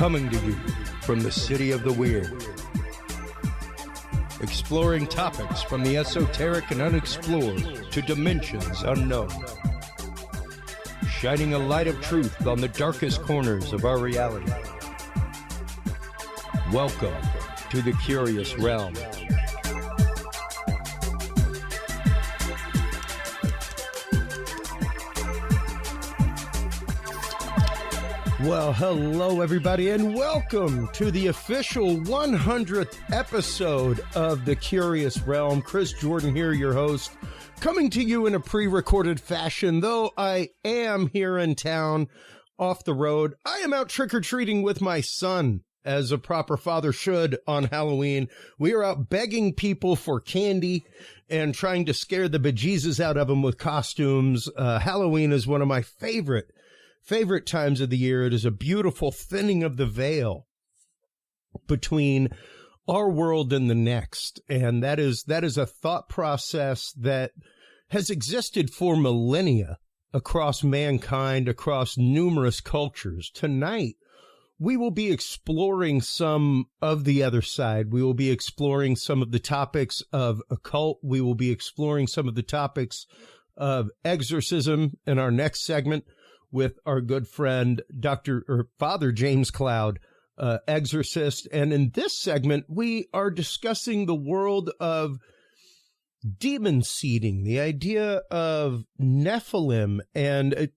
coming to you from the city of the weird, exploring topics from the esoteric and unexplored to dimensions unknown, shining a light of truth on the darkest corners of our reality. Welcome to the Curious Realm. Well, hello everybody, and welcome to the official 100th episode of The Curious Realm. Chris Jordan here, your host, coming to you in a pre-recorded fashion, though I am here in town, off the road. I am out trick-or-treating with my son, as a proper father should on Halloween. We are out begging people for candy and trying to scare the bejesus out of them with costumes. Halloween is one of my favorite times of the year. It is a beautiful thinning of the veil between our world and the next. And that is a thought process that has existed for millennia across mankind, across numerous cultures. Tonight, we will be exploring some of the other side. We will be exploring some of the topics of occult. We will be exploring some of the topics of exorcism in our next segment with our good friend, Father James Cloud, exorcist. And in this segment, we are discussing the world of demon seeding, the idea of Nephilim and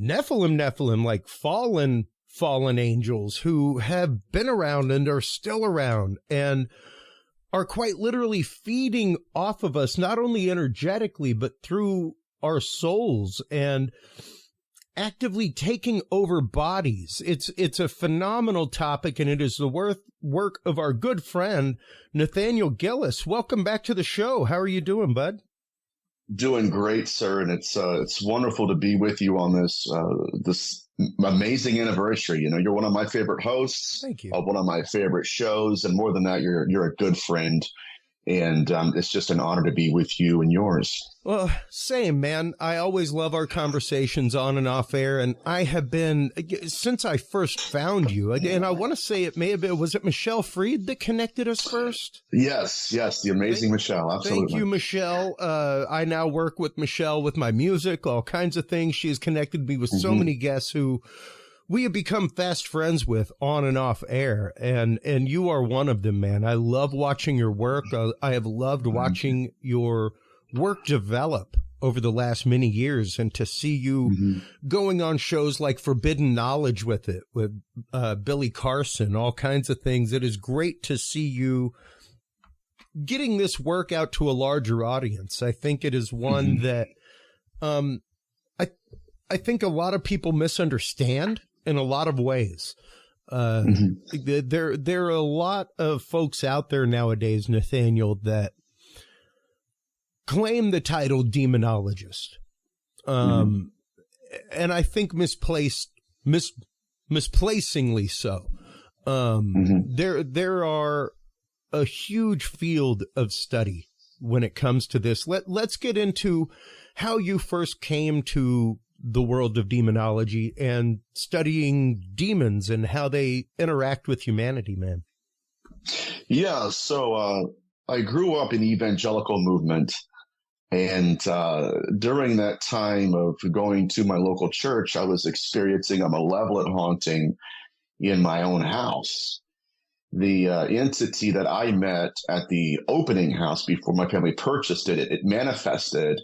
Nephilim, like fallen angels who have been around and are still around and are quite literally feeding off of us, not only energetically, but through our souls and actively taking over bodies. It's a phenomenal topic, and it is the work of our good friend, Nathaniel Gillis. Welcome back to the show. How are you doing, bud? Doing great, sir, and it's wonderful to be with you on this amazing anniversary. You know, you're one of my favorite hosts. Thank you. One of my favorite shows, and more than that, you're a good friend. And it's just an honor to be with you and yours. Well, same, man. I always love our conversations on and off air. And I have been, since I first found you, and I want to say it may have been, was it Michelle Freed that connected us first? Yes, the amazing Michelle. Absolutely. Thank you, Michelle. I now work with Michelle with my music, all kinds of things. She has connected me with so many guests who we have become fast friends with on and off air, and you are one of them, man. I love watching your work. I have loved watching your work develop over the last many years, and to see you going on shows like Forbidden Knowledge with Billy Carson, all kinds of things. It is great to see you getting this work out to a larger audience. I think it is one that I think a lot of people misunderstand in a lot of ways. There are a lot of folks out there nowadays, Nathaniel, that claim the title demonologist. And I think misplacingly so. There are a huge field of study when it comes to this. Let's get into how you first came to the world of demonology and studying demons and how they interact with humanity, man. Yeah, so I grew up in the evangelical movement, and during that time of going to my local church, I was experiencing a malevolent haunting in my own house. The entity that I met at the opening house before my family purchased it manifested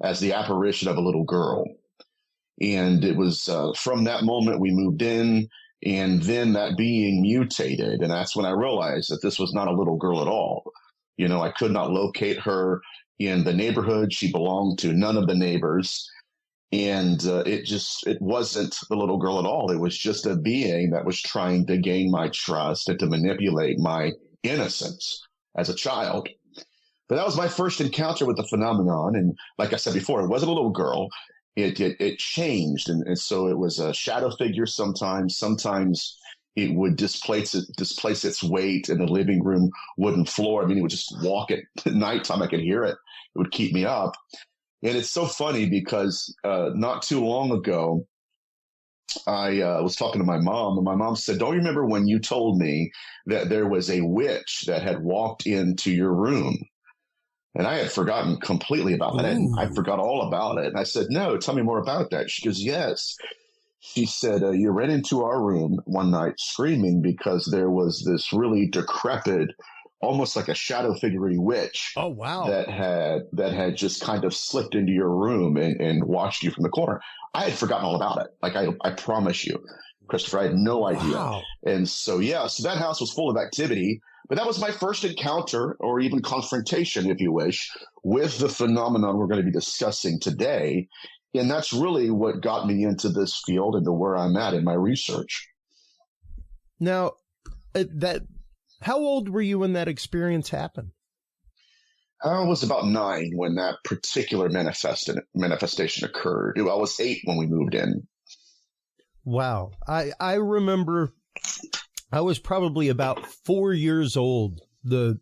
as the apparition of a little girl. And it was from that moment we moved in, and then that being mutated. And that's when I realized that this was not a little girl at all. You know, I could not locate her in the neighborhood. She belonged to none of the neighbors. And it wasn't the little girl at all. It was just a being that was trying to gain my trust and to manipulate my innocence as a child. But that was my first encounter with the phenomenon. And like I said before, it wasn't a little girl. It changed, and so it was a shadow figure sometimes. Sometimes it would displace its weight in the living room wooden floor. I mean, it would just walk at nighttime. I could hear it. It would keep me up. And it's so funny because not too long ago, I was talking to my mom, and my mom said, "Don't you remember when you told me that there was a witch that had walked into your room?" And I had forgotten completely about that. And I forgot all about it. And I said, "No, tell me more about that." She goes, "Yes." She said, "You ran into our room one night screaming because there was this really decrepit, almost like a shadow figurey witch." Oh, wow. That had just kind of slipped into your room and watched you from the corner. I had forgotten all about it. Like, I promise you, Christopher, I had no idea. Wow. And so that house was full of activity, but that was my first encounter, or even confrontation, if you wish, with the phenomenon we're going to be discussing today. And that's really what got me into this field and to where I'm at in my research. Now, how old were you when that experience happened? I was about 9 when that particular manifestation occurred. I was 8 when we moved in. Wow. I remember I was probably about 4 years old. The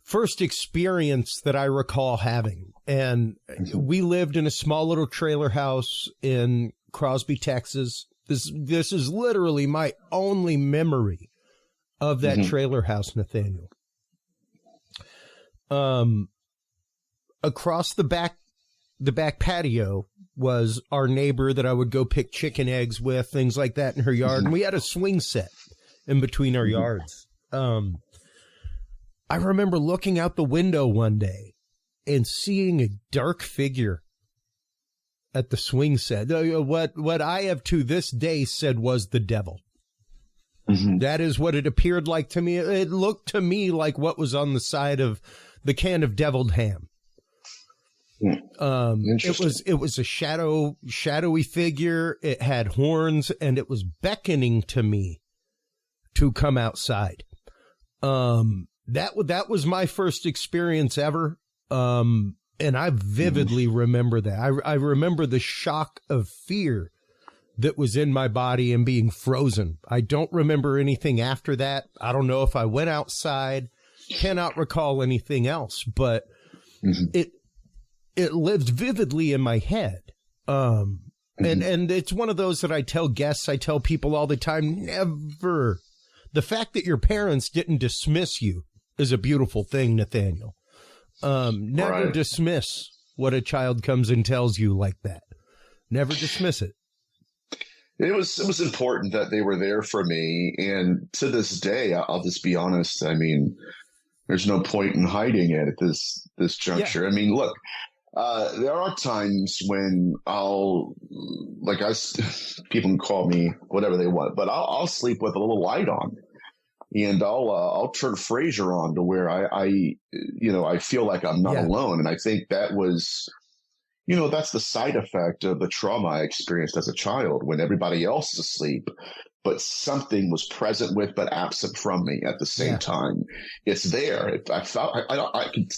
first experience that I recall having. And we lived in a small little trailer house in Crosby, Texas. This is literally my only memory of that trailer house, Nathaniel. Across the back patio was our neighbor that I would go pick chicken eggs with, things like that in her yard. And we had a swing set in between our yards. I remember looking out the window one day and seeing a dark figure at the swing set. What I have to this day said was the devil. That is what it appeared like to me. It looked to me like what was on the side of the can of deviled ham. It was a shadowy figure. It had horns, and it was beckoning to me to come outside. That was my first experience ever. And I vividly remember that. I remember the shock of fear that was in my body and being frozen. I don't remember anything after that. I don't know if I went outside. Cannot recall anything else, but it lived vividly in my head. And it's one of those that I tell guests, I tell people all the time, never. The fact that your parents didn't dismiss you is a beautiful thing, Nathaniel. Never dismiss what a child comes and tells you like that. Never dismiss it. It was important that they were there for me. And to this day, I'll just be honest. I mean, there's no point in hiding it at this juncture. Yeah. I mean, look, there are times when people can call me whatever they want, but I'll sleep with a little light on, and I'll turn Fraser on to where I feel like I'm not alone. And I think that was, that's the side effect of the trauma I experienced as a child, when everybody else is asleep, but something was present with, but absent from me at the same time. It's there. I could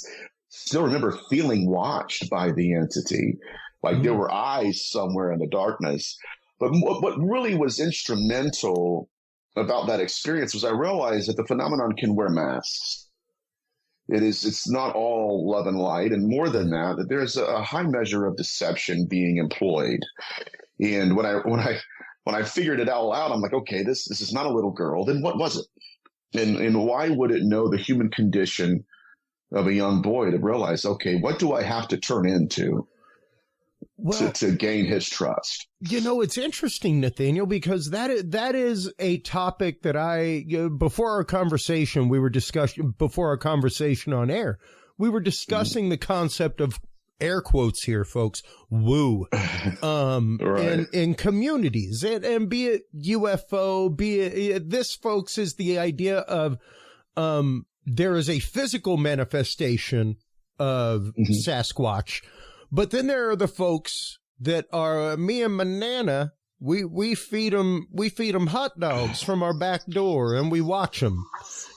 still remember feeling watched by the entity, like there were eyes somewhere in the darkness. But what really was instrumental about that experience was I realized that the phenomenon can wear masks. It's not all love and light, and more than that there's a high measure of deception being employed. And when I figured it all out, I'm like, okay, this is not a little girl. Then what was it? And why would it know the human condition of a young boy to realize, okay, what do I have to turn into to gain his trust? It's interesting, Nathaniel, because that is a topic that before our conversation on air, we were discussing the concept of, air quotes here, folks, woo, in communities, and be it UFO, be it this, folks, is the idea of, there is a physical manifestation of Sasquatch, but then there are the folks that are me and my Nana. We feed them hot dogs from our back door, and we watch them.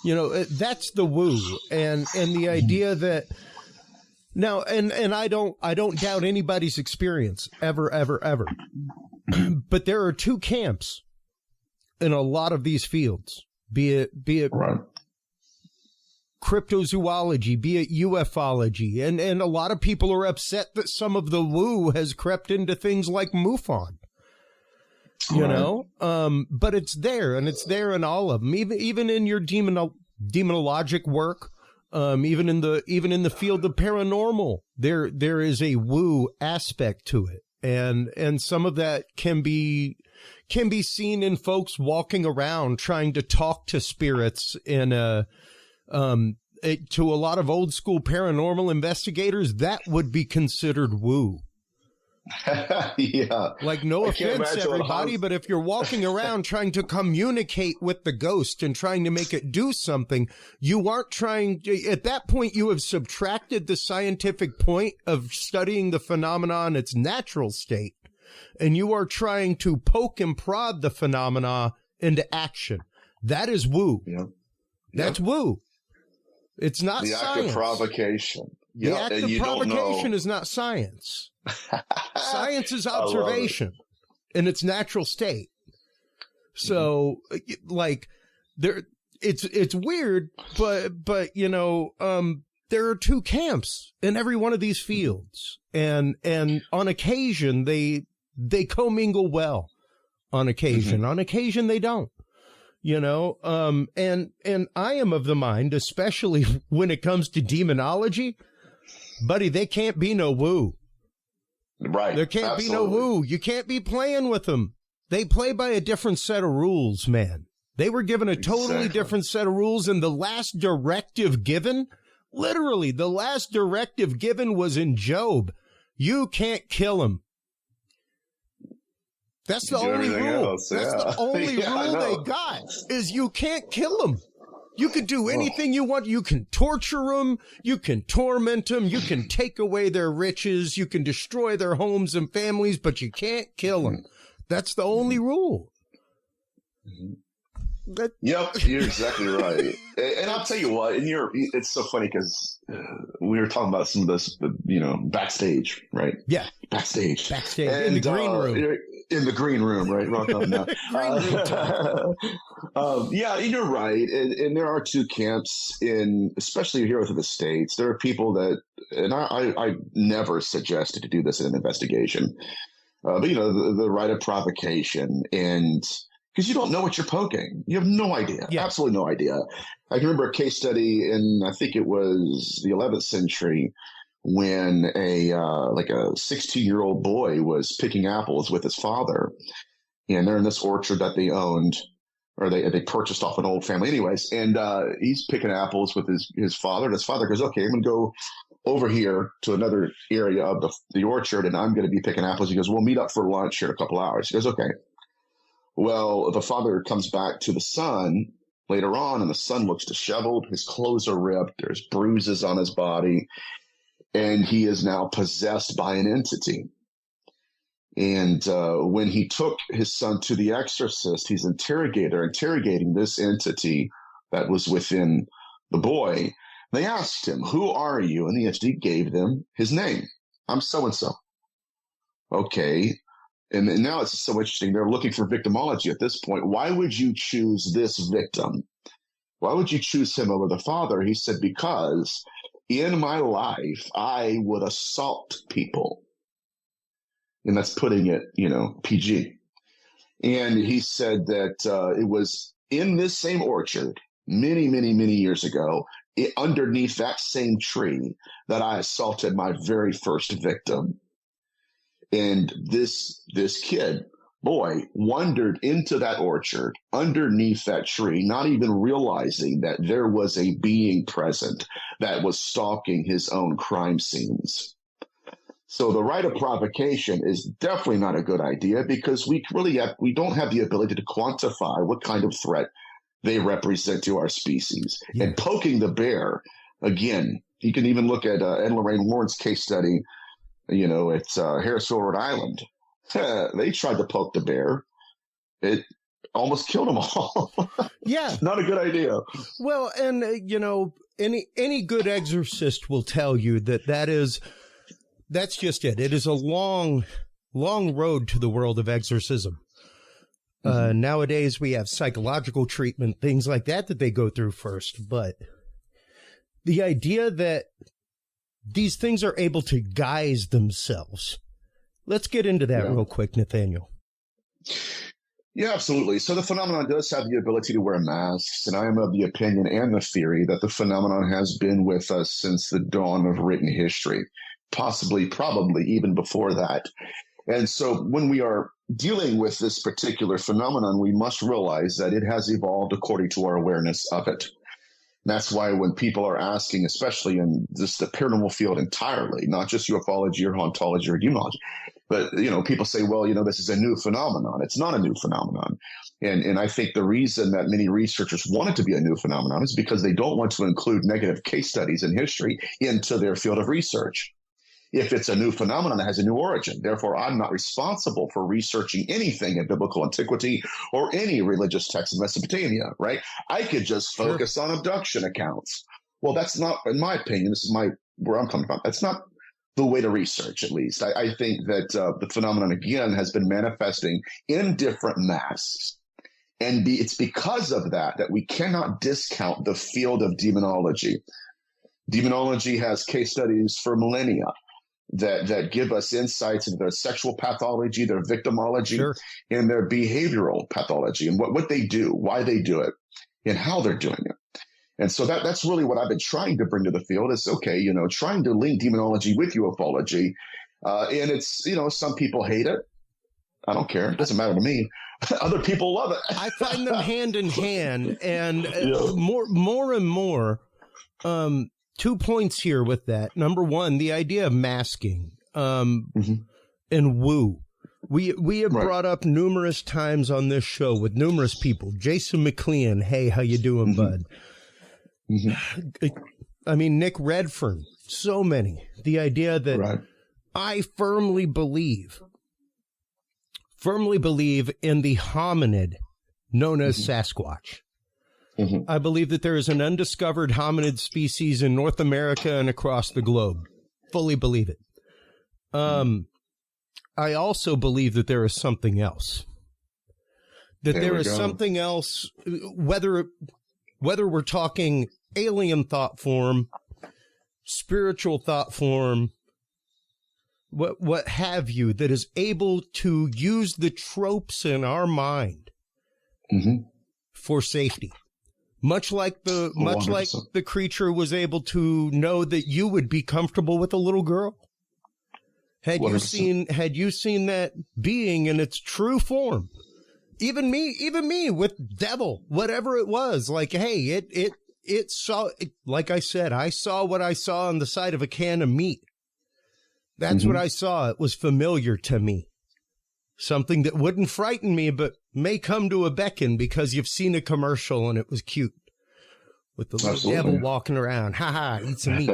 That's the woo, and the idea that now, and I don't doubt anybody's experience ever, but there are two camps in a lot of these fields, be it cryptozoology, be it ufology, and a lot of people are upset that some of the woo has crept into things like MUFON. you know, but it's there, and it's there in all of them, even in your demonologic work, even in the field of paranormal, there is a woo aspect to it, and some of that can be seen in folks walking around trying to talk to spirits in to a lot of old school paranormal investigators, that would be considered woo. Yeah. Like, no offense, everybody, but if you're walking around trying to communicate with the ghost and trying to make it do something, you aren't trying to, at that point, you have subtracted the scientific point of studying the phenomena in its natural state, and you are trying to poke and prod the phenomena into action. That is woo. Yeah. That's woo. It's not the science. Act of provocation. The act of provocation is not science. Science is observation in its natural state. So, like, it's weird, but you know, there are two camps in every one of these fields, and on occasion they commingle well. On occasion, on occasion they don't. You know, and I am of the mind, especially when it comes to demonology, buddy, they can't be no woo. Right. There can't be no woo. You can't be playing with them. They play by a different set of rules, man. They were given a totally different set of rules, and the last directive given, literally, the last directive given was in Job. You can't kill him. That's the only rule. That's the only rule they got, is you can't kill them. You can do anything you want. You can torture them. You can torment them. You can take away their riches. You can destroy their homes and families, but you can't kill them. That's the only rule. Yep, you're exactly right. And I'll tell you what, it's so funny because we were talking about some of this, you know, backstage, right? Yeah. Backstage. And, in the green room. In the green room, right? Rock on now. Yeah, you're right. And there are two camps especially here within the States. There are people that, and I never suggested to do this in an investigation, but you know, the right of provocation, and because you don't know what you're poking. You have no idea. Yeah. Absolutely no idea. I can remember a case study in, I think it was the 11th century, when a 16-year-old boy was picking apples with his father, and they're in this orchard that they owned, or they purchased off an old family anyways. And he's picking apples with his father, and his father goes, okay, I'm going to go over here to another area of the orchard, and I'm going to be picking apples. He goes, we'll meet up for lunch here in a couple hours. He goes, okay. Well, the father comes back to the son later on, and the son looks disheveled. His clothes are ripped. There's bruises on his body, and he is now possessed by an entity. And when he took his son to the exorcist, he's interrogating this entity that was within the boy. They asked him, who are you? And the entity gave them his name. I'm so-and-so. Okay. And now it's so interesting. They're looking for victimology at this point. Why would you choose this victim? Why would you choose him over the father? He said, because in my life, I would assault people. And that's putting it, you know, PG. And he said that it was in this same orchard many, many, many years ago, underneath that same tree, that I assaulted my very first victim. And this kid, boy, wandered into that orchard underneath that tree, not even realizing that there was a being present that was stalking his own crime scenes. So the right of provocation is definitely not a good idea, because we don't have the ability to quantify what kind of threat they represent to our species. Yeah. And poking the bear, again, you can even look at Ed and Lorraine Warren's case study. You know, it's Harrisville, Rhode Island. They tried to poke the bear. It almost killed them all. Yeah. Not a good idea. Well, and, you know, any good exorcist will tell you that's just it. It is a long, long road to the world of exorcism. Nowadays, we have psychological treatment, things like that they go through first. But the idea that these things are able to guise themselves. Let's get into that real quick, Nathaniel. Yeah, absolutely. So the phenomenon does have the ability to wear masks, and I am of the opinion and the theory that the phenomenon has been with us since the dawn of written history, possibly, probably even before that. And so when we are dealing with this particular phenomenon, we must realize that it has evolved according to our awareness of it. And that's why when people are asking, especially in just the paranormal field entirely, not just ufology or hauntology or demonology, but, people say, well, this is a new phenomenon. It's not a new phenomenon. And I think the reason that many researchers want it to be a new phenomenon is because they don't want to include negative case studies in history into their field of research. If it's a new phenomenon, it has a new origin. Therefore, I'm not responsible for researching anything in biblical antiquity or any religious text in Mesopotamia, right? I could just focus on abduction accounts. Well, that's not, in my opinion, this is where I'm coming from. That's not the way to research, at least. I think that the phenomenon, again, has been manifesting in different masks. And it's because of that we cannot discount the field of demonology. Demonology has case studies for millennia that give us insights into their sexual pathology, their victimology, and their behavioral pathology, and what they do, why they do it, and how they're doing it. And so that's really what I've been trying to bring to the field is, trying to link demonology with ufology. And it's, some people hate it. I don't care. It doesn't matter to me. Other people love it. I find them hand in hand, and more and more. 2 points here with that. Number one, the idea of masking and woo. We have brought up numerous times on this show with numerous people. Jason McLean, hey, how you doing, bud? I mean, Nick Redfern, so many. The idea that I firmly believe in the hominid known as Sasquatch. I believe that there is an undiscovered hominid species in North America and across the globe. Fully believe it. I also believe that there is something else. Something else, whether we're talking alien thought form, spiritual thought form, what have you, that is able to use the tropes in our mind for safety. Much like the creature was able to know that you would be comfortable with a little girl. Had you seen that being in its true form? Even me with devil, whatever it was, like, hey, it saw, like I said, I saw what I saw on the side of a can of meat. That's what I saw. It was familiar to me. Something that wouldn't frighten me, but may come to a beckon because you've seen a commercial and it was cute with the little devil walking around. Ha ha, eat some meat,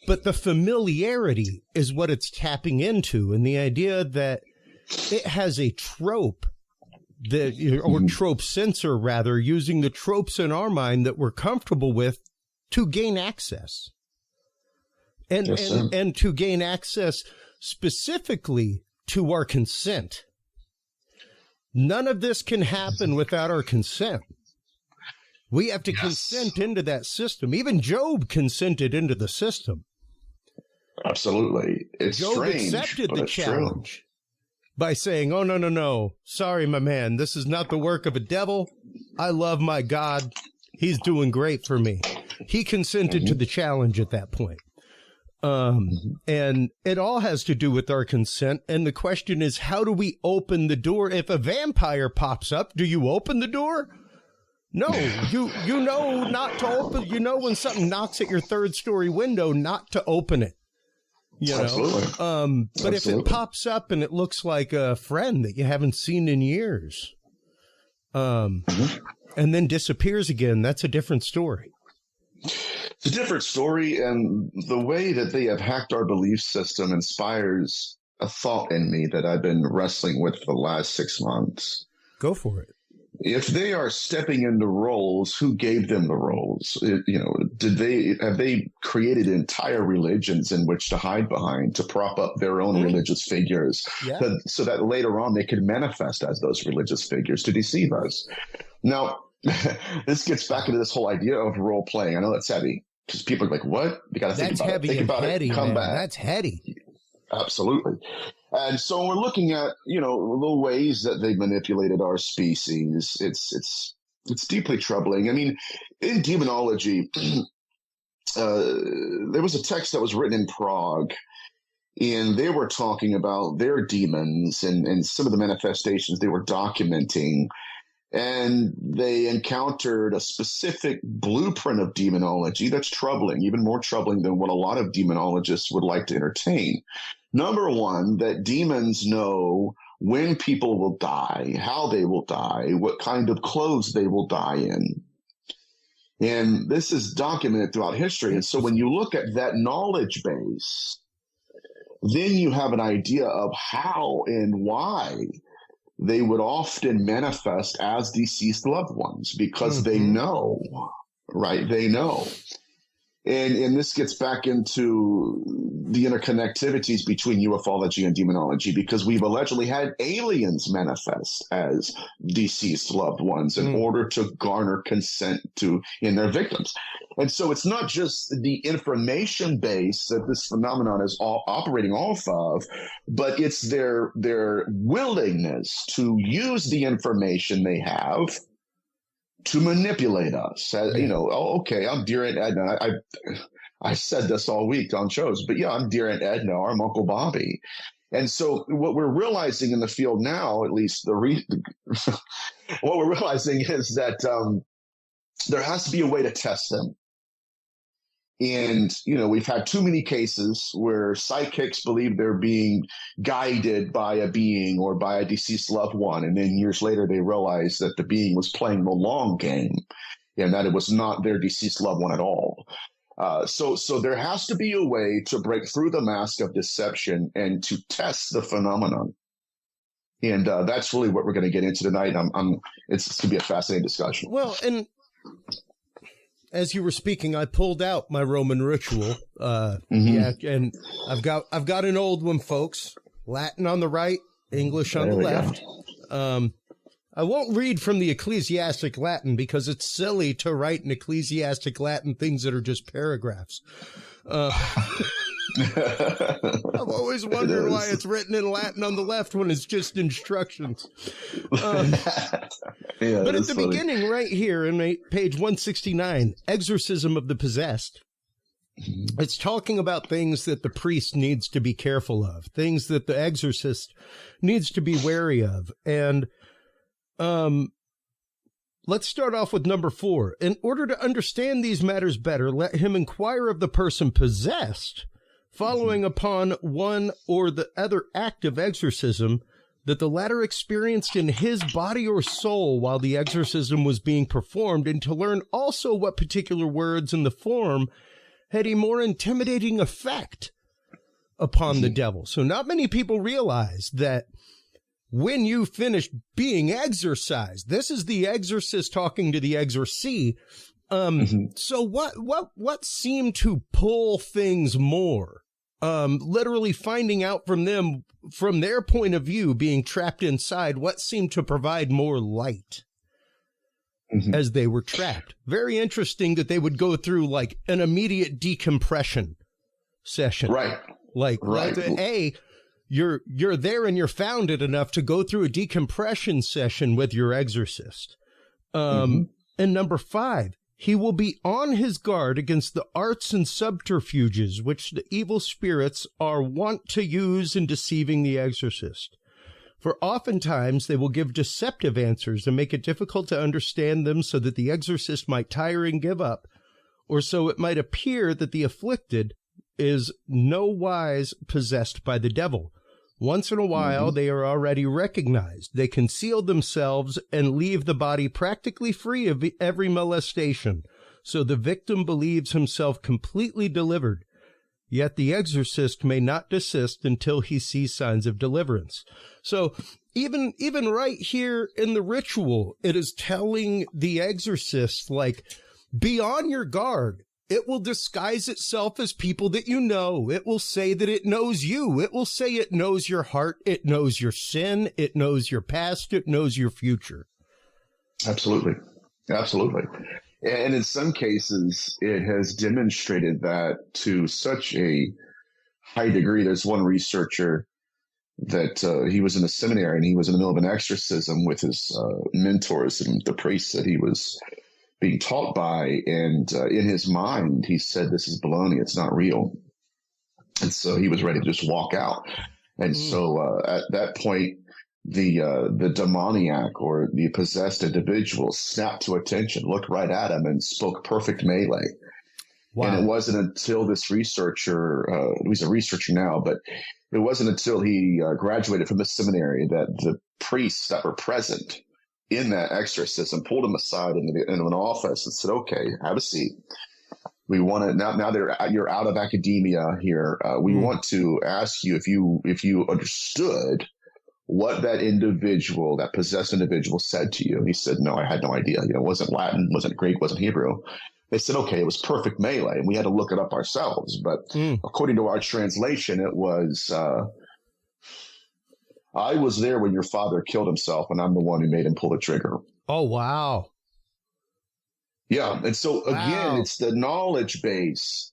but the familiarity is what it's tapping into. And the idea that it has a trope or trope sensor rather, using the tropes in our mind that we're comfortable with to gain access and to gain access specifically to our consent. None of this can happen without our consent. We have to consent into that system. Even Job consented into the system. Absolutely. It's Job strange, accepted but the it's challenge true. by saying, oh, no. Sorry, my man. This is not the work of a devil. I love my God. He's doing great for me. He consented to the challenge at that point. And it all has to do with our consent. And the question is, how do we open the door? If a vampire pops up, do you open the door? No, you know not to open. You know when something knocks at your third story window, not to open it. Absolutely. But if it pops up and it looks like a friend that you haven't seen in years, and then disappears again, that's a different story. It's a different story, and the way that they have hacked our belief system inspires a thought in me that I've been wrestling with for the last 6 months. Go for it. If they are stepping into roles, who gave them the roles? Have they created entire religions in which to hide behind to prop up their own religious figures, so that later on they could manifest as those religious figures to deceive us? Now, this gets back into this whole idea of role playing. I know that's heavy because people are like, "What?" You got to think about it. Think about it. Come back. That's heady. Absolutely. And so we're looking at, the ways that they manipulated our species. It's deeply troubling. I mean, in demonology, there was a text that was written in Prague, and they were talking about their demons and some of the manifestations they were documenting. And they encountered a specific blueprint of demonology that's troubling, even more troubling than what a lot of demonologists would like to entertain. Number one, that demons know when people will die, how they will die, what kind of clothes they will die in. And this is documented throughout history. And so when you look at that knowledge base, then you have an idea of how and why they would often manifest as deceased loved ones, because they know, right? They know. And this gets back into the interconnectivities between ufology and demonology, because we've allegedly had aliens manifest as deceased loved ones in order to garner consent in their victims. And so it's not just the information base that this phenomenon is operating off of, but it's their willingness to use the information they have to manipulate us. Okay, I'm dear Aunt Edna. I said this all week on shows, but yeah, I'm dear Aunt Edna, or I'm Uncle Bobby. And so what we're realizing in the field now, at least what we're realizing is that there has to be a way to test them. And, we've had too many cases where psychics believe they're being guided by a being or by a deceased loved one. And then years later, they realize that the being was playing the long game and that it was not their deceased loved one at all. So there has to be a way to break through the mask of deception and to test the phenomenon. And that's really what we're going to get into tonight. It's going to be a fascinating discussion. Well, and as you were speaking, I pulled out my Roman ritual. Yeah, and I've got an old one, folks. Latin on the right, English on the left. I won't read from the ecclesiastic Latin because it's silly to write in ecclesiastic Latin things that are just paragraphs. I've always wondered why it's written in Latin on the left when it's just instructions. But at the beginning, right here in page 169, Exorcism of the Possessed, it's talking about things that the priest needs to be careful of, things that the exorcist needs to be wary of. And let's start off with number 4. In order to understand these matters better, let him inquire of the person possessed, following upon one or the other act of exorcism that the latter experienced in his body or soul while the exorcism was being performed, and to learn also what particular words in the form had a more intimidating effect upon the devil. So not many people realize that when you finish being exorcised, this is the exorcist talking to the exorcee. So what seemed to pull things more? Literally finding out from them, from their point of view, being trapped inside, what seemed to provide more light as they were trapped. Very interesting that they would go through like an immediate decompression session. Right. You're there and you're founded enough to go through a decompression session with your exorcist. And number 5, he will be on his guard against the arts and subterfuges which the evil spirits are wont to use in deceiving the exorcist. For oftentimes they will give deceptive answers and make it difficult to understand them, so that the exorcist might tire and give up, or so it might appear that the afflicted is no wise possessed by the devil. Once in a while, they are already recognized. They conceal themselves and leave the body practically free of every molestation, so the victim believes himself completely delivered. Yet the exorcist may not desist until he sees signs of deliverance. So even right here in the ritual, it is telling the exorcist, like, be on your guard. It will disguise itself as people that you know. It will say that it knows you. It will say it knows your heart. It knows your sin. It knows your past. It knows your future. Absolutely. Absolutely. And in some cases, it has demonstrated that to such a high degree. There's one researcher that he was in a seminary and he was in the middle of an exorcism with his mentors and the priests that he was being taught by. And in his mind, he said, "This is baloney. It's not real." And so he was ready to just walk out. And so at that point, the demoniac or the possessed individual snapped to attention, looked right at him, and spoke perfect Malay. Wow. And it wasn't until this researcher, he's a researcher now, but it wasn't until he graduated from the seminary that the priests that were present in that exorcism pulled him aside into an office and said, "Okay, have a seat. We want to now you're out of academia here. We want to ask you if you understood what that individual, that possessed individual, said to you." And he said, "No, I had no idea. It wasn't Latin, wasn't Greek, wasn't Hebrew." They said, "Okay, it was perfect Malay," and we had to look it up ourselves. But according to our translation, it was, "I was there when your father killed himself, and I'm the one who made him pull the trigger." Oh, wow. Yeah. And so again, it's the knowledge base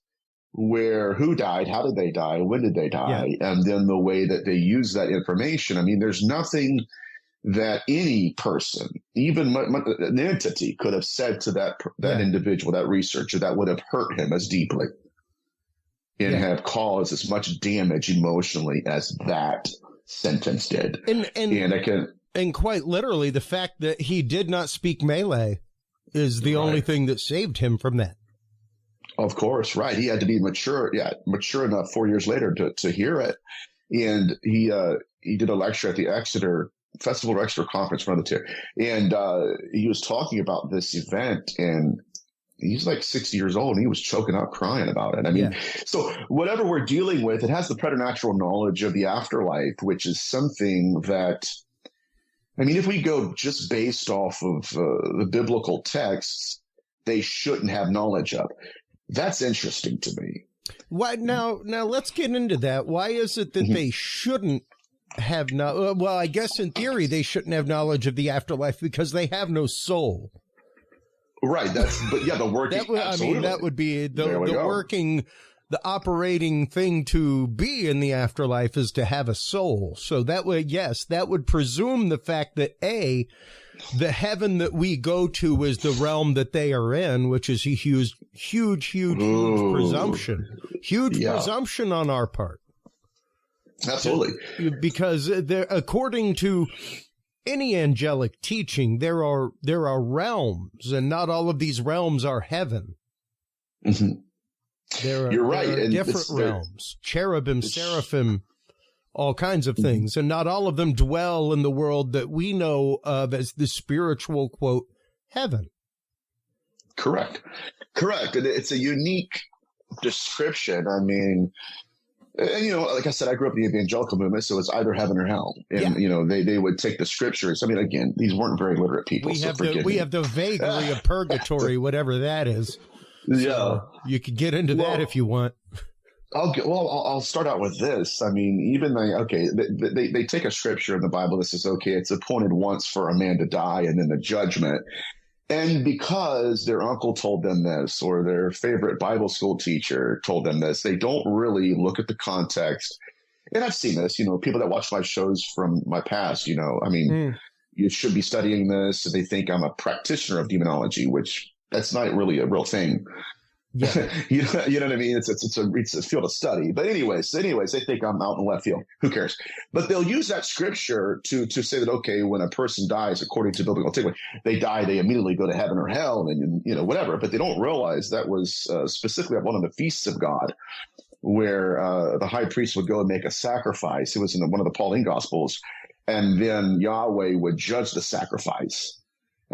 where who died, how did they die, when did they die, and then the way that they use that information. I mean, there's nothing that any person, even an entity, could have said to that individual, that researcher, that would have hurt him as deeply and have caused as much damage emotionally as that sentence did. And quite literally, the fact that he did not speak Malay is the only thing that saved him from that. Of course, right. He had to be mature enough 4 years later to hear it. And he did a lecture at the Festival of Exeter Conference, one of the two. And he was talking about this event, and he's like 60 years old, and he was choking up crying about it. I mean, so whatever we're dealing with, it has the preternatural knowledge of the afterlife, which is something that, I mean, if we go just based off of the biblical texts, they shouldn't have knowledge of. That's interesting to me. Why now let's get into that. Why is it that they shouldn't have well, I guess in theory they shouldn't have knowledge of the afterlife because they have no soul. Right. The working. that would be the operating thing to be in the afterlife is to have a soul. So that way, yes, that would presume the fact that the heaven that we go to is the realm that they are in, which is a huge presumption. Presumption on our part. Absolutely. Because according to any angelic teaching, there are realms, and not all of these realms are heaven. Mm-hmm. You're right. There are different realms, cherubim, seraphim, all kinds of things. And not all of them dwell in the world that we know of as the spiritual, quote, heaven. Correct. And it's a unique description. I mean, and, like I said, I grew up in the evangelical movement, so it's either heaven or hell. And, they would take the scriptures. I mean, again, these weren't very literate people. We have the vagary of purgatory, whatever that is. So you could get into that if you want. I'll start out with this. I mean, even they take a scripture in the Bible that says, okay, it's appointed once for a man to die and then the judgment. And because their uncle told them this or their favorite Bible school teacher told them this, they don't really look at the context. And I've seen this, people that watch my shows from my past, you should be studying this. And they think I'm a practitioner of demonology, which that's not really a real thing. Yeah. you know what I mean? It's a field of study. But anyways, they think I'm out in left field. Who cares? But they'll use that scripture to say that, okay, when a person dies, according to biblical antiquity, they die, they immediately go to heaven or hell and whatever. But they don't realize that was specifically at one of the feasts of God, where the high priest would go and make a sacrifice. It was in one of the Pauline Gospels. And then Yahweh would judge the sacrifice.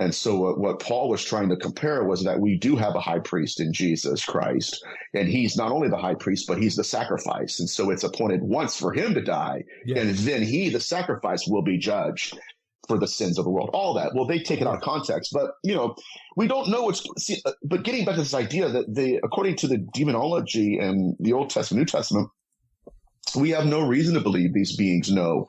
And so what Paul was trying to compare was that we do have a high priest in Jesus Christ, and he's not only the high priest, but he's the sacrifice. And so it's appointed once for him to die, and then he, the sacrifice, will be judged for the sins of the world. All that. Well, they take it out of context, but, we don't know but getting back to this idea that according to the demonology and the Old Testament, New Testament, we have no reason to believe these beings know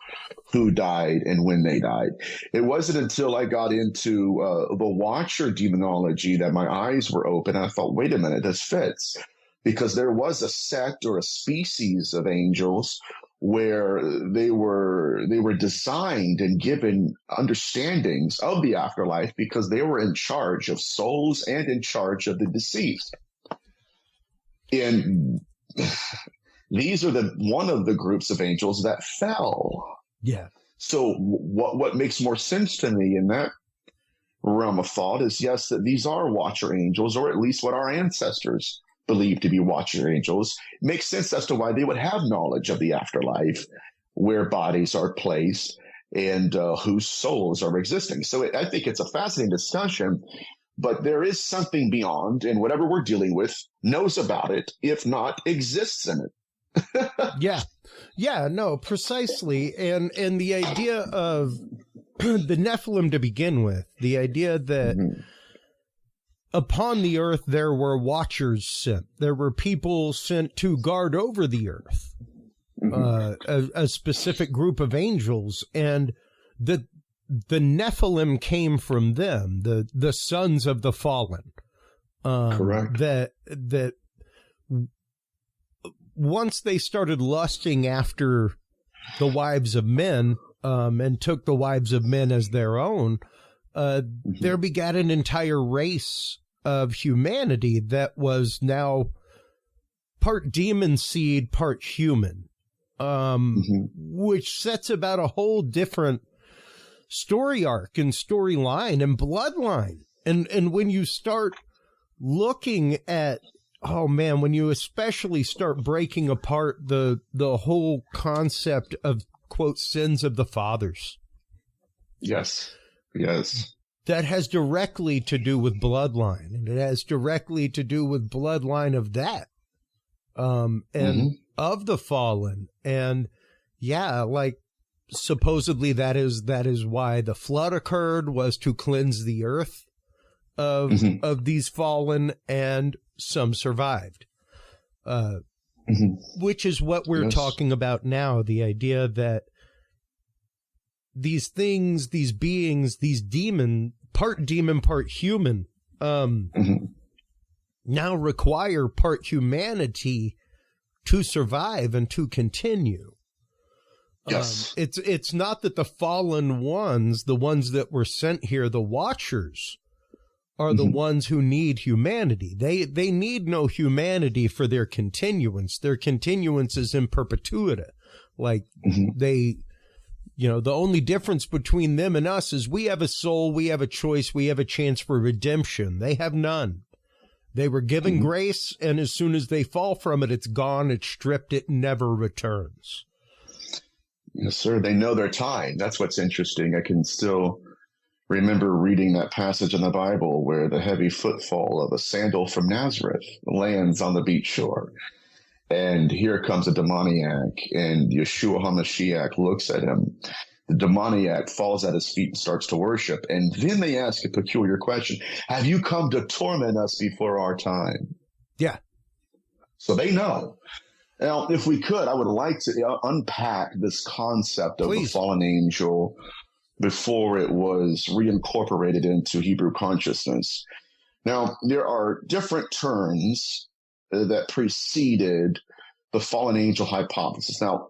who died and when they died. It wasn't until I got into the Watcher demonology that my eyes were open. And I thought, wait a minute, this fits. Because there was a sect or a species of angels where they were designed and given understandings of the afterlife because they were in charge of souls and in charge of the deceased. And these are one of the groups of angels that fell. Yeah. So what makes more sense to me in that realm of thought is, yes, that these are watcher angels, or at least what our ancestors believed to be watcher angels. It makes sense as to why they would have knowledge of the afterlife, where bodies are placed, and whose souls are existing. So I think it's a fascinating discussion, but there is something beyond, and whatever we're dealing with knows about it, if not exists in it. Yeah, no, precisely. And the idea of the Nephilim to begin with, the idea that upon the earth there were watchers sent. There were people sent to guard over the earth, a specific group of angels, and the Nephilim came from them, the sons of the fallen. Correct. That once they started lusting after the wives of men, and took the wives of men as their own, there begat an entire race of humanity that was now part demon seed, part human, which sets about a whole different story arc and storyline and bloodline. And when you start looking at, oh man, when you especially start breaking apart the whole concept of, quote, sins of the fathers. Yes. That has directly to do with bloodline, and it has directly to do with bloodline of that, and of the fallen. And yeah, like supposedly that is why the flood occurred, was to cleanse the earth of these fallen, and some survived. Which is what we're talking about now, the idea that these things, these beings, these part demon, part human, now require part humanity to survive and to continue. Yes. It's not that the fallen ones, the ones that were sent here, the watchers, are the ones who need humanity. They need no humanity for their continuance. Their continuance is in perpetuity. Like they, the only difference between them and us is we have a soul, we have a choice, we have a chance for redemption. They have none. They were given grace, and as soon as they fall from it, it's gone, it's stripped, it never returns. Yes, sir. They know their time. That's what's interesting. I can still remember reading that passage in the Bible where the heavy footfall of a sandal from Nazareth lands on the beach shore. And here comes a demoniac, and Yeshua HaMashiach looks at him. The demoniac falls at his feet and starts to worship. And then they ask a peculiar question. Have you come to torment us before our time? Yeah. So they know. Now, if we could, I would like to unpack this concept of the fallen angel before it was reincorporated into Hebrew consciousness. Now, there are different terms that preceded the fallen angel hypothesis. Now,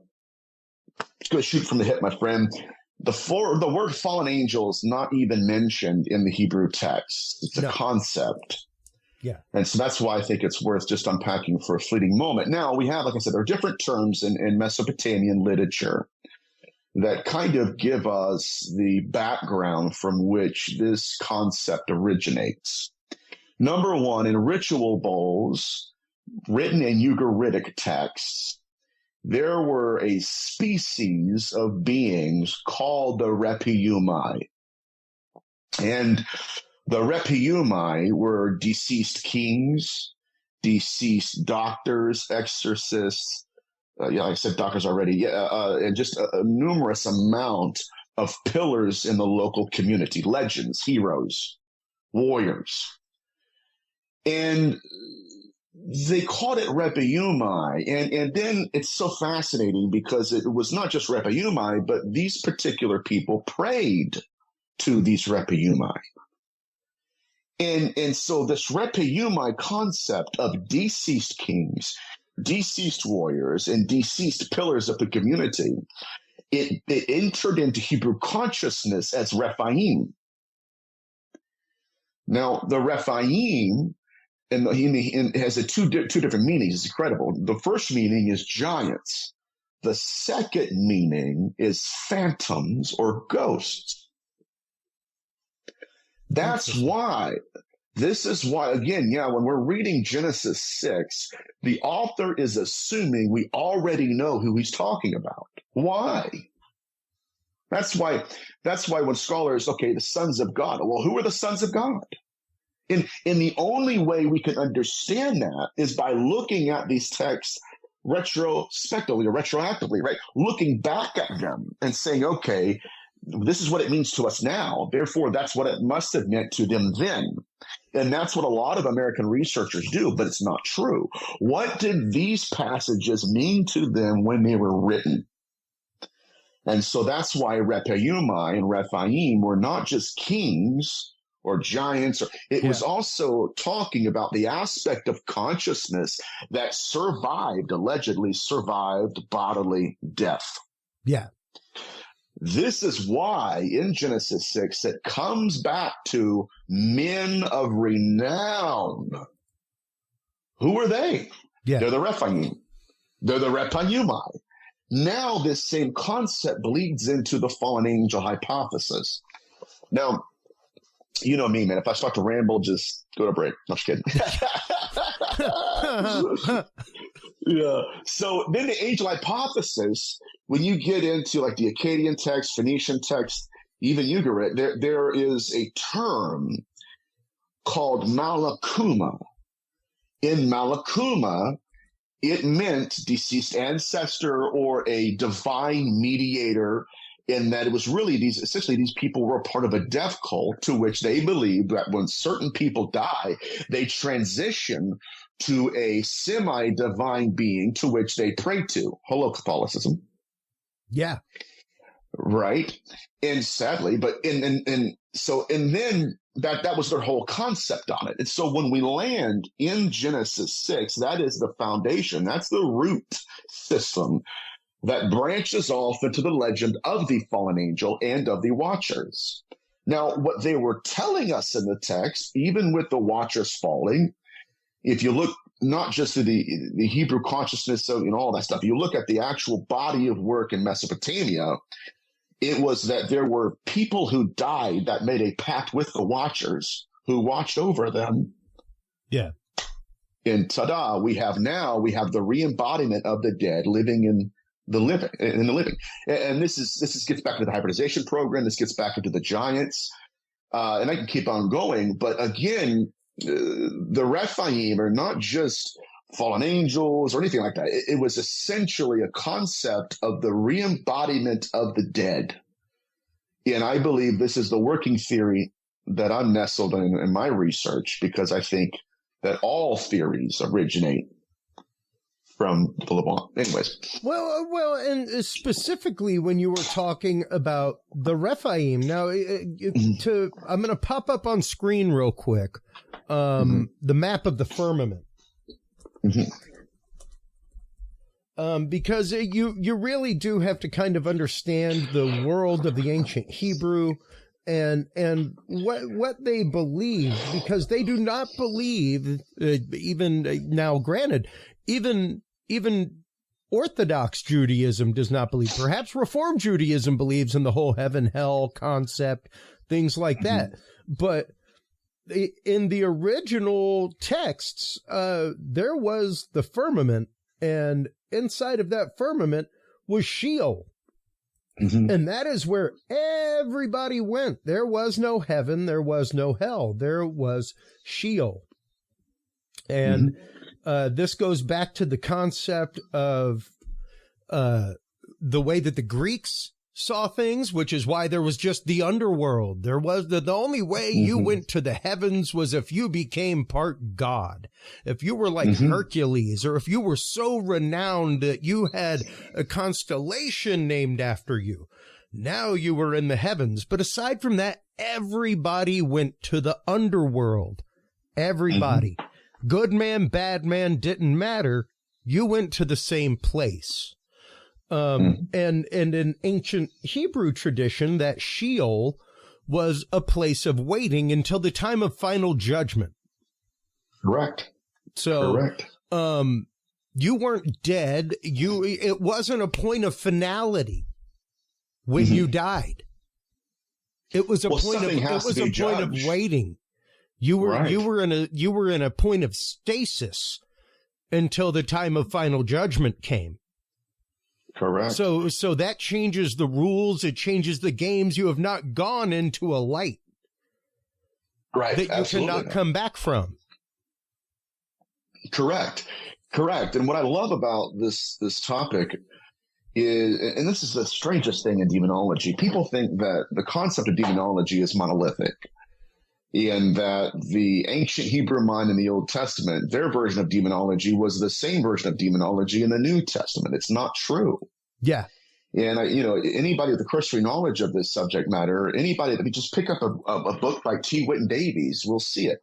let's go shoot from the hip, my friend. The word fallen angel is not even mentioned in the Hebrew text. It's a concept. Yeah. And so that's why I think it's worth just unpacking for a fleeting moment. Now, we have, like I said, there are different terms in Mesopotamian literature that kind of give us the background from which this concept originates. Number one, in ritual bowls written in Ugaritic texts, there were a species of beings called the Repiumai. And the Repiumai were deceased kings, deceased doctors, exorcists, I said doctors already, and just a numerous amount of pillars in the local community, legends, heroes, warriors. And they called it Repiumai. And then it's so fascinating because it was not just Repiumai, but these particular people prayed to these Repiumai. And so this Repiumai concept of deceased kings, deceased warriors and deceased pillars of the community, it entered into Hebrew consciousness as Rephaim. Now, the Rephaim and has two different meanings. It's incredible. The first meaning is giants. The second meaning is phantoms or ghosts. This is why, again, when we're reading Genesis 6, the author is assuming we already know who he's talking about. Why? That's why when scholars, the sons of God, well, who are the sons of God? And the only way we can understand that is by looking at these texts retrospectively or retroactively, right? Looking back at them and saying, okay, this is what it means to us now. Therefore, that's what it must have meant to them then. And that's what a lot of American researchers do, but it's not true. What did these passages mean to them when they were written? And so that's why Rephaimai and Rephaim were not just kings or giants. It was also talking about the aspect of consciousness that allegedly survived bodily death. Yeah. This is why in Genesis 6, it comes back to men of renown. Who are they? Yeah. They're the Rephaim. They're the Rephaimai. Now this same concept bleeds into the fallen angel hypothesis. Now, you know me, man. If I start to ramble, just go to break. No, I'm just kidding. Yeah. So then the angel hypothesis, when you get into like the Akkadian text, Phoenician text, even Ugarit, there is a term called malakuma. In malakuma, it meant deceased ancestor or a divine mediator, in that it was really essentially these people were part of a death cult to which they believed that when certain people die, they transition to a semi-divine being to which they pray to. Hello, Catholicism. Yeah. Right. And sadly, then that was their whole concept on it. And so when we land in Genesis 6, that is the foundation. That's the root system that branches off into the legend of the fallen angel and of the watchers. Now, what they were telling us in the text, even with the watchers falling, if you look not just at the Hebrew consciousness of all that stuff, you look at the actual body of work in Mesopotamia, it was that there were people who died that made a pact with the watchers who watched over them. Yeah. And tada, we have the re-embodiment of the dead living in the living. And this gets back to the hybridization program. This gets back into the giants. And I can keep on going. But again, the Rephaim are not just fallen angels or anything like that. It was essentially a concept of the re-embodiment of the dead. And I believe this is the working theory that I'm nestled in my research, because I think that all theories originate from the Levant. Anyways. Well, and specifically when you were talking about the Rephaim, now I'm going to pop up on screen real quick the map of the firmament. Because you really do have to kind of understand the world of the ancient Hebrew and what they believe, because they do not believe, even now granted, even Orthodox Judaism does not believe. Perhaps Reform Judaism believes in the whole heaven-hell concept, things like that. But in the original texts, there was the firmament, and inside of that firmament was Sheol. And that is where everybody went. There was no heaven. There was no hell. There was Sheol. And this goes back to the concept of the way that the Greeks saw things, which is why there was just the underworld. There was the only way you went to the heavens was if you became part God. If you were like Hercules, or if you were so renowned that you had a constellation named after you, now you were in the heavens. But aside from that, everybody went to the underworld. Everybody. Good man, bad man, didn't matter. you went to the same place. And in ancient Hebrew tradition, that Sheol was a place of waiting until the time of final judgment. Correct. So, Correct. You weren't dead. It wasn't a point of finality when you died. It was a point of waiting. You were in a point of stasis until the time of final judgment came. Correct. So that changes the rules. It changes the games. You have not gone into a light that you cannot come back from. Correct. And what I love about this topic is, and this is the strangest thing in demonology, people think that the concept of demonology is monolithic, and that the ancient Hebrew mind in the Old Testament, their version of demonology was the same version of demonology in the New Testament. It's not true. Yeah. And, anybody with a cursory knowledge of this subject matter, anybody that could just pick up a book by T. Whitten Davies will see it.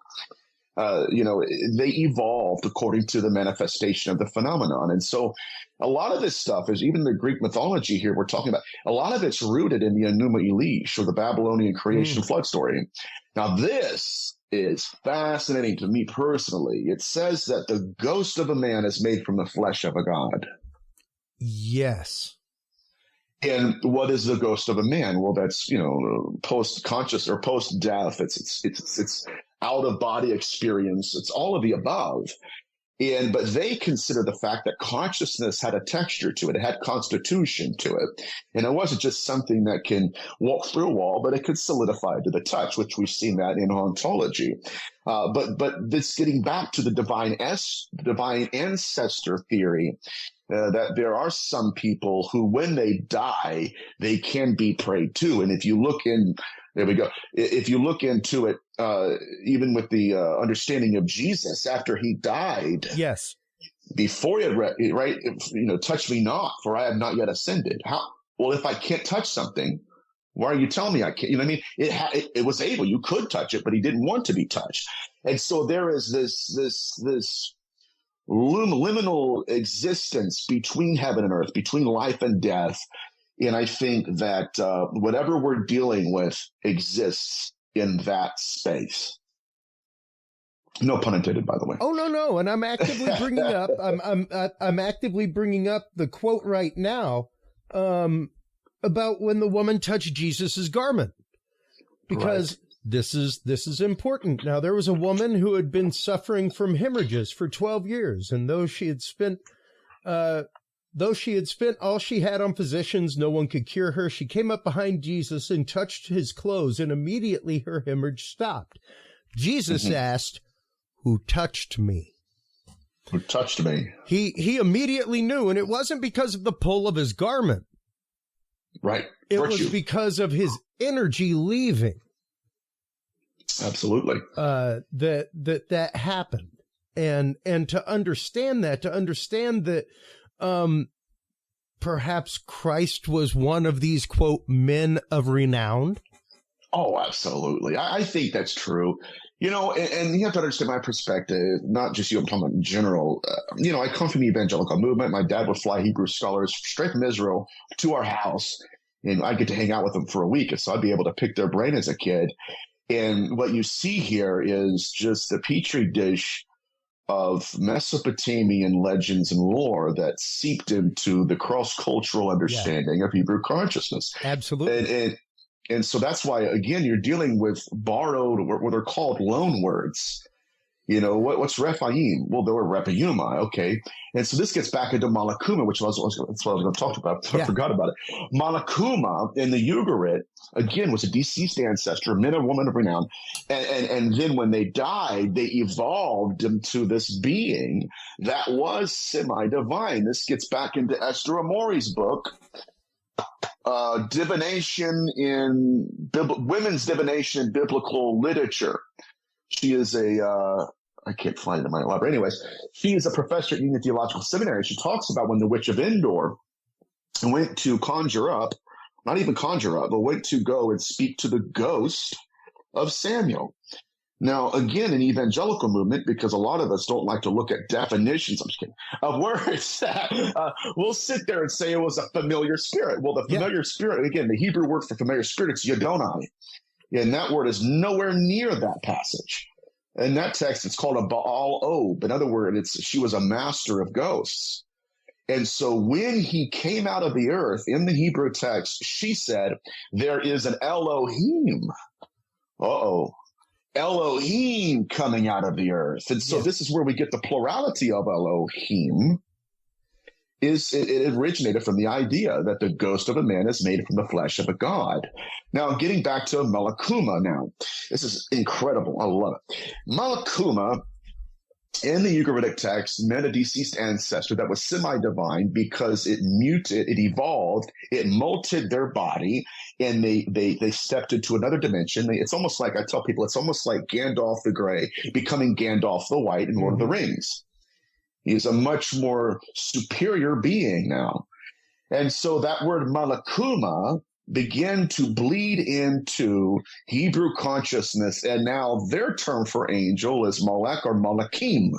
They evolved according to the manifestation of the phenomenon. And so a lot of this stuff is, even the Greek mythology here we're talking about, a lot of it's rooted in the Enuma Elish, or the Babylonian creation flood story. Now, this is fascinating to me personally. It says that the ghost of a man is made from the flesh of a god. Yes. And what is the ghost of a man? Well, that's, post-conscious or post-death. It's out-of-body experience. It's all of the above. But they consider the fact that consciousness had a texture to it. It had constitution to it. And it wasn't just something that can walk through a wall, but it could solidify to the touch, which we've seen that in ontology. But this getting back to the divine ancestor theory, that there are some people who, when they die, they can be prayed to. And if you look if you look into it, even with the understanding of Jesus after he died, yes, before he had touch me not, for I have not yet ascended. Well, if I can't touch something, why are you telling me I can't? You know what I mean? It was able. You could touch it, but he didn't want to be touched. And so there is this liminal existence between heaven and earth, between life and death. And I think that whatever we're dealing with exists in that space. No pun intended, by the way. Oh, no. And I'm actively bringing up, I'm actively bringing up the quote right now about when the woman touched Jesus's garment, because this is important. Now, there was a woman who had been suffering from hemorrhages for 12 years, and though she had spent all she had on physicians, no one could cure her. She came up behind Jesus and touched his clothes, and immediately her hemorrhage stopped. Jesus asked, "Who touched me?" Who touched me? He immediately knew, and it wasn't because of the pull of his garment. Right. It was because of his energy leaving. Absolutely. That happened. And to understand that perhaps Christ was one of these, quote, men of renown. Oh, absolutely. I think that's true. And you have to understand my perspective, not just you, I'm talking about in general. I come from the evangelical movement. My dad would fly Hebrew scholars straight from Israel to our house, and I get to hang out with them for a week. So I'd be able to pick their brain as a kid. And what you see here is just the petri dish of Mesopotamian legends and lore that seeped into the cross-cultural understanding of Hebrew consciousness. Absolutely. And so that's why, again, you're dealing with borrowed, what are called loan words. What's Rephaim? Well, they were Rephaima, okay. And so this gets back into Malakuma, that's what I was going to talk about. I forgot about it. Malakuma in the Ugarit, again, was a deceased ancestor, men or woman of renown. And then when they died, they evolved into this being that was semi-divine. This gets back into Esther Amori's book, Divination Women's Divination in Biblical Literature. She is I can't find it in my library. Anyways, she is a professor at Union Theological Seminary. She talks about when the witch of Endor went to conjure up, not even conjure up, but went to go and speak to the ghost of Samuel. Now, again, an evangelical movement, because a lot of us don't like to look at definitions, I'm just kidding, of words, we'll sit there and say it was a familiar spirit. Well, the familiar spirit, again, the Hebrew word for familiar spirit is yadonai. And that word is nowhere near that passage. In that text, it's called a Baal-Ob. In other words, she was a master of ghosts. And so when he came out of the earth, in the Hebrew text, she said, there is an Elohim. Elohim coming out of the earth. And so this is where we get the plurality of Elohim. It originated from the idea that the ghost of a man is made from the flesh of a god. Now, getting back to Malakuma now. This is incredible. I love it. Malakuma, in the Ugaritic text, meant a deceased ancestor that was semi-divine because it evolved, it molted their body, and they stepped into another dimension. It's almost like, I tell people, it's almost like Gandalf the Grey becoming Gandalf the White in Lord of the Rings. He's a much more superior being now. And so that word Malakuma began to bleed into Hebrew consciousness, and now their term for angel is Malek or Malakim.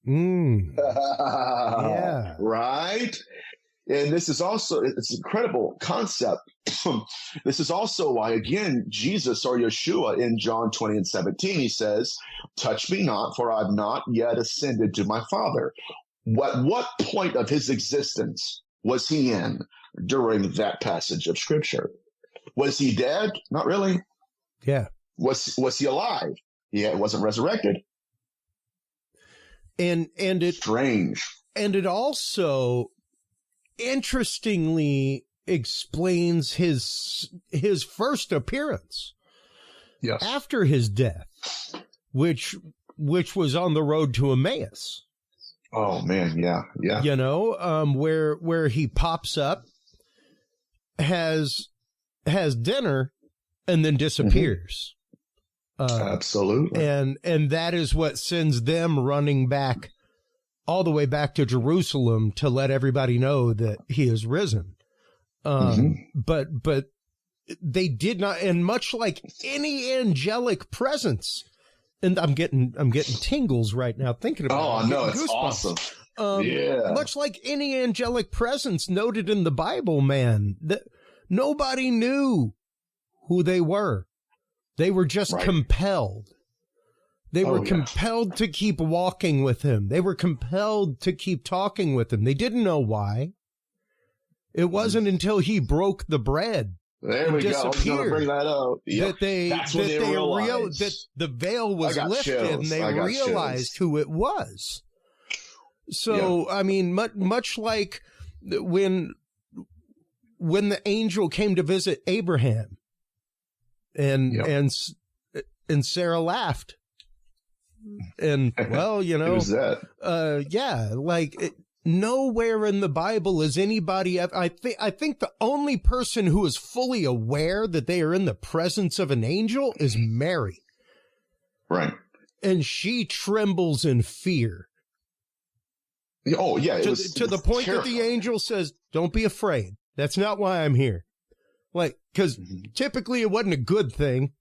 Yeah. Right? And this is also, it's an incredible concept. This is also why, again, Jesus or Yeshua in John 20:17, he says, touch me not, for I've not yet ascended to my Father. What point of his existence was he in during that passage of Scripture? Was he dead? Not really. Yeah. Was he alive? Yeah, it wasn't resurrected. And it strange. And it also interestingly explains his first appearance. Yes. After his death, which was on the road to Emmaus. Oh man, yeah. You know, where he pops up, has dinner, and then disappears. Absolutely. And that is what sends them running back all the way back to Jerusalem to let everybody know that he is risen. But they did not, and much like any angelic presence, and I'm getting tingles right now thinking about it. Oh, no, it's awesome. Much like any angelic presence noted in the Bible, man, that nobody knew who they were. They were just compelled. They were compelled to keep walking with him. They were compelled to keep talking with him. They didn't know why. It wasn't until he broke the bread. There we go. I was going to bring that up. That they realized that the veil was lifted, and they realized who it was. So, I mean, much like when the angel came to visit Abraham, and Sarah laughed, and well, you know, nowhere in the Bible is anybody. I think the only person who is fully aware that they are in the presence of an angel is Mary. Right. And she trembles in fear. Oh, yeah. To the point that the angel says, don't be afraid. That's not why I'm here. Like, because typically it wasn't a good thing.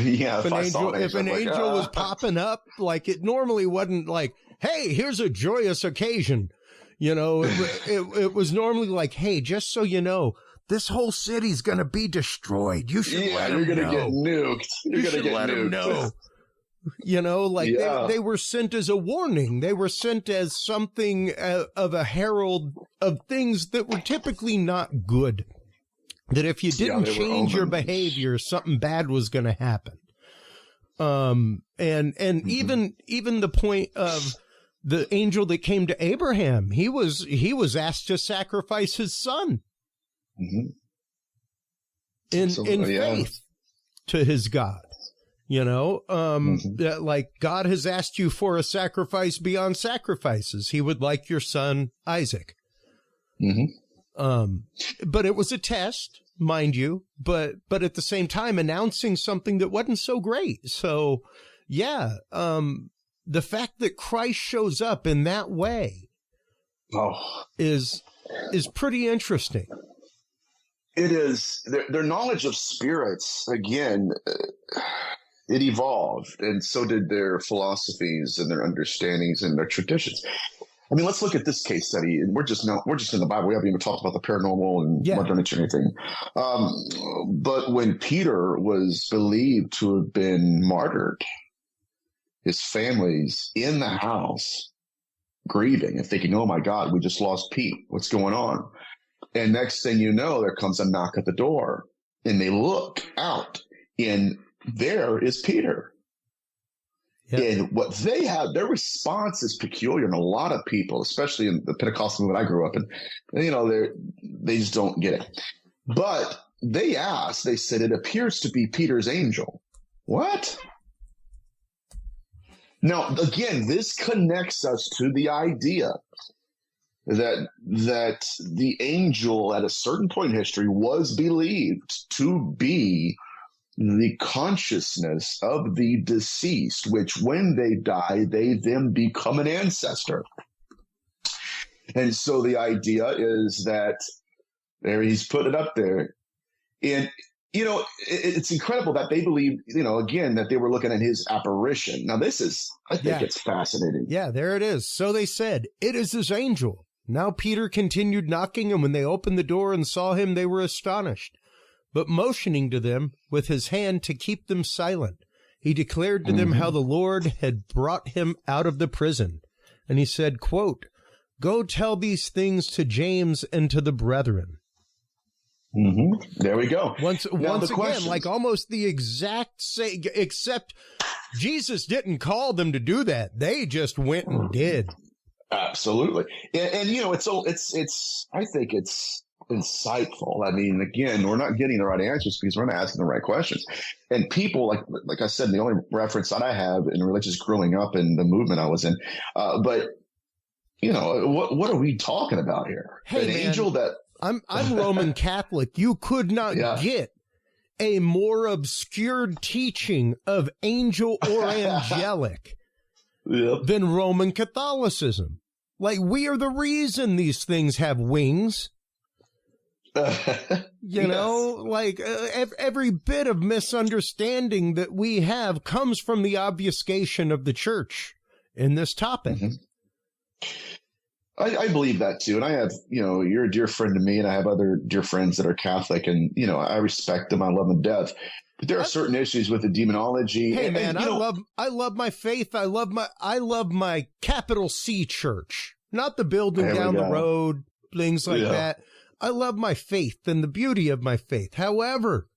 Yeah. If an angel was popping up, like, it normally wasn't like, hey, here's a joyous occasion. You know, it was normally like, hey, just so you know, this whole city's going to be destroyed. You should let them know. You're going to get nuked. You're going to get let nuked. Them know. You know, like they were sent as a warning. They were sent as something of a herald of things that were typically not good. That if you didn't change your behavior, something bad was going to happen. And even the point of the angel that came to Abraham, he was asked to sacrifice his son in faith to his God. You know, like God has asked you for a sacrifice beyond sacrifices. He would like your son, Isaac. But it was a test, mind you, but at the same time announcing something that wasn't so great. So the fact that Christ shows up in that way is pretty interesting. It is. Their knowledge of spirits, again, it evolved, and so did their philosophies and their understandings and their traditions. I mean, let's look at this case study, and we're just in the Bible. We haven't even talked about the paranormal and Mother Nature or anything. But when Peter was believed to have been martyred, his family's in the house grieving and thinking, "Oh my God, we just lost Pete. What's going on?" And next thing you know, there comes a knock at the door, and they look out, and there is Peter. Yep. And what they have, their response is peculiar in a lot of people, especially in the Pentecostal movement I grew up in. You know, they just don't get it. But they said, "It appears to be Peter's angel." What? Now, again, this connects us to the idea that the angel at a certain point in history was believed to be the consciousness of the deceased, which when they die, they then become an ancestor. And so the idea is that there he's put it up there. And, you know, it's incredible that they believe, you know, again, that they were looking at his apparition. Now, this is, I think it's fascinating. Yeah, there it is. So they said, "It is his angel." Now Peter continued knocking, and when they opened the door and saw him, they were astonished. But motioning to them with his hand to keep them silent, he declared to them how the Lord had brought him out of the prison. And he said, quote, "Go tell these things to James and to the brethren." There we go. Once again, like almost the exact same, except Jesus didn't call them to do that. They just went and did. Absolutely. And you know, I think it's insightful. I mean, again, we're not getting the right answers because we're not asking the right questions. And people, like I said, the only reference that I have in religious growing up in the movement I was in, but you know, what are we talking about here? Hey, man, angel that I'm Roman Catholic. You could not get a more obscured teaching of angel or angelic than Roman Catholicism. Like, we are the reason these things have wings. You know, like every bit of misunderstanding that we have comes from the obfuscation of the church in this topic. I believe that too. And I have, you know, you're a dear friend to me, and I have other dear friends that are Catholic, and, you know, I respect them. I love them to death. But there are certain issues with the demonology. Hey, man, I love my faith. I love my capital C church, not the building down the road, things like that. I love my faith and the beauty of my faith. However,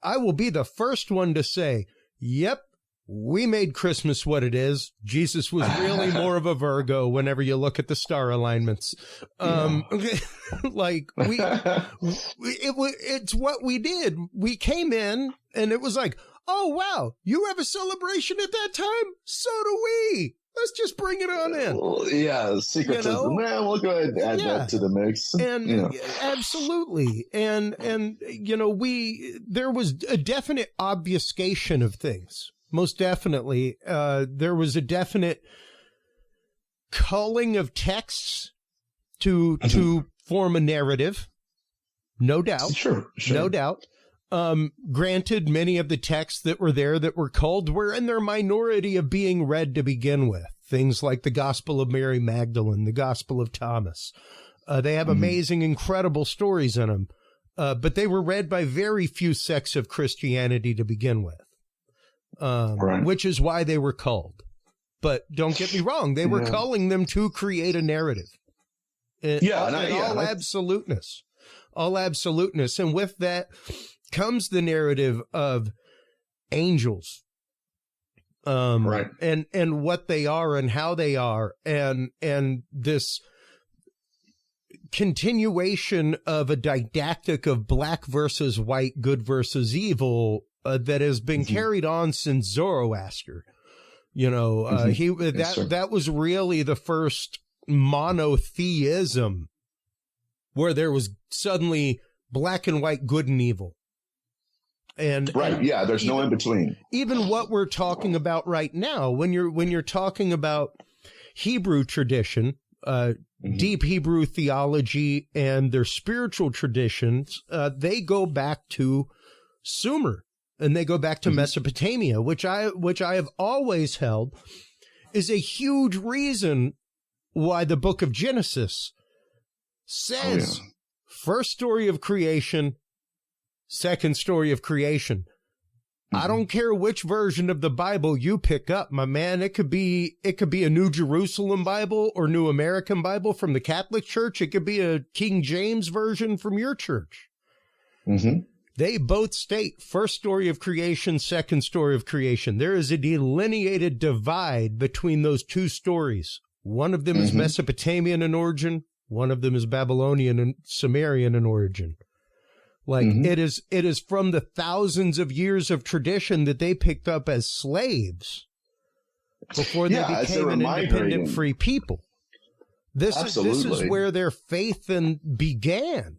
I will be the first one to say, yep, we made Christmas what it is. Jesus was really more of a Virgo whenever you look at the star alignments. Like it's what we did. We came in and it was like, oh, wow, you have a celebration at that time? So do we. Let's just bring it on in. Well, yeah, syncretism. You know? Man, we'll go ahead and add that to the mix. And you know. Absolutely. And you know, there was a definite obfuscation of things. Most definitely. There was a definite culling of texts to form a narrative. No doubt. Sure. No doubt. Granted, many of the texts that were there that were culled were in their minority of being read to begin with. Things like the Gospel of Mary Magdalene, the Gospel of Thomas. They have amazing, incredible stories in them. But they were read by very few sects of Christianity to begin with. Which is why they were culled. But don't get me wrong, they were culling them to create a narrative. All absoluteness. All absoluteness. And with that comes the narrative of angels. And what they are and how they are, and this continuation of a didactic of black versus white, good versus evil, that has been carried on since Zoroaster. You know, that was really the first monotheism where there was suddenly black and white, good and evil. And there's no in between. Even what we're talking about right now, when you're talking about Hebrew tradition, deep Hebrew theology and their spiritual traditions, they go back to Sumer and they go back to Mesopotamia, which I have always held is a huge reason why the book of Genesis says first story of creation, second story of creation. I don't care which version of the Bible you pick up, my man. It could be a New Jerusalem Bible or New American Bible from the Catholic Church. It could be a King James version from your church. They both state first story of creation, second story of creation. There is a delineated divide between those two stories. One of them is Mesopotamian in origin. One of them is Babylonian and Sumerian in origin. Like it is from the thousands of years of tradition that they picked up as slaves before they became an independent free people. This is where their faith began,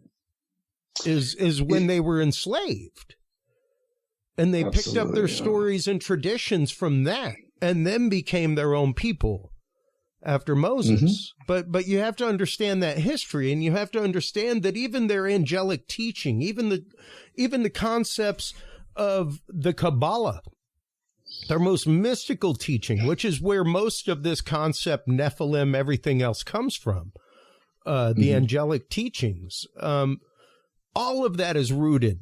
is when they were enslaved. And they picked up their stories and traditions from that and then became their own people after Moses. But you have to understand that history, and you have to understand that even their angelic teaching, even the concepts of the Kabbalah, their most mystical teaching, which is where most of this concept, Nephilim, everything else comes from, the angelic teachings, all of that is rooted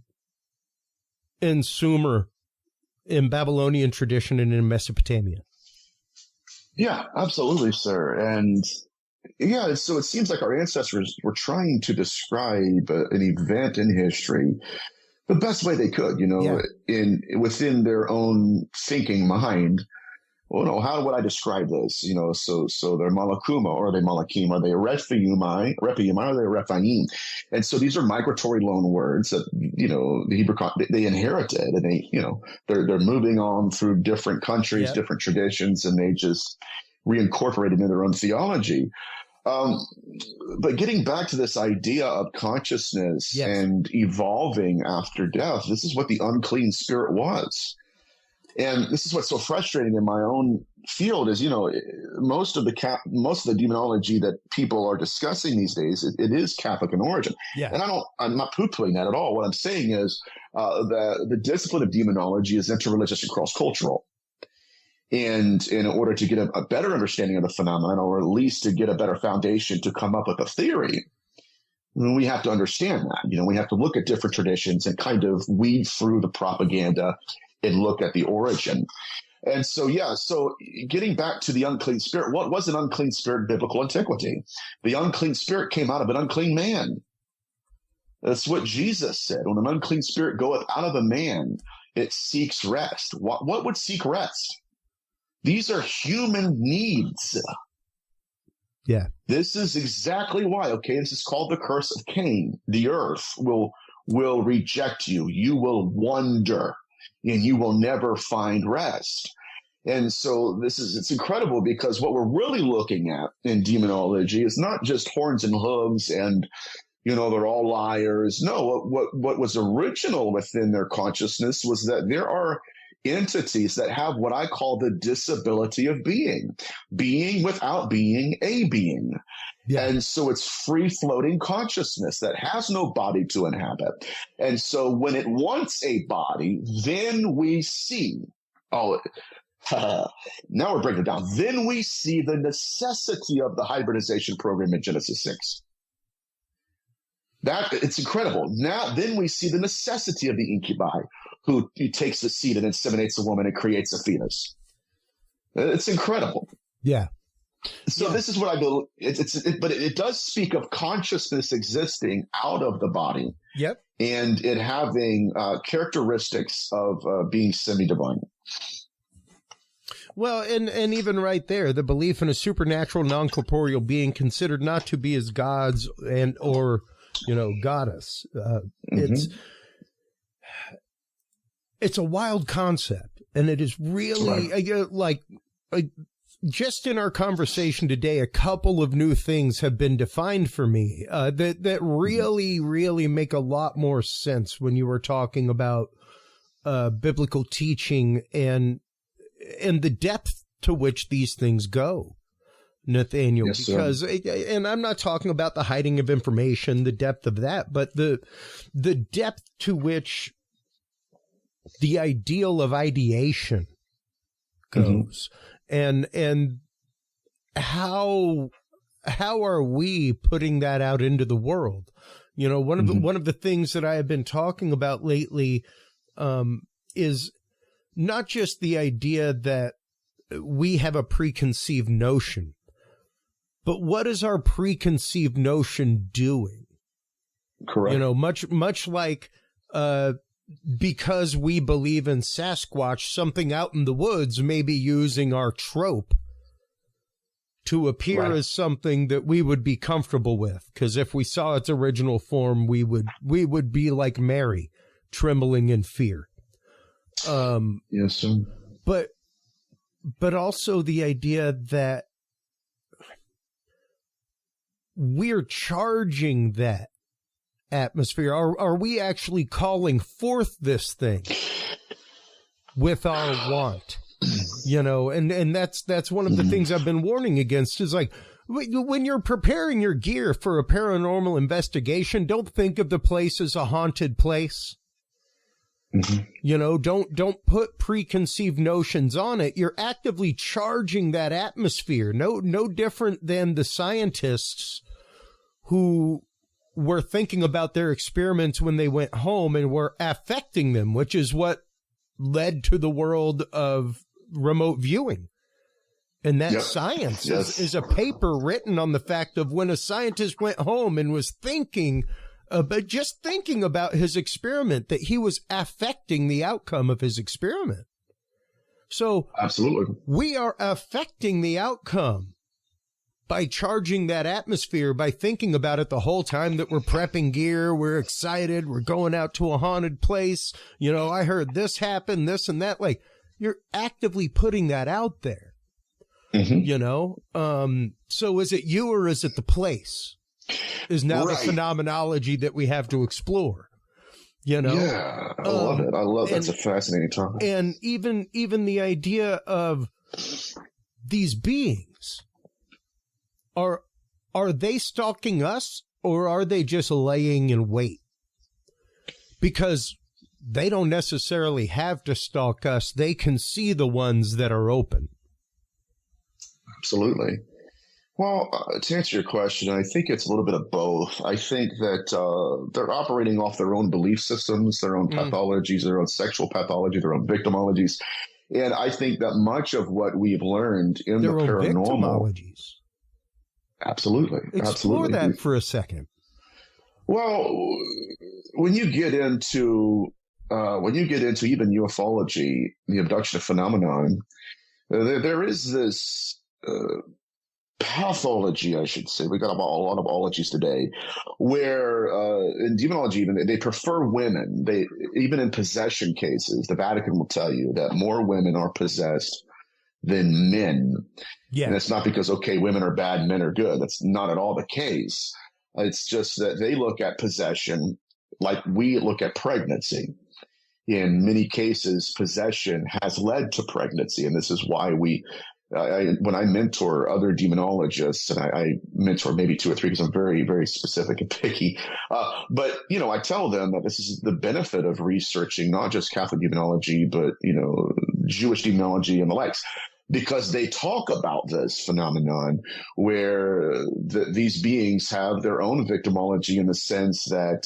in Sumer, in Babylonian tradition, and in Mesopotamia. Yeah, absolutely, sir. And yeah, so it seems like our ancestors were trying to describe an event in history the best way they could, within their own thinking mind. Well, no, how would I describe this? So they're Malakuma, or are they Malakim? Are they Rephaimai, or are they Rephaim? And so these are migratory loan words that, the Hebrew, they inherited, and they're moving on through different countries, different traditions, and they just reincorporated into their own theology. But getting back to this idea of consciousness and evolving after death, this is what the unclean spirit was. And this is what's so frustrating in my own field is, most of the demonology that people are discussing these days, it is Catholic in origin. Yeah. And I'm not poo-pooing that at all. What I'm saying is the discipline of demonology is interreligious and cross-cultural. And in order to get a better understanding of the phenomenon, or at least to get a better foundation to come up with a theory, we have to understand that. We have to look at different traditions and kind of weed through the propaganda and look at the origin. And so getting back to the unclean spirit, what was an unclean spirit in biblical antiquity? The unclean spirit came out of an unclean man. That's what Jesus said. When an unclean spirit goeth out of a man, it seeks rest. What would seek rest? These are human needs. Yeah. This is exactly why, this is called the curse of Cain. The earth will reject you. You will wander, and you will never find rest. And so it's incredible, because what we're really looking at in demonology is not just horns and hooves and, they're all liars. No, what was original within their consciousness was that there are entities that have what I call the disability of being without being a being. Yeah. And so it's free-floating consciousness that has no body to inhabit. And so when it wants a body, then we see, now we're breaking it down. Then we see the necessity of the hybridization program in Genesis 6. It's incredible. Then we see the necessity of the incubi, who takes the seed and inseminates a woman and creates a fetus. It's incredible. Yeah. So this is what I believe. But it does speak of consciousness existing out of the body. Yep. And it having characteristics of being semi-divine. Well, and even right there, the belief in a supernatural, non-corporeal being considered not to be as gods or goddess. It's a wild concept, and it is really just in our conversation today, a couple of new things have been defined for me that really, really make a lot more sense when you were talking about biblical teaching and the depth to which these things go, Nathaniel. Yes, because, and I'm not talking about the hiding of information, the depth of that, but the depth to which the ideal of ideation goes, and how are we putting that out into the world? You know, one of the things that I have been talking about lately is not just the idea that we have a preconceived notion, but what is our preconceived notion doing? Correct. You know, much like because we believe in Sasquatch, something out in the woods may be using our trope to appear as something that we would be comfortable with. Because if we saw its original form, we would be like Mary, trembling in fear. Yes, sir. But also the idea that we're charging that atmosphere. Are we actually calling forth this thing with our want? You know, and that's one of the things I've been warning against is like, when you're preparing your gear for a paranormal investigation, don't think of the place as a haunted place. You know, don't put preconceived notions on it. You're actively charging that atmosphere. No different than the scientists who were thinking about their experiments when they went home and were affecting them, which is what led to the world of remote viewing. And that science is a paper written on the fact of when a scientist went home and was thinking, but just thinking about his experiment, that he was affecting the outcome of his experiment. So absolutely, we are affecting the outcome by charging that atmosphere, by thinking about it the whole time that we're prepping gear, we're excited, we're going out to a haunted place. You know, I heard this happen, this and that. Like, you're actively putting that out there, you know? So is it you or is it the place? Is now the phenomenology that we have to explore, you know? Yeah, I love it. I love that's a fascinating topic. And even the idea of these beings, are they stalking us or are they just laying in wait? Because they don't necessarily have to stalk us. They can see the ones that are open. Absolutely. Well, to answer your question, I think it's a little bit of both. I think that they're operating off their own belief systems, their own pathologies, their own sexual pathology, their own victimologies. And I think that much of what we've learned in the paranormal... Absolutely. Explore that for a second. Well, when you get into even ufology, the abduction phenomenon, there is this pathology, I should say. We got a lot of ologies today, where in demonology even they prefer women. They even in possession cases, the Vatican will tell you that more women are possessed than men. Yeah. And it's not because, okay, women are bad, men are good. That's not at all the case. It's just that they look at possession like we look at pregnancy. In many cases, possession has led to pregnancy. And this is why when I mentor other demonologists, and I mentor maybe 2 or 3 because I'm very, very specific and picky. But, you know, I tell them that this is the benefit of researching not just Catholic demonology, but, you know, Jewish demonology and the likes, because they talk about this phenomenon where these beings have their own victimology in the sense that,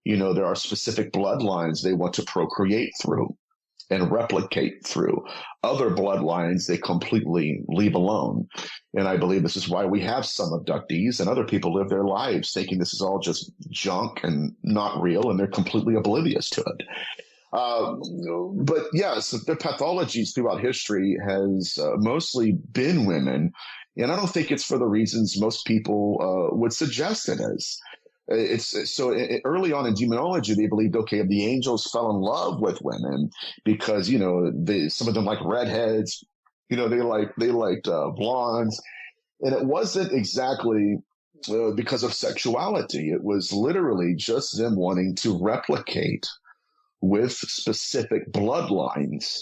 you know, there are specific bloodlines they want to procreate through and replicate through. Other bloodlines they completely leave alone. And I believe this is why we have some abductees and other people live their lives thinking this is all just junk and not real, and they're completely oblivious to it. But yes, their pathologies throughout history has mostly been women. And I don't think it's for the reasons most people would suggest it is. Early on in demonology, they believed, okay, the angels fell in love with women because, you know, some of them like redheads, you know, they liked blondes. And it wasn't exactly because of sexuality. It was literally just them wanting to replicate with specific bloodlines.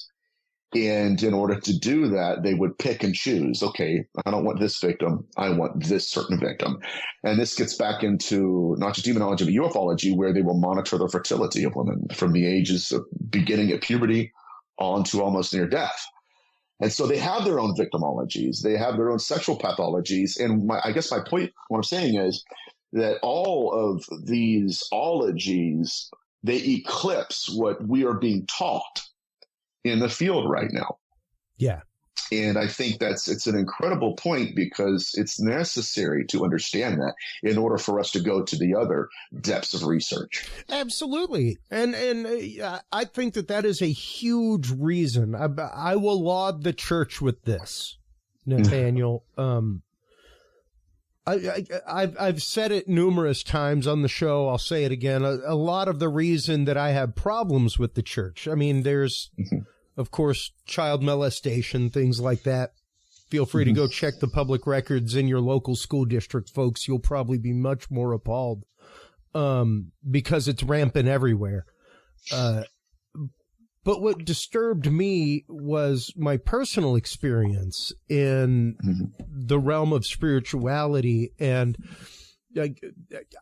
And in order to do that, they would pick and choose. Okay, I don't want this victim. I want this certain victim. And this gets back into not just demonology, but ufology, where they will monitor the fertility of women from the ages of beginning at puberty on to almost near death. And so they have their own victimologies. They have their own sexual pathologies. And I guess my point, what I'm saying is that all of these ologies, they eclipse what we are being taught in the field right now. Yeah. And I think it's an incredible point, because it's necessary to understand that in order for us to go to the other depths of research. Absolutely. And I think that is a huge reason. I will laud the church with this, Nathaniel. I've said it numerous times on the show. I'll say it again. A lot of the reason that I have problems with the church, I mean, there's, of course, child molestation, things like that. Feel free to go check the public records in your local school district, folks. You'll probably be much more appalled because it's rampant everywhere. But what disturbed me was my personal experience in the realm of spirituality. And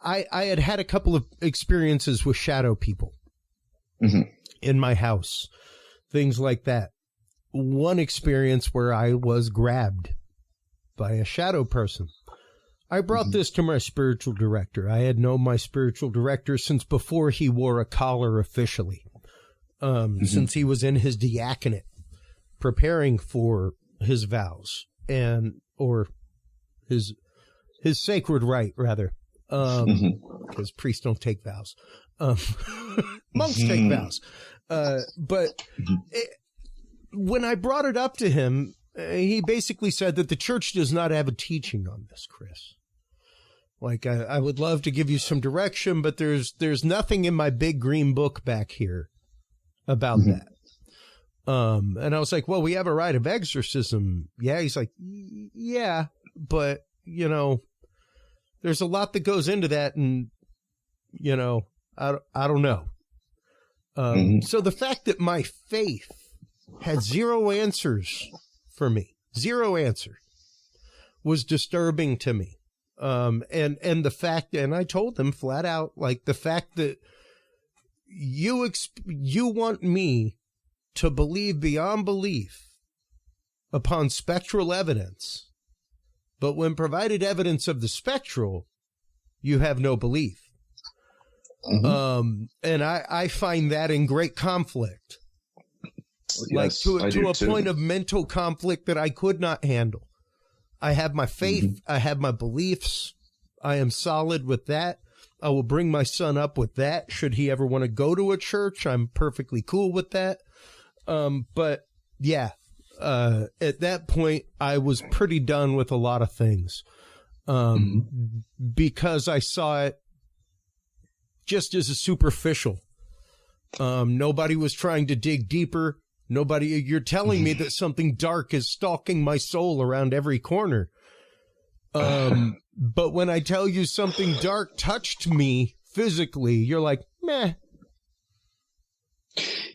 I had a couple of experiences with shadow people in my house. Things like that. One experience where I was grabbed by a shadow person. I brought this to my spiritual director. I had known my spiritual director since before he wore a collar officially, since he was in his diaconate, preparing for his vows or his sacred rite, rather, because priests don't take vows. Monks take vows. But when I brought it up to him, he basically said that the church does not have a teaching on this, Chris. Like, I would love to give you some direction, but there's nothing in my big green book back here about that. And I was like, well, we have a rite of exorcism. Yeah. He's like, yeah, but there's a lot that goes into that. And, I don't know. So the fact that my faith had zero answers for me, zero answer, was disturbing to me. And the fact, and I told them flat out, like, the fact that you want me to believe beyond belief upon spectral evidence, but when provided evidence of the spectral, you have no belief. And I find that in great conflict, like to a point of mental conflict that I could not handle. I have my faith. I have my beliefs. I am solid with that. I will bring my son up with that. Should he ever want to go to a church, I'm perfectly cool with that. But yeah, at that point I was pretty done with a lot of things, because I saw it just as a superficial. Nobody was trying to dig deeper. You're telling me that something dark is stalking my soul around every corner. But when I tell you something dark touched me physically, you're like, meh.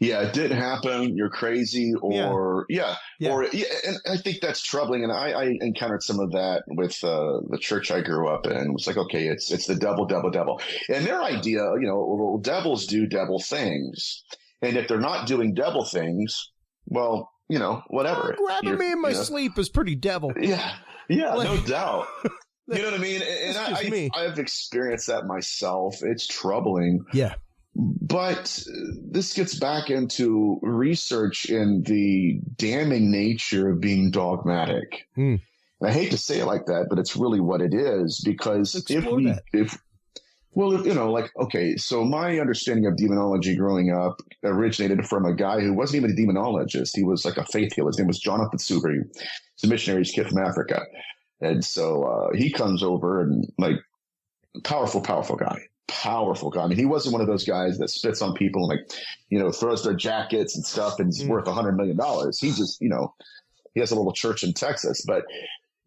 Yeah, it didn't happen. You're crazy, or and I think that's troubling. And I encountered some of that with the church I grew up in. It was like, okay, it's the devil, and their idea, well, devils do devil things, and if they're not doing devil things, well, whatever. Grabbing me in my sleep is pretty devil. Yeah, no doubt. You know what I mean? And I've experienced that myself. It's troubling. Yeah. But this gets back into research and the damning nature of being dogmatic. And I hate to say it like that, but it's really what it is, because so my understanding of demonology growing up originated from a guy who wasn't even a demonologist. He was like a faith healer. His name was Jonathan Suber. He's a missionary's kid from Africa. And so he comes over and, like, powerful guy. I mean, he wasn't one of those guys that spits on people and, like, throws their jackets and stuff and is worth $100 million. He just, he has a little church in Texas, but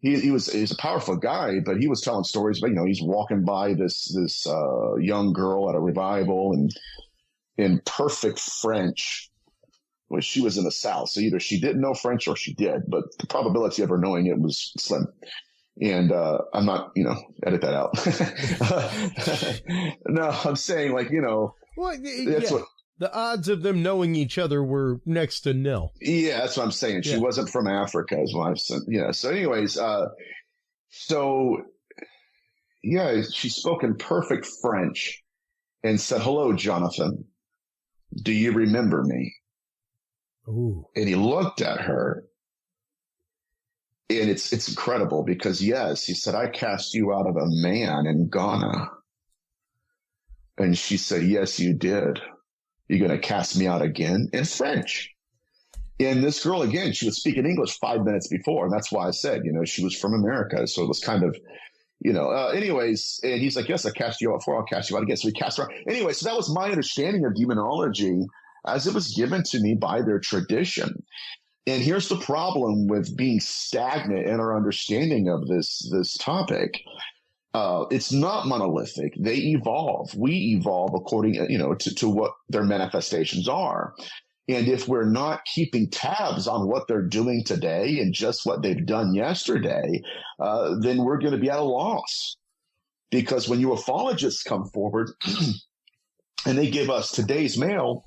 he's a powerful guy. But he was telling stories about, he's walking by this young girl at a revival, and in perfect French, Well, she was in the South, so either she didn't know French or she did, but the probability of her knowing it was slim. And I'm not, edit that out. No, I'm saying well, that's what. The odds of them knowing each other were next to nil. Yeah, that's what I'm saying. She wasn't from Africa, is what I've said. Yeah. So anyways, she spoke in perfect French and said, "Hello, Jonathan. Do you remember me?" Ooh. And he looked at her. And it's incredible because, yes, he said, "I cast you out of a man in Ghana." And she said, "Yes, you did. You're going to cast me out again?" In French. And this girl, again, she was speaking English 5 minutes before. And that's why I said, she was from America. So it was kind of, anyways. And he's like, "Yes, I cast you out before. I'll cast you out again." So he cast her out. Anyway, so that was my understanding of demonology as it was given to me by their tradition. And here's the problem with being stagnant in our understanding of this topic. It's not monolithic. They evolve. We evolve according, to what their manifestations are. And if we're not keeping tabs on what they're doing today and just what they've done yesterday, then we're going to be at a loss. Because when ufologists come forward and they give us today's mail,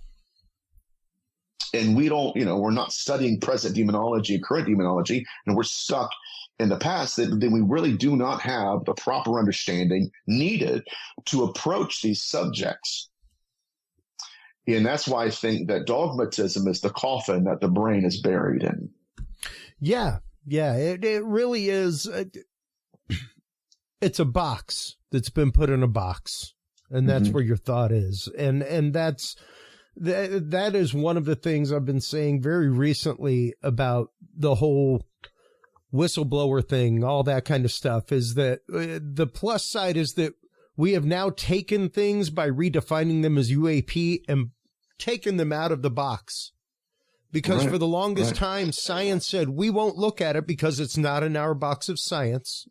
and we don't, we're not studying present demonology, current demonology, and we're stuck in the past, then we really do not have the proper understanding needed to approach these subjects. And that's why I think that dogmatism is the coffin that the brain is buried in. Yeah. It really is. It's a box that's been put in a box, and that's where your thought is. And that is one of the things I've been saying very recently about the whole whistleblower thing, all that kind of stuff, is that the plus side is that we have now taken things by redefining them as UAP and taken them out of the box. Because for the longest time, science said, we won't look at it because it's not in our box of science.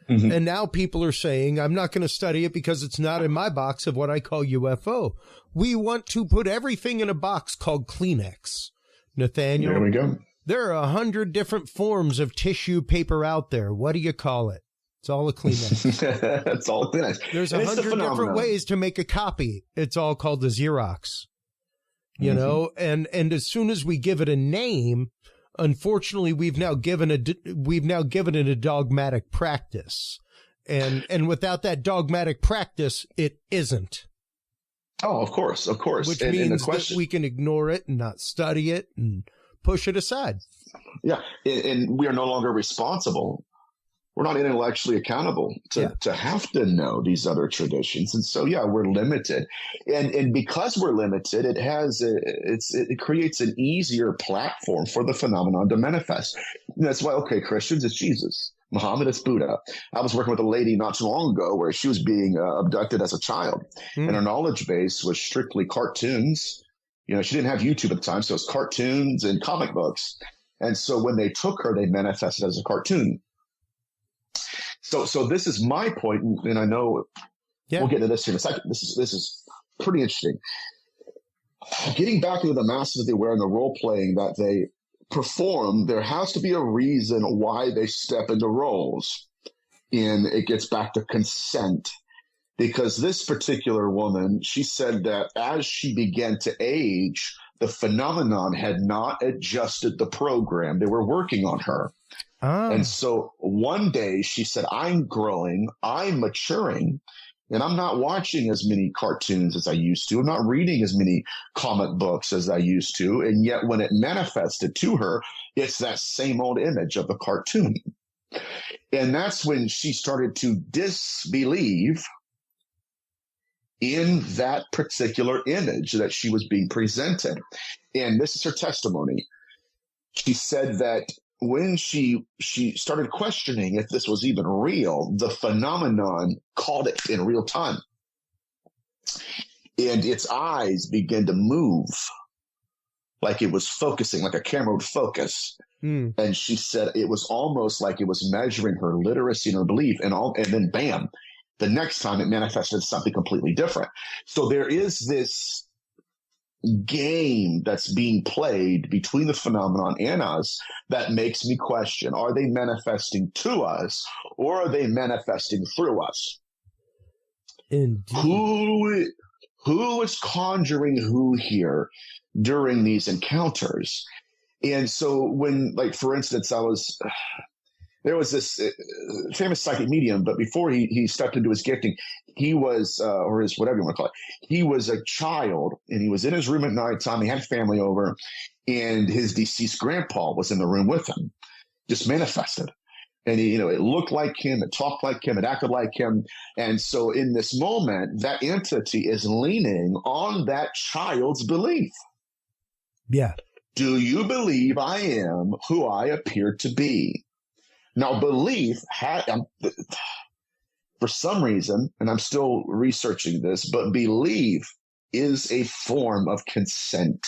And now people are saying, I'm not going to study it because it's not in my box of what I call UFO. We want to put everything in a box called Kleenex. Nathaniel, there we go. There are 100 different forms of tissue paper out there. What do you call it? It's all a Kleenex. It's all a Kleenex. There's 100 different ways to make a copy. It's all called a Xerox. And as soon as we give it a name, unfortunately, we've now given it a dogmatic practice, and without that dogmatic practice, it isn't. Oh, of course. Which means that we can ignore it and not study it and push it aside. Yeah, and we are no longer responsible. We're not intellectually accountable to have to know these other traditions. And so, we're limited. And because we're limited, it creates an easier platform for the phenomenon to manifest. And that's why, Christians, it's Jesus. Muhammad, it's Buddha. I was working with a lady not too long ago where she was being abducted as a child. And her knowledge base was strictly cartoons. She didn't have YouTube at the time, so it's cartoons and comic books. And so when they took her, they manifested as a cartoon. So this is my point, and I know we'll get into this here in a second. This is pretty interesting. Getting back into the masses that they wear and the role playing that they perform, there has to be a reason why they step into roles, and it gets back to consent. Because this particular woman, she said that as she began to age, the phenomenon had not adjusted the program. They were working on her. And so one day she said, I'm growing, I'm maturing, and I'm not watching as many cartoons as I used to. I'm not reading as many comic books as I used to. And yet when it manifested to her, it's that same old image of the cartoon. And that's when she started to disbelieve in that particular image that she was being presented. And this is her testimony. She said that when she started questioning if this was even real, the phenomenon caught it in real time. And its eyes began to move like it was focusing, like a camera would focus. And she said it was almost like it was measuring her literacy and her belief, and then bam, the next time it manifested something completely different. So there is this game that's being played between the phenomenon and us that makes me question, are they manifesting to us or are they manifesting through us? Indeed. Who is conjuring who here during these encounters? And so when, like, for instance, there was this famous psychic medium, but before he stepped into his gifting, he was, or his, whatever you want to call it, he was a child and he was in his room at nighttime. He had family over and his deceased grandpa was in the room with him, just manifested. And he, it looked like him, it talked like him, it acted like him. And so in this moment, that entity is leaning on that child's belief. Yeah. Do you believe I am who I appear to be? Now, belief, for some reason, and I'm still researching this, but belief is a form of consent.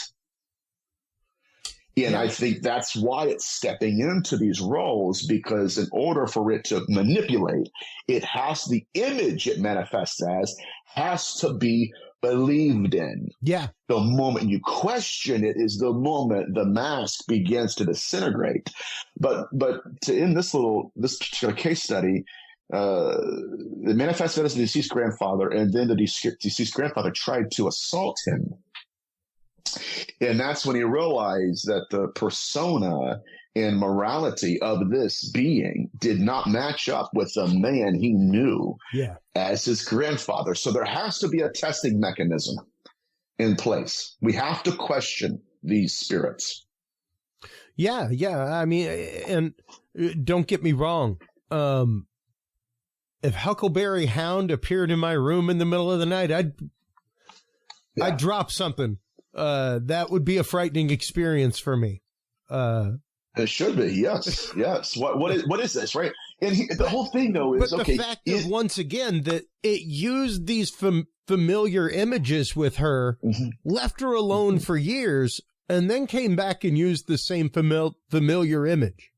And I think that's why it's stepping into these roles, because in order for it to manipulate, it has the image it manifests as has to be believed in. Yeah. The moment you question it is the moment the mask begins to disintegrate. But in this particular case study, it manifested as the deceased grandfather, and then the deceased grandfather tried to assault him. And that's when he realized that the persona and morality of this being did not match up with the man he knew as his grandfather. So there has to be a testing mechanism in place. We have to question these spirits. Yeah. I mean, and don't get me wrong. If Huckleberry Hound appeared in my room in the middle of the night, I'd drop something. That would be a frightening experience for me. It should be, yes. What is this, right? And the whole thing, though, is the fact of, once again, that it used these familiar images with her, left her alone for years, and then came back and used the same familiar image.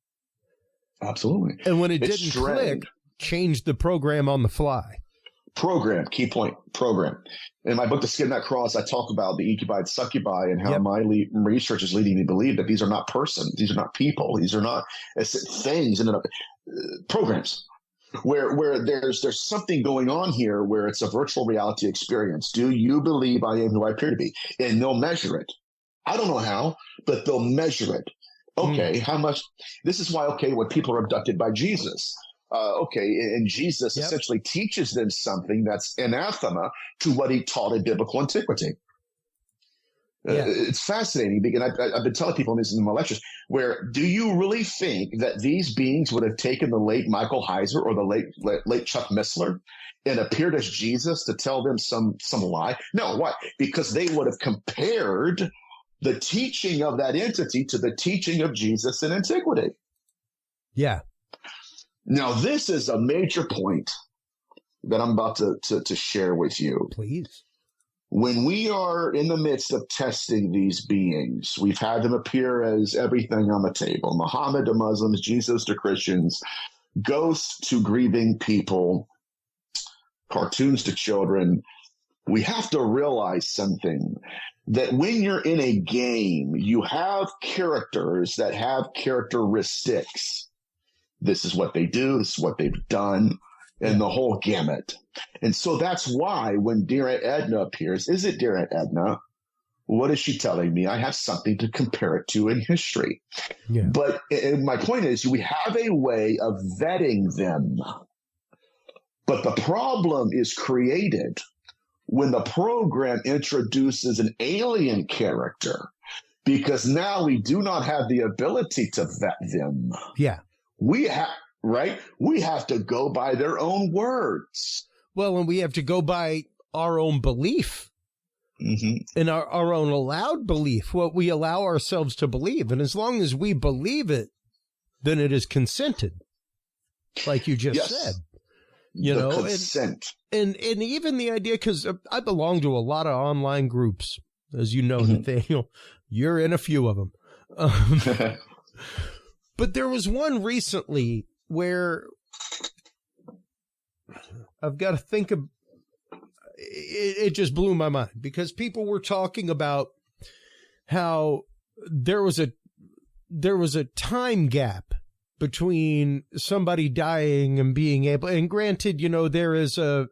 Absolutely. And when it didn't click, changed the program on the fly. Program, key point, program. In my book, The Skin That Crawls, I talk about the incubi and succubi and how my research is leading me to believe that these are not persons, these are not people, these are not things, programs. Where there's something going on here where it's a virtual reality experience. Do you believe I am who I appear to be? And they'll measure it. I don't know how, but they'll measure it. Okay, how much? This is why, when people are abducted by Jesus, and Jesus essentially teaches them something that's anathema to what he taught in biblical antiquity. It's fascinating, and I've been telling people this in my lectures, where do you really think that these beings would have taken the late Michael Heiser or the late Chuck Missler and appeared as Jesus to tell them some lie? No, why? Because they would have compared the teaching of that entity to the teaching of Jesus in antiquity. Yeah. Now, this is a major point that I'm about to share with you. Please. When we are in the midst of testing these beings, we've had them appear as everything on the table. Muhammad to Muslims, Jesus to Christians, ghosts to grieving people, cartoons to children. We have to realize something, that when you're in a game, you have characters that have characteristics. This is what they do. This is what they've done, and the whole gamut. And so that's why when Dear Aunt Edna appears, is it Dear Aunt Edna? What is she telling me? I have something to compare it to in history. Yeah. But my point is, we have a way of vetting them. But the problem is created when the program introduces an alien character, because now we do not have the ability to vet them. Yeah. We have to go by their own words. Well, and we have to go by our own belief and our own allowed belief, what we allow ourselves to believe. And as long as we believe it, then it is consented, like you just said. Consent. And even the idea, because I belong to a lot of online groups, as you know, Nathaniel, you're in a few of them. But there was one recently where I've got to think of it, just blew my mind, because people were talking about how there was a time gap between somebody dying and being able, and granted, you know, there's a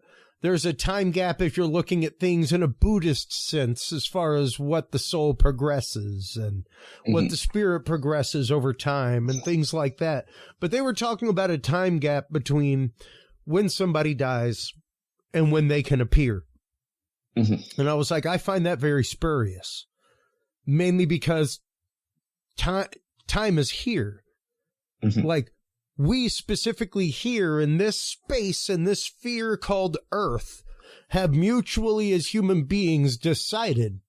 time gap if you're looking at things in a Buddhist sense, as far as what the soul progresses and what the spirit progresses over time and things like that. But they were talking about a time gap between when somebody dies and when they can appear. And I was like, I find that very spurious, mainly because time is here. Like, we specifically here in this space and this sphere called Earth have mutually as human beings decided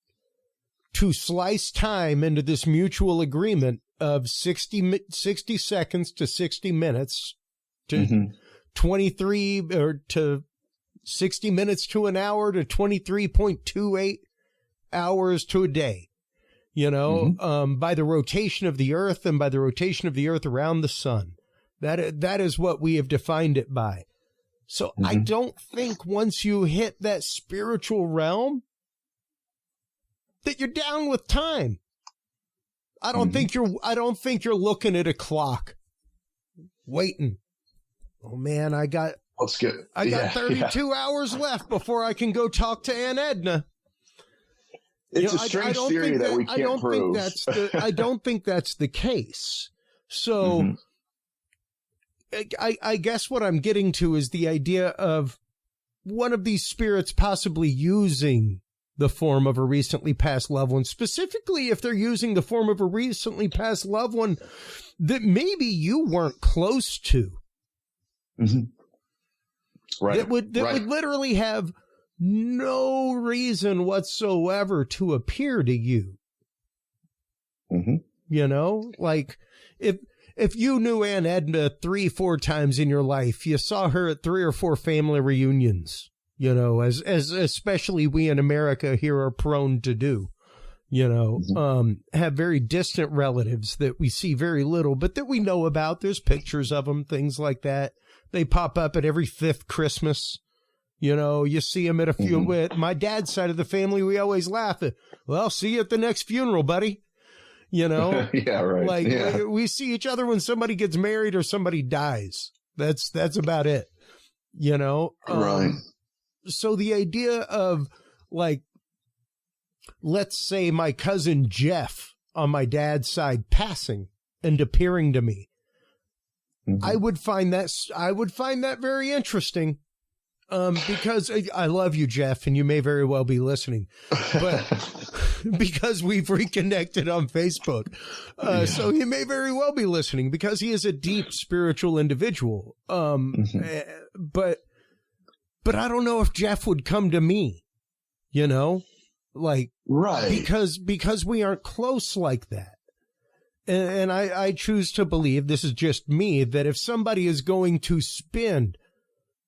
to slice time into this mutual agreement of 60 seconds to 60 minutes to 23 or to 60 minutes to an hour to 23.28 hours to a day. You know, by the rotation of the earth and by the rotation of the earth around the sun. That is what we have defined it by. So I don't think once you hit that spiritual realm that you're down with time. I don't think you're looking at a clock waiting. Oh man, I got 32 hours left before I can go talk to Aunt Edna. It's a strange theory that we can't prove. I don't think that's the case. So I guess what I'm getting to is the idea of one of these spirits possibly using the form of a recently passed loved one, specifically if they're using the form of a recently passed loved one that maybe you weren't close to. Right. That would literally have no reason whatsoever to appear to you. You know, like if you knew Aunt Edna 3-4 times in your life, you saw her at 3 or 4 family reunions, you know, as especially we in America here are prone to do, you know, have very distant relatives that we see very little, but that we know about. There's pictures of them, things like that. They pop up at every 5th Christmas. You know, you see them at a few, with my dad's side of the family, we always laugh at, well, see you at the next funeral, buddy. You know? Yeah, right. Like, we see each other when somebody gets married or somebody dies. That's about it. You know? Right. So the idea of, like, let's say my cousin Jeff on my dad's side passing and appearing to me, I would find that very interesting. Because I love you, Jeff, and you may very well be listening, but because we've reconnected on Facebook. So he may very well be listening because he is a deep spiritual individual. But I don't know if Jeff would come to me, you know, like, right. Because we aren't close like that. And I choose to believe, this is just me, that if somebody is going to spend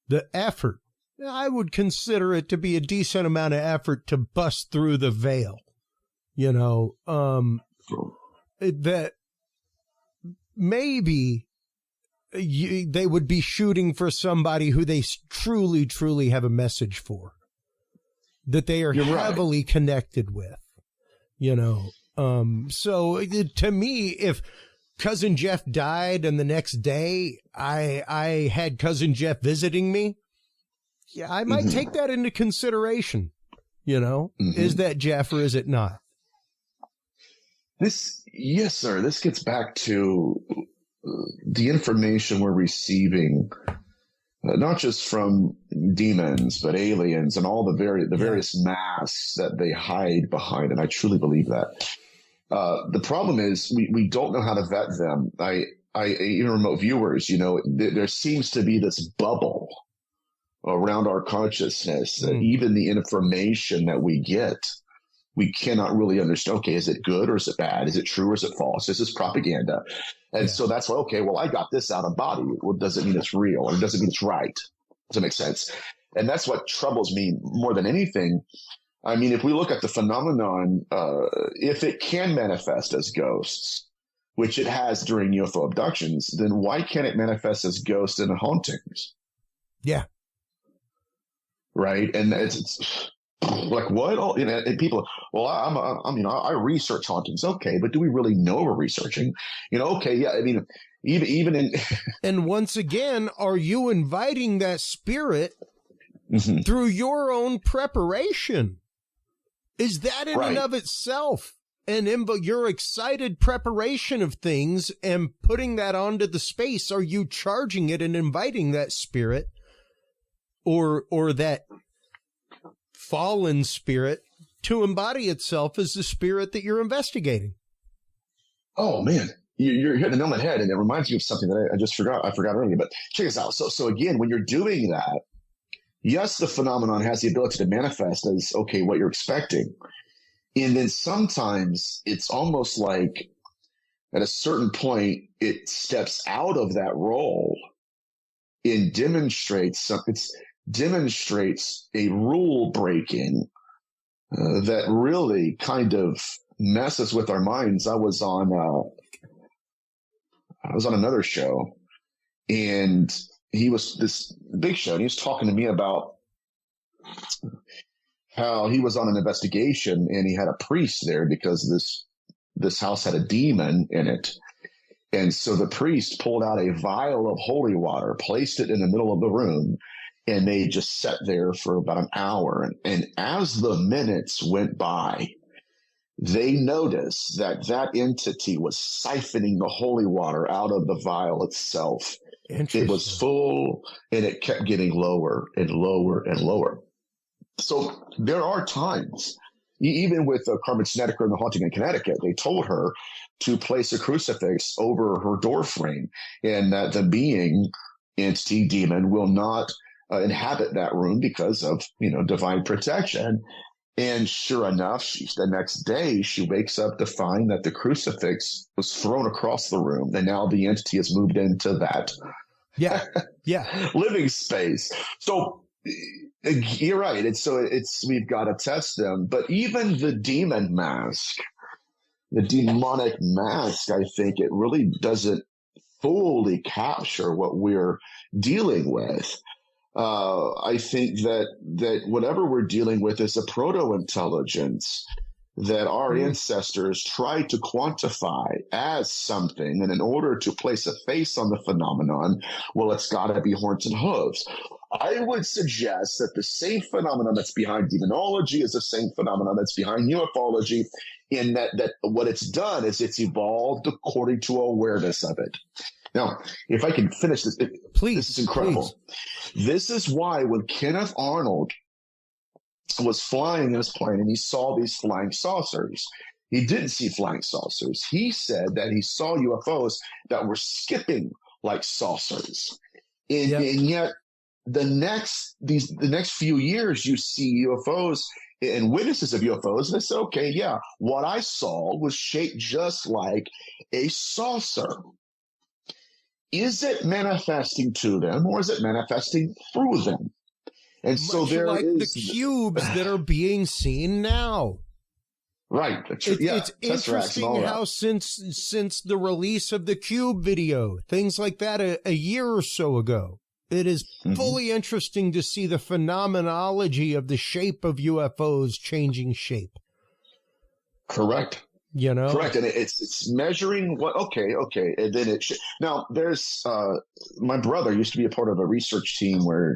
the effort, I would consider it to be a decent amount of effort to bust through the veil, you know, that maybe they would be shooting for somebody who they truly, truly have a message for, that they are heavily connected with, you know. So to me, if Cousin Jeff died and the next day I had Cousin Jeff visiting me, yeah, I might take that into consideration. You know, is that Jeff or is it not? Yes, sir. This gets back to the information we're receiving, not just from demons, but aliens and all the various masks that they hide behind. And I truly believe that. The problem is we don't know how to vet them. Even remote viewers, you know, there seems to be this bubble around our consciousness that even the information that we get, we cannot really understand. Okay, is it good or is it bad? Is it true or is it false? Is this propaganda? And so that's why, okay, well, I got this out of body. Well, does it mean it's real or does it mean it's right? Does it make sense? And that's what troubles me more than anything. I mean, if we look at the phenomenon, if it can manifest as ghosts, which it has during UFO abductions, then why can't it manifest as ghosts and hauntings? Yeah. Right. And Like what? Oh, and people, well, I research hauntings. Okay, but do we really know we're researching? Okay, yeah. I mean, even in. And once again, are you inviting that spirit Mm-hmm. through your own preparation? Is that in Right. and of itself your excited preparation of things and putting that onto the space? Are you charging it and inviting that spirit or that fallen spirit to embody itself as the spirit that you're investigating? Oh man, you're hitting the nail on the head, and it reminds me of something that I just forgot. I forgot earlier, but check this out. So again, when you're doing that, yes, the phenomenon has the ability to manifest as, okay, what you're expecting. And then sometimes it's almost like at a certain point, it steps out of that role and demonstrates a rule breaking that really kind of messes with our minds. I was on another show, and he was this big show, and he was talking to me about how he was on an investigation and he had a priest there because this house had a demon in it. And so the priest pulled out a vial of holy water, placed it in the middle of the room, and they just sat there for about an hour. And as the minutes went by, they noticed that entity was siphoning the holy water out of the vial itself. It was full, and it kept getting lower and lower and lower. So there are times, even with Carmen Snedeker in The Haunting in Connecticut, they told her to place a crucifix over her door frame, and that the being, entity, demon will not inhabit that room because of, divine protection. And sure enough, the next day she wakes up to find that the crucifix was thrown across the room, and now the entity has moved into that living space. So you're right. We've got to test them. But even the demon mask, the demonic mask, I think it really doesn't fully capture what we're dealing with. I think that whatever we're dealing with is a proto-intelligence that our ancestors tried to quantify as something. And in order to place a face on the phenomenon, well, it's got to be horns and hooves. I would suggest that the same phenomenon that's behind demonology is the same phenomenon that's behind ufology, in that what it's done is it's evolved according to awareness of it. Now, if I can finish this, please, this is incredible. Please. This is why when Kenneth Arnold was flying in his plane and he saw these flying saucers, he didn't see flying saucers. He said that he saw UFOs that were skipping like saucers. And yet the next few years, you see UFOs and witnesses of UFOs, and they say, okay, yeah, what I saw was shaped just like a saucer. Is it manifesting to them, or is it manifesting through them? And so there like is the cubes that are being seen now. Right. It's interesting how since the release of the Cube video, things like that a year or so ago, it is fully interesting to see the phenomenology of the shape of UFOs changing shape. Correct. Correct. And it's measuring what, okay. And then now there's, my brother used to be a part of a research team where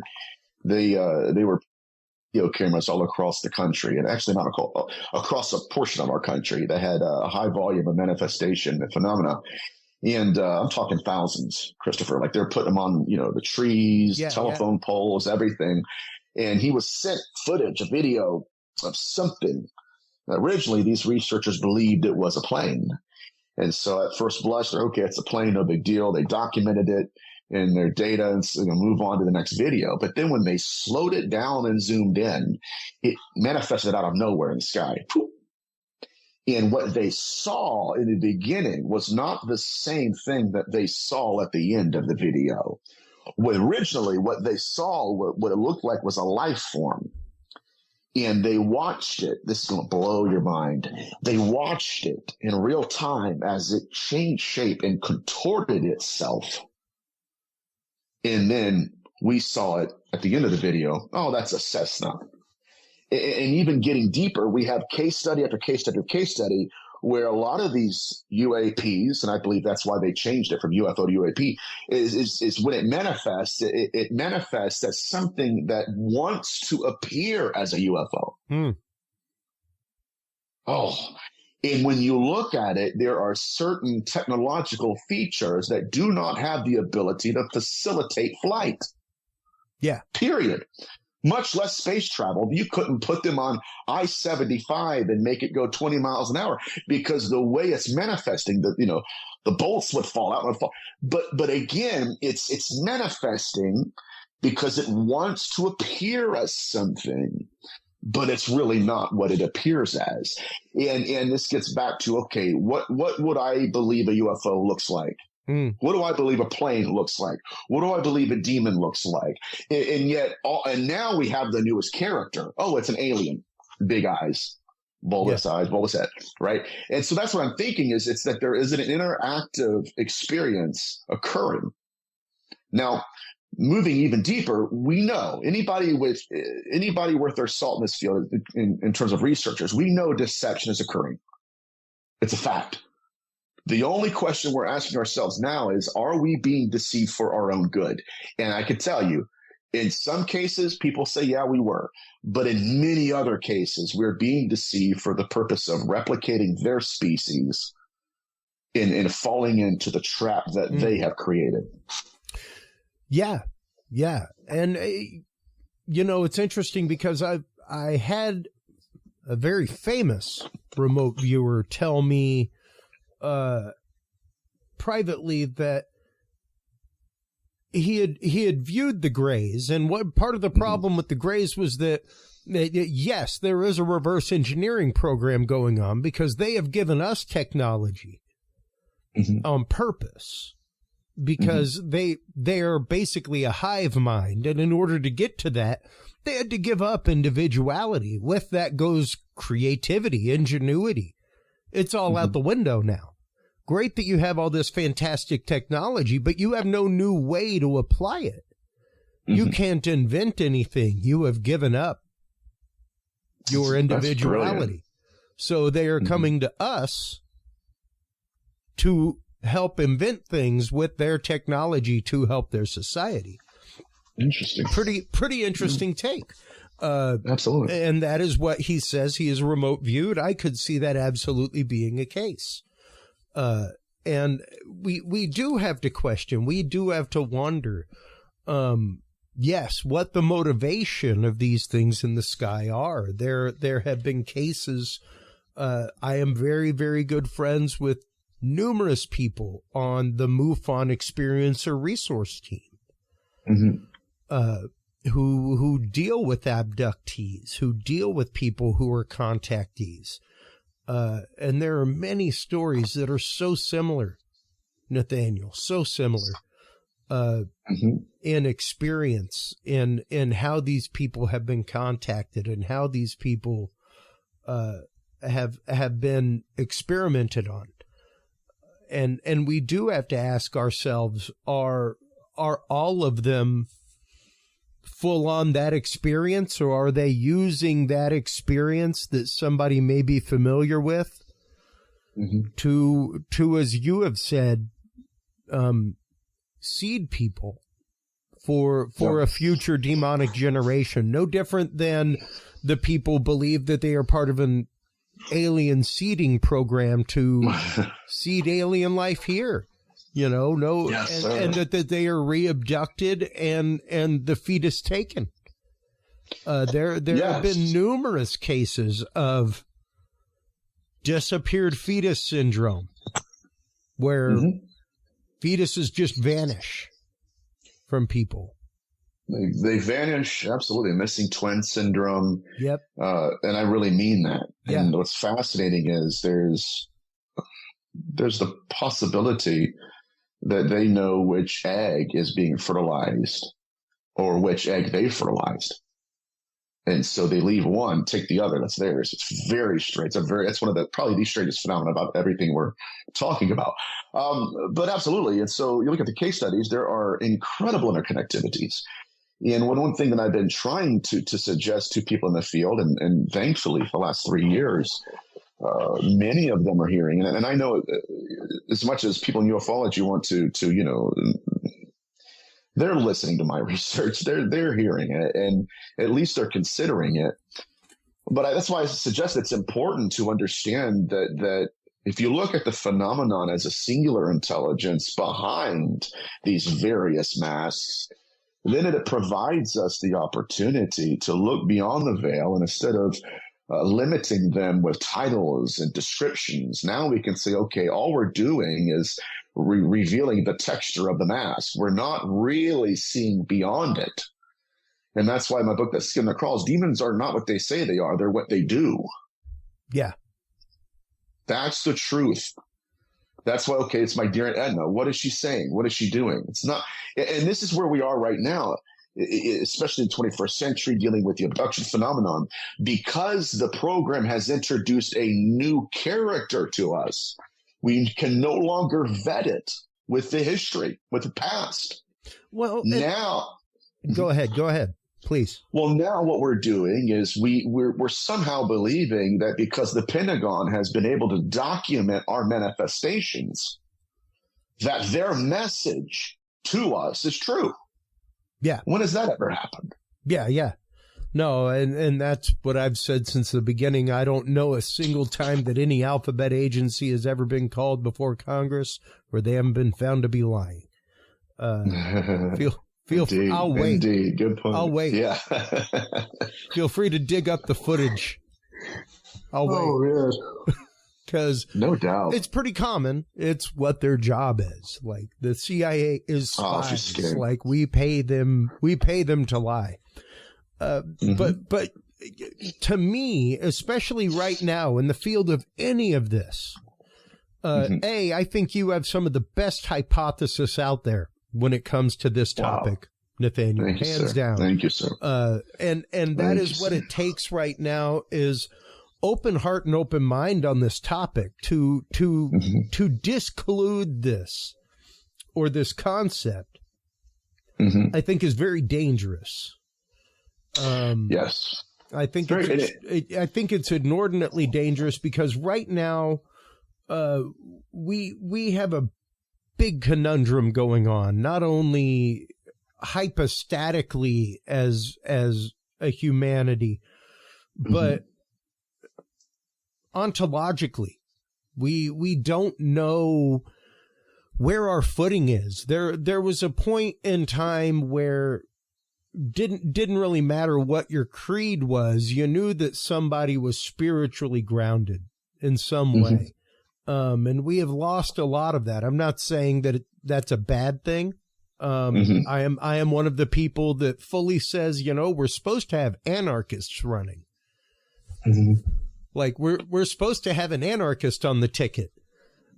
they were cameras all across the country, and actually not across a portion of our country that had a high volume of manifestation and phenomena. And I'm talking thousands, Christopher, like they're putting them on, the trees, telephone poles, everything. And he was sent footage, a video of something. Originally, these researchers believed it was a plane. And so at first blush, they're okay, it's a plane, no big deal. They documented it in their data and move on to the next video. But then when they slowed it down and zoomed in, it manifested out of nowhere in the sky. And what they saw in the beginning was not the same thing that they saw at the end of the video. Originally, what they saw, what it looked like, was a life form. And they watched it. This is going to blow your mind. They watched it in real time as it changed shape and contorted itself. And then we saw it at the end of the video. Oh, that's a Cessna. And even getting deeper, we have case study after case study after case study where a lot of these UAPs, and I believe that's why they changed it from UFO to UAP, is when it manifests as something that wants to appear as a UFO. Oh, and when you look at it, there are certain technological features that do not have the ability to facilitate flight. Yeah. Period. Much less space travel. You couldn't put them on I-75 and make it go 20 miles an hour because the way it's manifesting, the bolts would fall out. But again, it's manifesting because it wants to appear as something, but it's really not what it appears as. And this gets back to, okay, what would I believe a UFO looks like? What do I believe a plane looks like? What do I believe a demon looks like? And now we have the newest character. Oh, it's an alien. Big eyes, bulbous eyes, bulbous head, right? And so that's what I'm thinking is it's that there is an interactive experience occurring. Now, moving even deeper, we know anybody worth their salt in this field in terms of researchers, we know deception is occurring. It's a fact. The only question we're asking ourselves now is, are we being deceived for our own good? And I can tell you, in some cases, people say, yeah, we were. But in many other cases, we're being deceived for the purpose of replicating their species and falling into the trap that they have created. Yeah. Yeah. And, it's interesting because I had a very famous remote viewer tell me privately that he had viewed the Greys, and what part of the problem with the Greys was that yes, there is a reverse engineering program going on because they have given us technology on purpose because they are basically a hive mind, and in order to get to that, they had to give up individuality. With that goes creativity, ingenuity. It's all out the window now. Great that you have all this fantastic technology, but you have no new way to apply it. You can't invent anything. You have given up your individuality. So they are coming to us to help invent things with their technology to help their society. Interesting. Pretty interesting take. Absolutely. And that is what he says. He is remote viewed. I could see that absolutely being a case. And we do have to question, we do have to wonder, yes, what the motivation of these things in the sky are. There have been cases. I am very, very good friends with numerous people on the MUFON Experiencer resource team. Who deal with abductees, who deal with people who are contactees. And there are many stories that are so similar, Nathaniel, so similar, in experience, in how these people have been contacted and how these people, have been experimented on. And we do have to ask ourselves, are all of them full on that experience, or are they using that experience that somebody may be familiar with to, as you have said, seed people for a future demonic generation? No different than the people believe that they are part of an alien seeding program to seed alien life here. And that they are re-abducted and the fetus taken. There have been numerous cases of disappeared fetus syndrome where fetuses just vanish from people. They vanish, absolutely. Missing twin syndrome. Yep. And I really mean that. Yeah. And what's fascinating is there's the possibility that they know which egg is being fertilized or which egg they fertilized. And so they leave one, take the other. That's theirs. It's very strange. That's one of probably the strangest phenomena about everything we're talking about. But absolutely. And so you look at the case studies, there are incredible interconnectivities. And one thing that I've been trying to suggest to people in the field, and thankfully for the last 3 years, many of them are hearing, and I know as much as people in ufology want to they're listening to my research, they're hearing it, and at least they're considering it. But that's why I suggest it's important to understand that if you look at the phenomenon as a singular intelligence behind these various masks, then it provides us the opportunity to look beyond the veil, and instead of limiting them with titles and descriptions, now we can say, okay, all we're doing is revealing the texture of the mask. We're not really seeing beyond it. And that's why my book, That Skin That Crawls, demons are not what they say they are. They're what they do. Yeah. That's the truth. That's why, okay, it's my dear Aunt Edna. What is she saying? What is she doing? It's not, and this is where we are right now, especially in the 21st century, dealing with the abduction phenomenon, because the program has introduced a new character to us. We can no longer vet it with the history, with the past. Well, now, go ahead, please. Well, now what we're doing is we're somehow believing that because the Pentagon has been able to document our manifestations, that their message to us is true. Yeah. When has that ever happened? Yeah. No, and that's what I've said since the beginning. I don't know a single time that any alphabet agency has ever been called before Congress where they haven't been found to be lying. Indeed, I'll wait. Indeed, good point. I'll wait. Yeah. Feel free to dig up the footage. I'll wait. Oh, yeah. Because no doubt, it's pretty common. It's what their job is. Like the CIA is spies. Like we pay them to lie. But to me, especially right now in the field of any of this, I think you have some of the best hypothesis out there when it comes to this topic, Nathaniel, hands down. Thank you, sir. And that is what it takes right now is open heart and open mind on this topic to disclude this or this concept. I think is very dangerous. Yes, I think it's inordinately dangerous because right now, we have a big conundrum going on, not only hypostatically as a humanity, but ontologically. We don't know where our footing is. There was a point in time where didn't really matter what your creed was. You knew that somebody was spiritually grounded in some way. And we have lost a lot of that. I'm not saying that that's a bad thing. I am one of the people that fully says, we're supposed to have anarchists running. Like we're supposed to have an anarchist on the ticket,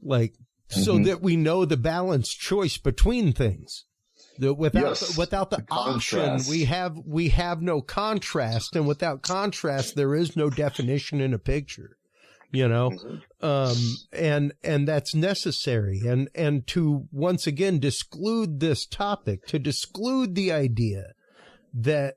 like so that we know the balanced choice between things. Without the option, we have no contrast, and without contrast, there is no definition in a picture. And that's necessary. And to once again disclude this topic, to disclude the idea that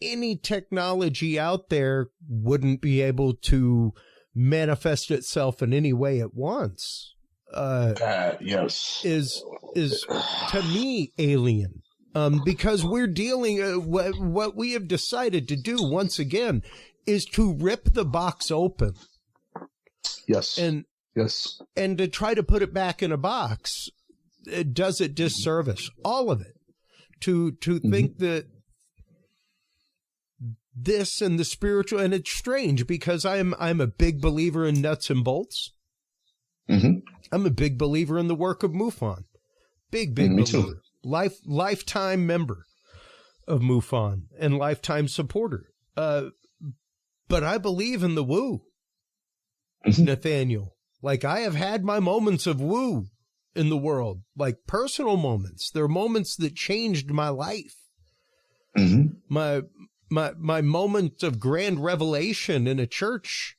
any technology out there wouldn't be able to manifest itself in any way at once. Is to me alien, because we're dealing what we have decided to do once again is to rip the box open. Yes. And to try to put it back in a box, it does it disservice, all of it. To think that this and the spiritual, and it's strange because I'm a big believer in nuts and bolts. I'm a big believer in the work of MUFON. Big believer. Too. Lifetime member of MUFON and lifetime supporter. But I believe in the woo, Nathaniel. Like I have had my moments of woo in the world, like personal moments. They're moments that changed my life. My moment of grand revelation in a church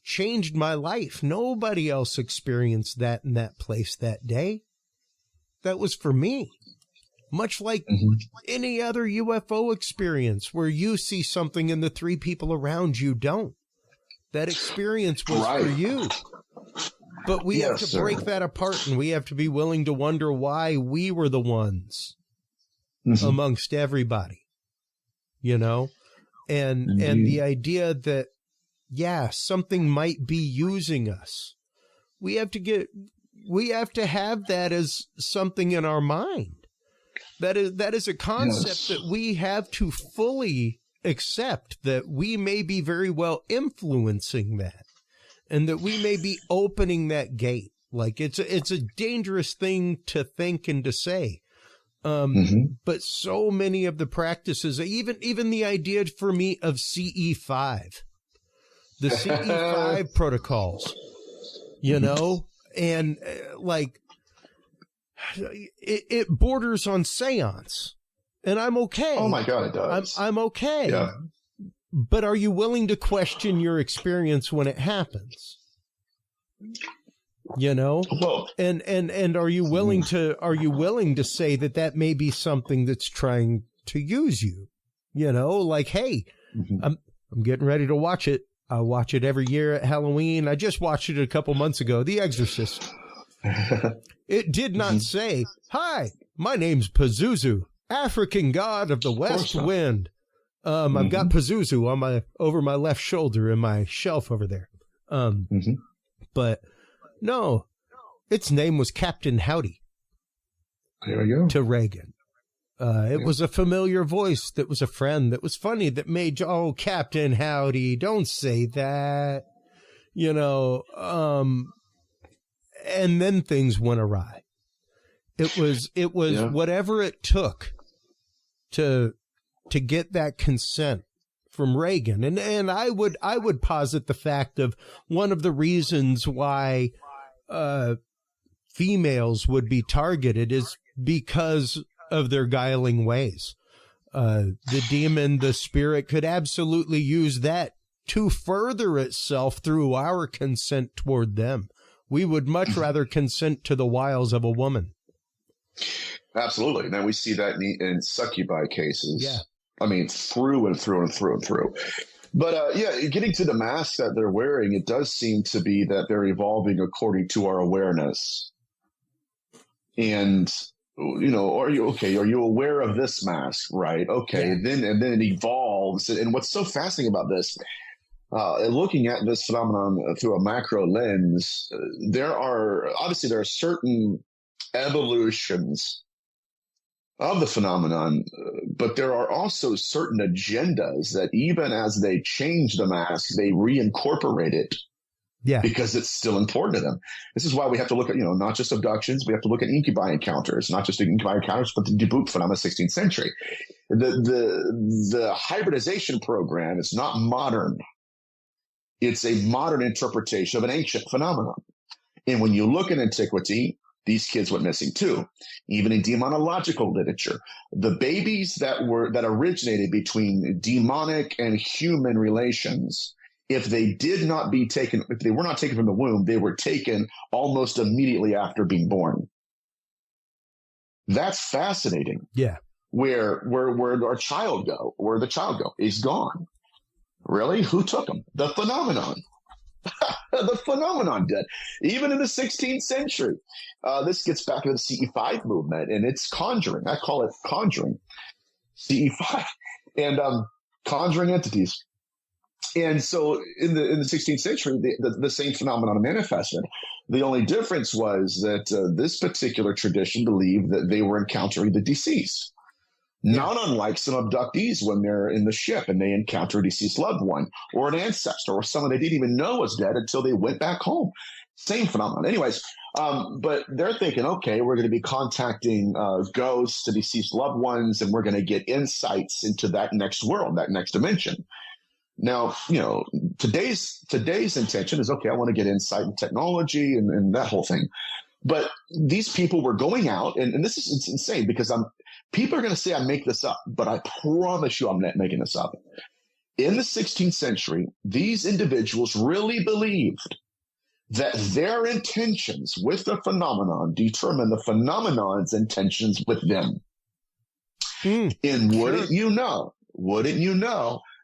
changed my life. Nobody else experienced that in that place that day. That was for me. much like any other UFO experience where you see something and the three people around you don't. That experience was for you. But we have to break that apart, and we have to be willing to wonder why we were the ones amongst everybody, you know? And the idea that, something might be using us. We have to have that as something in our mind. That is a concept that we have to fully accept, that we may be very well influencing that, and that we may be opening that gate. Like it's a dangerous thing to think and to say. But so many of the practices, even the idea for me of CE5, the CE5 protocols, you know, and like it borders on seance, and I'm okay. Oh my God, it does. I'm okay. Yeah. But are you willing to question your experience when it happens? You know, and are you willing to say that may be something that's trying to use you? You know, like, hey, I'm getting ready to watch it. I watch it every year at Halloween. I just watched it a couple months ago, The Exorcist. It did not say, "Hi, my name's Pazuzu, African god of the west wind." I've got Pazuzu over my left shoulder in my shelf over there. But no, its name was Captain Howdy. There we go. To Reagan. It was a familiar voice that was a friend that was funny that made, oh, Captain Howdy, don't say that. You know, and then things went awry. It was whatever it took to get that consent from Reagan. And I would posit the fact of one of the reasons why females would be targeted is because of their guiling ways. The demon, the spirit, could absolutely use that to further itself through our consent toward them. We would much rather consent to the wiles of a woman. Absolutely. Now we see that in succubi cases. Yeah. I mean, through and through and through and through. But getting to the masks that they're wearing, it does seem to be that they're evolving according to our awareness. And, you know, are you aware of this mask? Right. Okay. Yeah. Then it evolves. And what's so fascinating about this, looking at this phenomenon through a macro lens, there are certain evolutions of the phenomenon, but there are also certain agendas that even as they change the mask, they reincorporate it. Yeah. Because it's still important to them. This is why we have to look at, not just abductions, we have to look at incubi encounters, not just incubi encounters, but the debut phenomenon of the 16th century. The hybridization program is not modern. It's a modern interpretation of an ancient phenomenon. And when you look at antiquity, these kids went missing too. Even in demonological literature, the babies that originated between demonic and human relations, if they were not taken from the womb, they were taken almost immediately after being born. That's fascinating. Yeah. Where our child go? Where'd the child go? He's gone. Really? Who took him? The phenomenon. The phenomenon did. Even in the 16th century. This gets back to the CE5 movement, and it's conjuring. I call it conjuring. CE5. And conjuring entities. And so in the 16th century, the same phenomenon manifested. The only difference was that this particular tradition believed that they were encountering the deceased. Not unlike some abductees when they're in the ship and they encounter a deceased loved one or an ancestor or someone they didn't even know was dead until they went back home. Same phenomenon. Anyways, but they're thinking, okay, we're going to be contacting ghosts to deceased loved ones, and we're going to get insights into that next world, that next dimension. Now, today's intention is, okay, I want to get insight in technology and that whole thing. But these people were going out, and this is insane because people are going to say I make this up, but I promise you I'm not making this up. In the 16th century, these individuals really believed that their intentions with the phenomenon determine the phenomenon's intentions with them. And wouldn't you know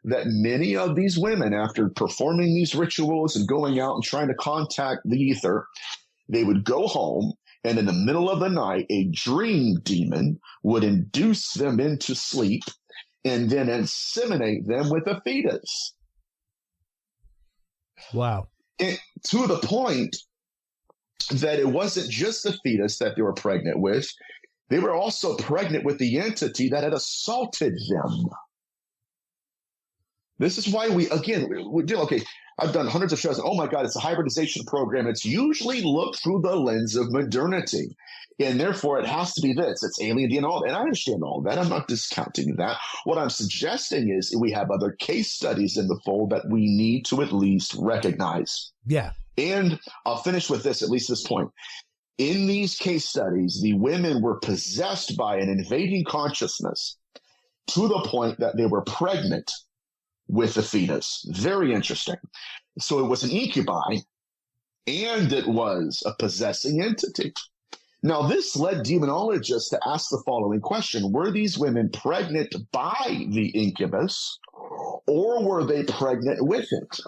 that many of these women, after performing these rituals and going out and trying to contact the ether, they would go home, and in the middle of the night, a dream demon would induce them into sleep and then inseminate them with a fetus. Wow. And to the point that it wasn't just the fetus that they were pregnant with. They were also pregnant with the entity that had assaulted them. This is why I've done hundreds of shows. Oh my God, it's a hybridization program. It's usually looked through the lens of modernity. And therefore, it has to be this. It's alien DNA and all that. And I understand all that. I'm not discounting that. What I'm suggesting is we have other case studies in the fold that we need to at least recognize. Yeah. And I'll finish with this, at least this point. In these case studies, the women were possessed by an invading consciousness to the point that they were pregnant with the fetus. Very interesting. So it was an incubi, and it was a possessing entity. Now, this led demonologists to ask the following question. Were these women pregnant by the incubus, or were they pregnant with it?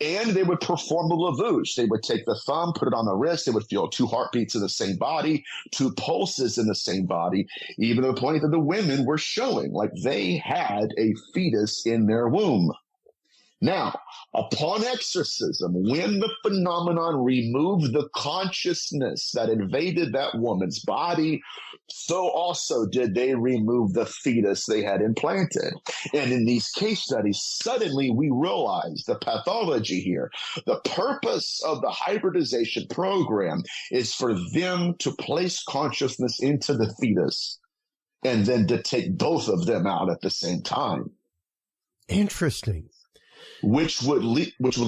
And they would perform the lavouche. They would take the thumb, put it on the wrist. They would feel 2 heartbeats in the same body, 2 pulses in the same body, even to the point that the women were showing like they had a fetus in their womb. Now, upon exorcism, when the phenomenon removed the consciousness that invaded that woman's body, so also did they remove the fetus they had implanted. And in these case studies, suddenly we realize the pathology here. The purpose of the hybridization program is for them to place consciousness into the fetus and then to take both of them out at the same time. Interesting. Which would lead me to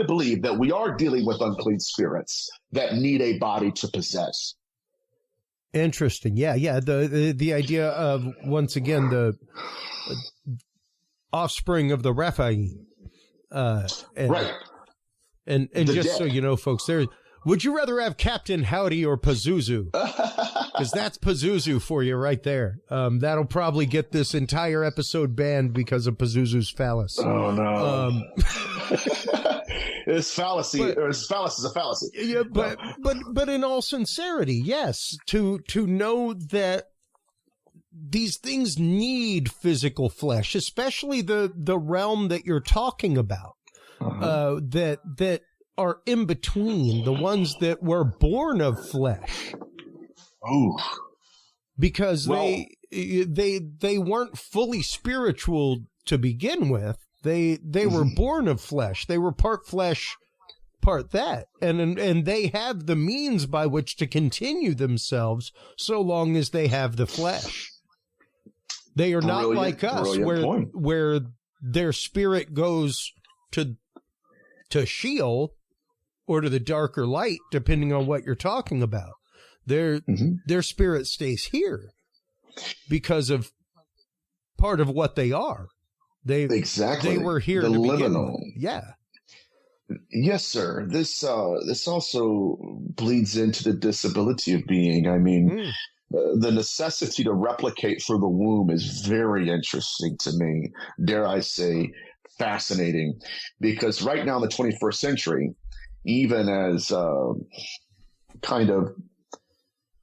believe that we are dealing with unclean spirits that need a body to possess. Interesting. Yeah. The idea of, once again, the offspring of the Rephaim. Right. And just so you know, folks, would you rather have Captain Howdy or Pazuzu? Because that's Pazuzu for you right there. That'll probably get this entire episode banned because of Pazuzu's phallus. Oh, no. It's fallacy. Phallus is a fallacy. Yeah, but in all sincerity, yes, to know that these things need physical flesh, especially the realm that you're talking about, that are in between, the ones that were born of flesh. Oh, because they weren't fully spiritual to begin with. They were born of flesh. They were part flesh, part that, and they have the means by which to continue themselves so long as they have the flesh. They are not like us, where their spirit goes to Sheol or to the darker light, depending on what you're talking about. Their spirit stays here because of part of what they are. They were here the to liminal. Begin with. Yeah. Yes, sir. This also bleeds into the disability of being. I mean, the necessity to replicate through the womb is very interesting to me. Dare I say, fascinating, because right now in the 21st century, even as kind of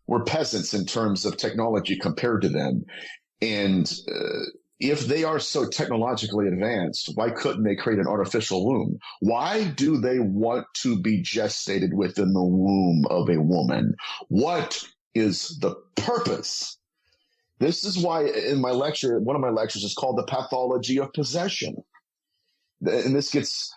we're peasants in terms of technology compared to them. And if they are so technologically advanced, why couldn't they create an artificial womb? Why do they want to be gestated within the womb of a woman? What is the purpose? This is why in my lecture, one of my lectures is called The Pathology of Possession. And this gets,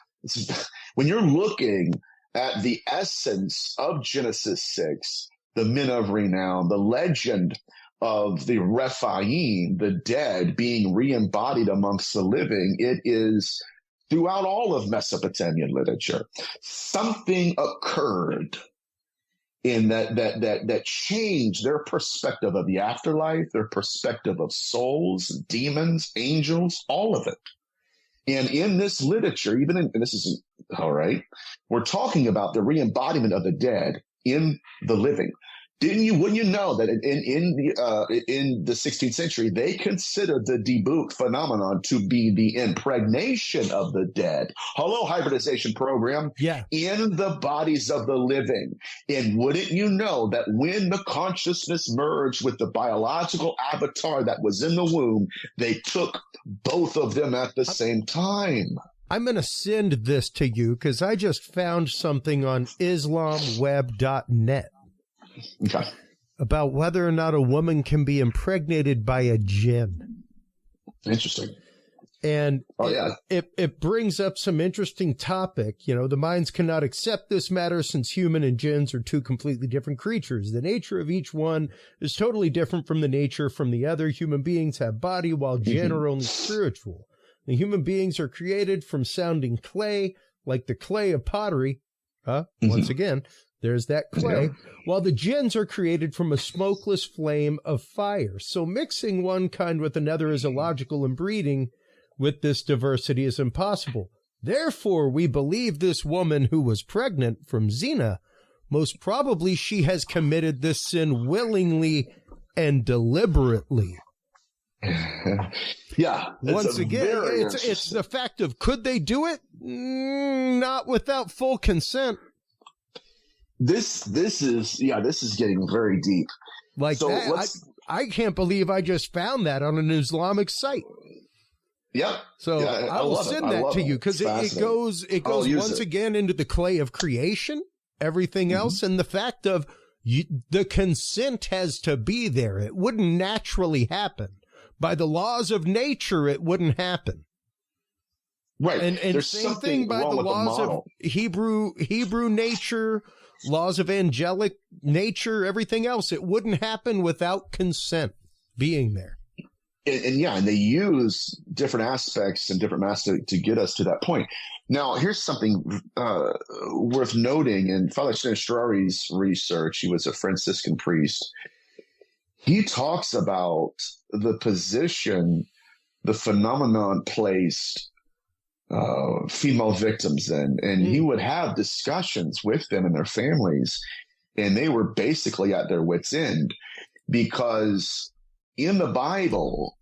when you're looking at the essence of Genesis 6, the men of renown, the legend of the Rephaim, the dead, being re-embodied amongst the living, it is throughout all of Mesopotamian literature. Something occurred in that changed their perspective of the afterlife, their perspective of souls, demons, angels, all of it. And in this literature, and this is all right, we're talking about the re-embodiment of the dead in the living. Wouldn't you know that in the 16th century, they considered the debut phenomenon to be the impregnation of the dead. Hello, hybridization program. Yeah. In the bodies of the living. And wouldn't you know that when the consciousness merged with the biological avatar that was in the womb, they took both of them at the same time? I'm going to send this to you because I just found something on islamweb.net. Okay. About whether or not a woman can be impregnated by a jinn. Interesting. And it brings up some interesting topic. The minds cannot accept this matter since human and jinns are two completely different creatures. The nature of each one is totally different from the nature from the other. Human beings have body while jinn are only spiritual. The human beings are created from sounding clay, like the clay of pottery. Once again, there's that clay, while the jinns are created from a smokeless flame of fire. So mixing one kind with another is illogical, and breeding with this diversity is impossible. Therefore, we believe this woman who was pregnant from Zina, most probably she has committed this sin willingly and deliberately. Yeah. Once again, it's the fact of, could they do it? Not without full consent. This is getting very deep. Like so that, I can't believe I just found that on an Islamic site. Yeah. So I will send that to you because it goes once again into the clay of creation, everything else, and the fact of the consent has to be there. It wouldn't naturally happen. By the laws of nature, it wouldn't happen. Right. And there's same thing by the laws of Hebrew nature, laws of angelic nature, everything else. It wouldn't happen without consent being there. And they use different aspects and different masses to get us to that point. Now, here's something worth noting in Father Sinistrari's research. He was a Franciscan priest. He talks about the position, the phenomenon placed female victims in, and he would have discussions with them and their families, and they were basically at their wits' end because in the Bible,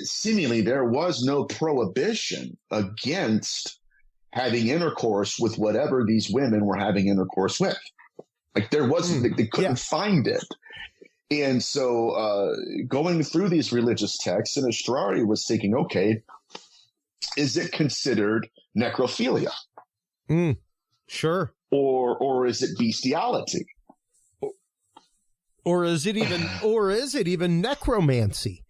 seemingly there was no prohibition against having intercourse with whatever these women were having intercourse with. Like there wasn't, they couldn't find it. And so going through these religious texts, and Estrari was thinking, okay, is it considered necrophilia? Sure. Or is it bestiality? Or is it even necromancy?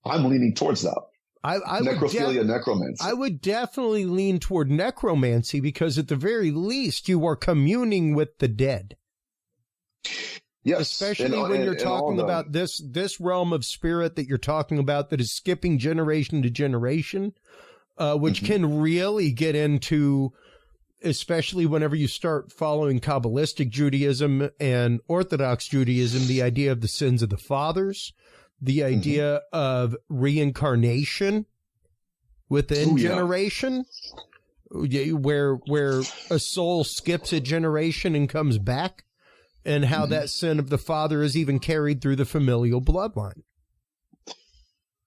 I'm leaning towards that. Necrophilia, necromancy. I would definitely lean toward necromancy because at the very least you are communing with the dead. Yes. Especially when you're talking about this realm of spirit that you're talking about that is skipping generation to generation, which can really get into, especially whenever you start following Kabbalistic Judaism and Orthodox Judaism, the idea of the sins of the fathers, the idea of reincarnation within generation, where a soul skips a generation and comes back, and how that sin of the father is even carried through the familial bloodline.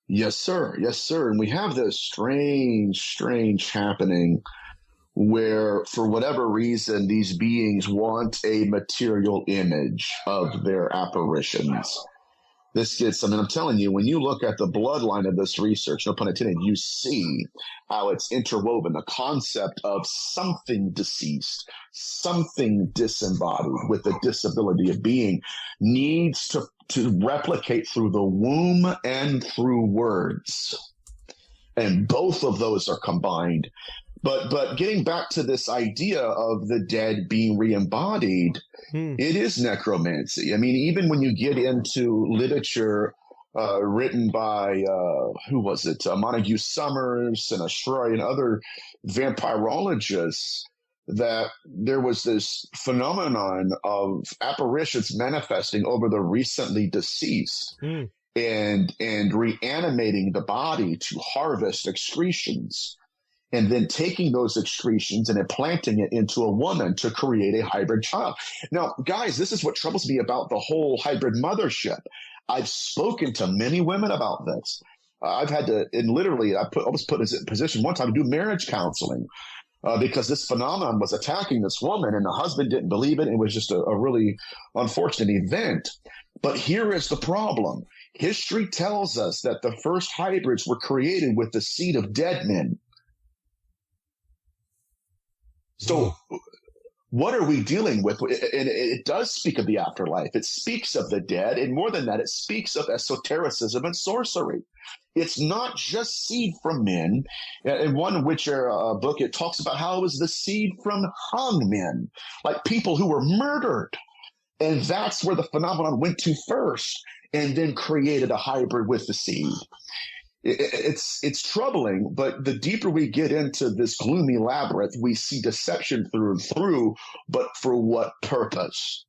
Yes, sir. Yes, sir. And we have this strange happening where, for whatever reason, these beings want a material image of their apparitions. I'm telling you, when you look at the bloodline of this research, no pun intended, you see how it's interwoven. The concept of something deceased, something disembodied with a disability of being needs to replicate through the womb and through words. And both of those are combined. But getting back to this idea of the dead being re-embodied, it is necromancy. I mean, even when you get into literature written by, Montague Summers and Estrari and other vampirologists, that there was this phenomenon of apparitions manifesting over the recently deceased and reanimating the body to harvest excretions. and then taking those excretions and implanting it into a woman to create a hybrid child. Now, guys, this is what troubles me about the whole hybrid mothership. I've spoken to many women about this. I've had to, and literally, I was put in a position one time to do marriage counseling because this phenomenon was attacking this woman, and the husband didn't believe it. It was just a really unfortunate event. But here is the problem. History tells us that the first hybrids were created with the seed of dead men. So what are we dealing with? And it does speak of the afterlife. It speaks of the dead. And more than that, it speaks of esotericism and sorcery. It's not just seed from men. In one Witcher book, it talks about how it was the seed from hung men, like people who were murdered. And that's where the phenomenon went to first, and then created a hybrid with the seed. It's troubling, but the deeper we get into this gloomy labyrinth, we see deception through and through, but for what purpose?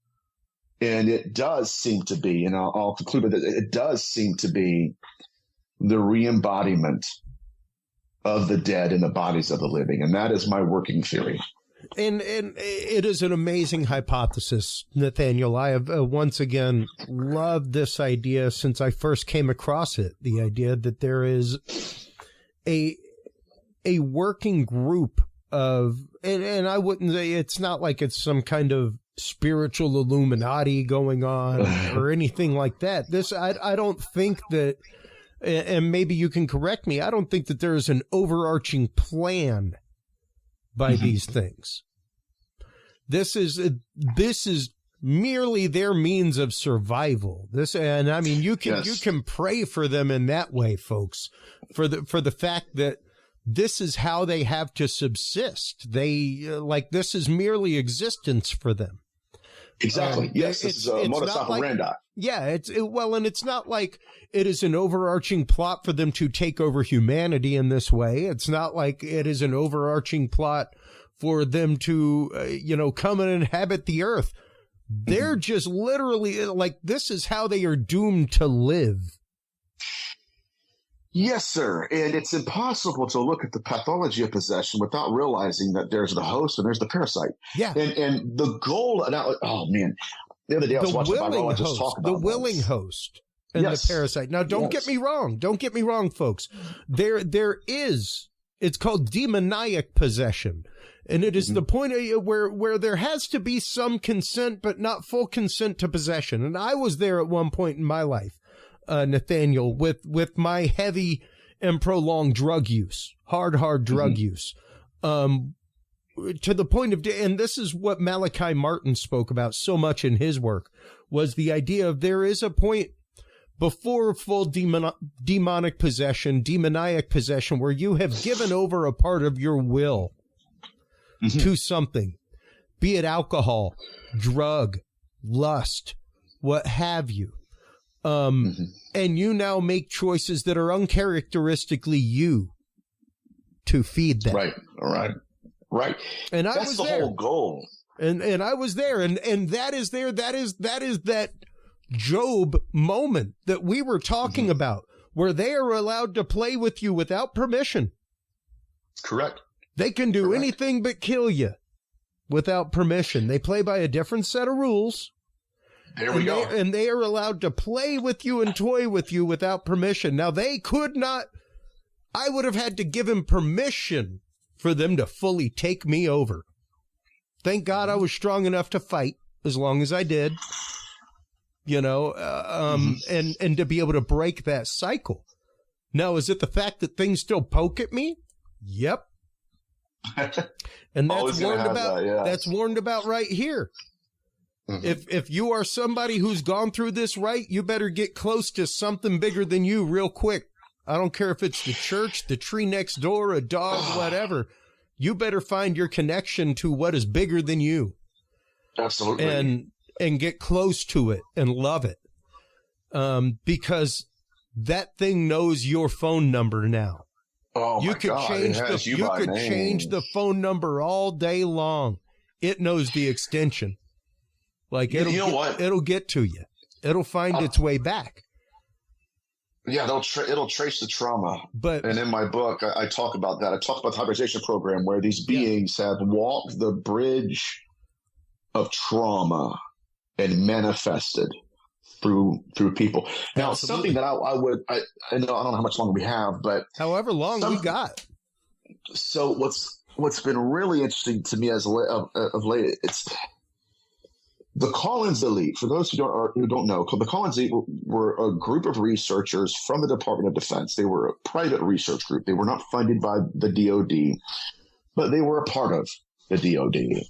And it does seem to be, and I'll conclude with it, it does seem to be the re-embodiment of the dead in the bodies of the living. And that is my working theory. And it is an amazing hypothesis, Nathaniel. I have once again loved this idea since I first came across it. The idea that there is a working group of, and I wouldn't say it's not like it's some kind of spiritual Illuminati going on or anything like that. This, I don't think that, and maybe you can correct me, I don't think that there is an overarching plan by these things. This is merely their means of survival. And I mean, you can pray for them in that way, folks, for the fact that this is how they have to subsist. They this is merely existence for them. Exactly. Yes, this is a modus operandi. Yeah, and it's not like it is an overarching plot for them to take over humanity in this way. It's not like it is an overarching plot for them to, come and inhabit the earth. They're just literally this is how they are doomed to live. Yes, sir. And it's impossible to look at the pathology of possession without realizing that there's the host and there's the parasite. Yeah. And the goal, the other day I was watching a biologist talk about the willing host and the parasite. Now, don't get me wrong. Don't get me wrong, folks. There is, it's called demoniac possession. And it is the point where there has to be some consent, but not full consent to possession. And I was there at one point in my life, Nathaniel, with my heavy and prolonged drug use, hard drug use, to the point of, and this is what Malachi Martin spoke about so much in his work, was the idea of there is a point before full demoniac possession, where you have given over a part of your will to something, be it alcohol, drug, lust, what have you. And you now make choices that are uncharacteristically you to feed them. Right. And that's the whole goal. And I was there, and that is that Job moment that we were talking about, where they are allowed to play with you without permission. Correct. They can do anything but kill you without permission. They play by a different set of rules. There we go. And they are allowed to play with you and toy with you without permission. Now, they could not, I would have had to give him permission for them to fully take me over. Thank God I was strong enough to fight as long as I did, and to be able to break that cycle. Now, is it the fact that things still poke at me? Yep. And that's warned about. That's warned about right here. If you are somebody who's gone through this right, you better get close to something bigger than you real quick. I don't care if it's the church, the tree next door, a dog, whatever. You better find your connection to what is bigger than you. Absolutely. And get close to it and love it. Because that thing knows your phone number now. Oh, you could change the phone number all day long. It knows the extension. It'll get to you. It'll find its way back. Yeah, it'll trace the trauma. But and in my book, I talk about that. I talk about the hybridization program where these beings have walked the bridge of trauma and manifested through people. Now, absolutely. something that I don't know how much longer we have, but however long we got. So what's been really interesting to me of late, it's the Collins Elite. For those who don't know, the Collins Elite were a group of researchers from the Department of Defense. They were a private research group. They were not funded by the DoD, but they were a part of the DoD.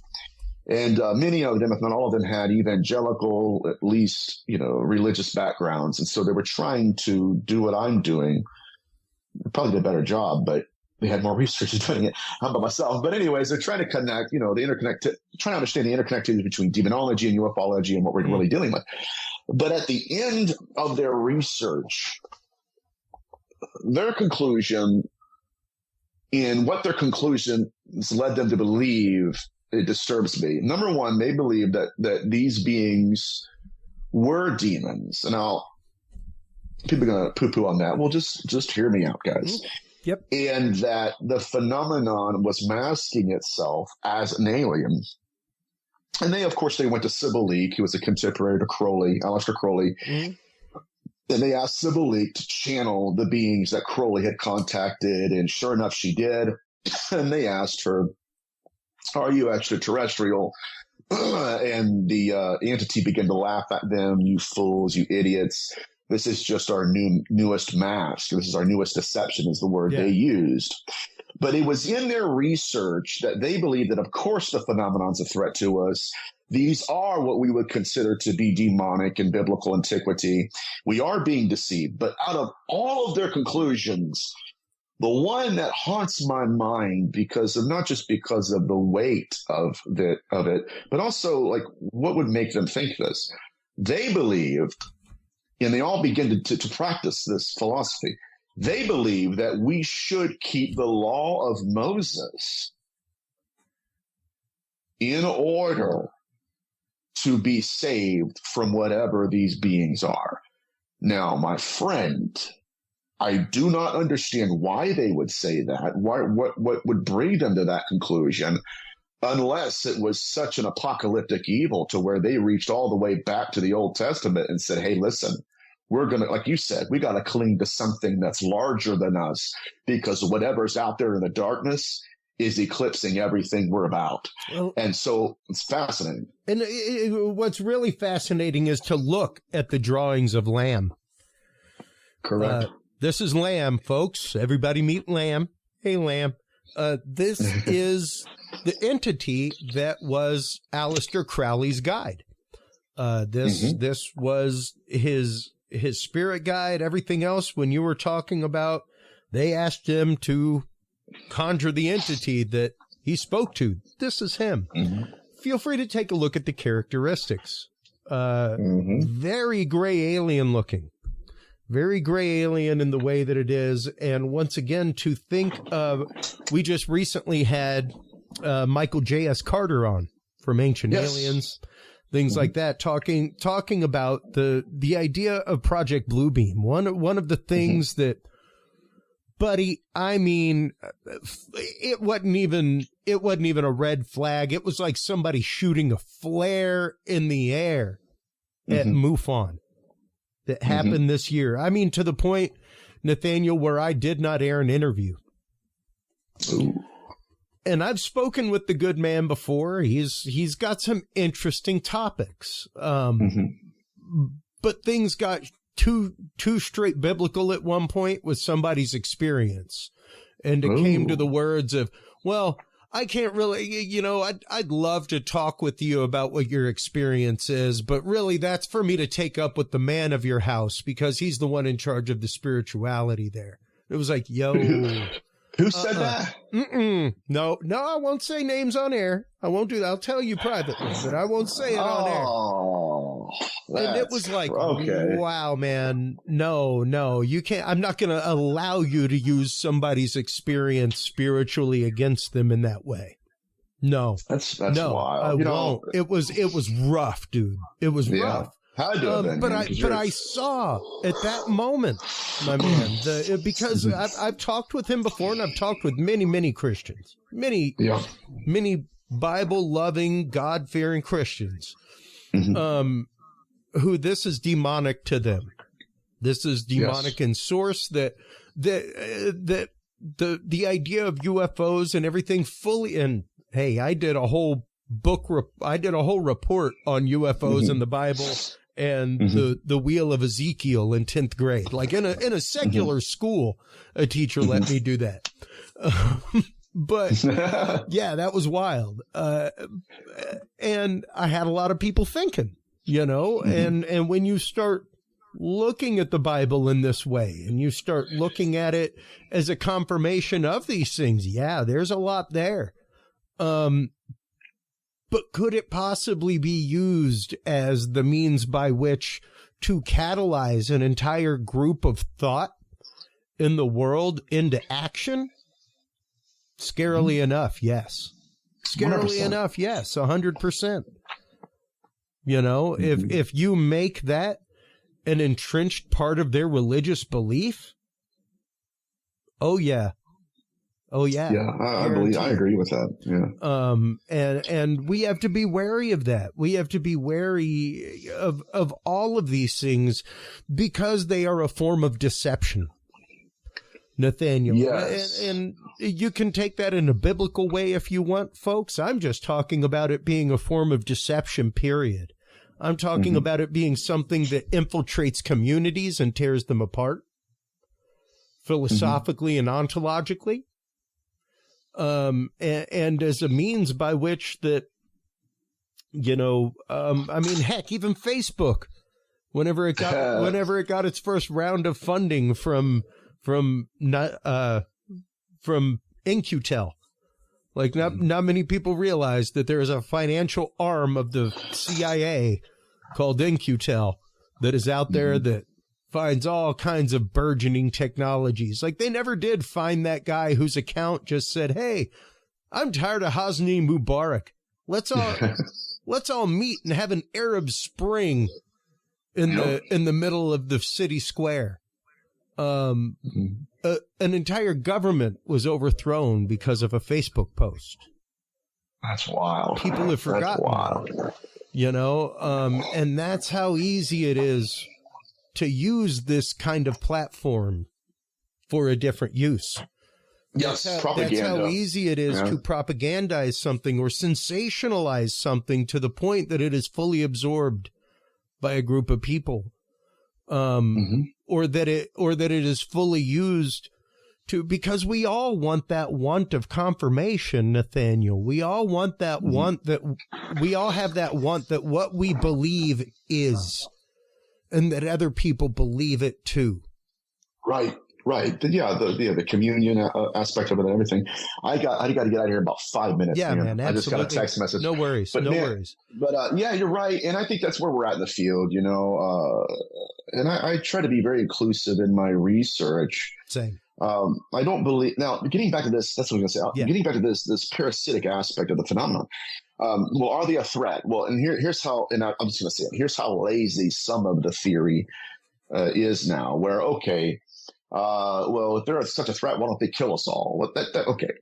And many of them, if not all of them, had evangelical, at least, religious backgrounds. And so they were trying to do what I'm doing. Probably did a better job, but they had more researchers doing it. I'm by myself. But anyways, they're trying to connect, trying to understand the interconnectivity between demonology and ufology and what we're really dealing with. But at the end of their research, their conclusion in what their conclusions led them to believe, it disturbs me. Number one, they believe that these beings were demons. And people are going to poo-poo on that. Well, just hear me out, guys. Yep. And that the phenomenon was masking itself as an alien. And they went to Sybil Leek, who was a contemporary to Crowley, Aleister Crowley. Mm-hmm. And they asked Sybil Leek to channel the beings that Crowley had contacted. And sure enough, she did. And they asked her, "Are you extraterrestrial?" And the entity began to laugh at them. "You fools, you idiots. This is just our newest mask. This is our newest deception," is the word they used. But it was in their research that they believed that, of course, the phenomenon's a threat to us. These are what we would consider to be demonic in biblical antiquity. We are being deceived. But out of all of their conclusions, the one that haunts my mind not just because of the weight of it, but also like what would make them think this. They believed, and they all begin to practice this philosophy. They believe that we should keep the law of Moses in order to be saved from whatever these beings are. Now, my friend, I do not understand why they would say that. What would bring them to that conclusion, unless it was such an apocalyptic evil to where they reached all the way back to the Old Testament and said, "Hey, listen, we're going to," like you said, we got to cling to something that's larger than us, because whatever's out there in the darkness is eclipsing everything we're about. Well, and so it's fascinating. And what's really fascinating is to look at the drawings of Lamb. Correct. This is Lamb, folks. Everybody meet Lamb. Hey, Lamb. This is the entity that was Aleister Crowley's guide. This was his spirit guide. Everything else, when you were talking about, they asked him to conjure the entity that he spoke to. This is him. Mm-hmm. Feel free to take a look at the characteristics. Very gray alien looking. Very gray alien in the way that it is. And once again, to think of, we just recently had Michael J.S. Carter on from Ancient Aliens, things like that, talking about the idea of Project Bluebeam. One of the things that, buddy, I mean, it wasn't even a red flag. It was like somebody shooting a flare in the air at MUFON. That happened this year. I mean, to the point, Nathaniel, where I did not air an interview. Ooh. And I've spoken with the good man before. He's got some interesting topics. But things got too straight biblical at one point with somebody's experience. And it came to the words of, well, I can't really, I'd love to talk with you about what your experience is, but really that's for me to take up with the man of your house, because he's the one in charge of the spirituality there. It was like, yo. Who said that? No, I won't say names on air. I won't do that. I'll tell you privately, but I won't say it on air. And it was like, wow, man, no, you can't. I'm not going to allow you to use somebody's experience spiritually against them in that way. No, that's wild. I won't. It was rough, dude. It was rough. Had to have been, but I saw at that moment, my man, because I've talked with him before, and I've talked with many Christians, many Bible-loving, God-fearing Christians, who this is demonic to them. This is demonic in source. That the idea of UFOs and everything fully. And hey, I did a whole report on UFOs in the Bible and the Wheel of Ezekiel in 10th grade. Like in a secular school, a teacher let me do that. But yeah, that was wild. And I had a lot of people thinking, and when you start looking at the Bible in this way and you start looking at it as a confirmation of these things, yeah, there's a lot there. But could it possibly be used as the means by which to catalyze an entire group of thought in the world into action? Scarily enough, yes. Scarily 100%. Enough, yes, 100%. If you make that an entrenched part of their religious belief, oh yeah. Yeah, I agree with that. Yeah. And we have to be wary of that. We have to be wary of all of these things because they are a form of deception. Nathaniel. Yes. And you can take that in a biblical way if you want, folks. I'm just talking about it being a form of deception, period. I'm talking about it being something that infiltrates communities and tears them apart, philosophically and ontologically. And as a means by which that, heck, even Facebook, whenever it got its first round of funding from In-Q-Tel, like not many people realize that there is a financial arm of the CIA called In-Q-Tel that is out there that finds all kinds of burgeoning technologies. Like they never did find that guy whose account just said, "Hey, I'm tired of Hosni Mubarak. Let's all meet and have an Arab Spring in the middle of the city square." An entire government was overthrown because of a Facebook post. That's wild. People have forgotten. That's wild. And that's how easy it is to use this kind of platform for a different use. Yes, propaganda. That's how easy it is to propagandize something or sensationalize something to the point that it is fully absorbed by a group of people, or that it is fully used to, because we all want that want of confirmation, Nathaniel. We all want that want that we all have that want that what we believe is, and that other people believe it too. Right. The communion aspect of it and everything. I got to get out of here in about 5 minutes. Yeah, man. I just got a text message. No worries. Worries. But yeah, you're right, and I think that's where we're at in the field. And I try to be very inclusive in my research. Same. I don't believe now. Getting back to this, that's what I'm going to say. Yeah. Getting back to this parasitic aspect of the phenomenon. Well, are they a threat? Well, and here's how. And I'm just going to say it. Here's how lazy some of the theory is now. Where well, if they're such a threat, why don't they kill us all? Okay.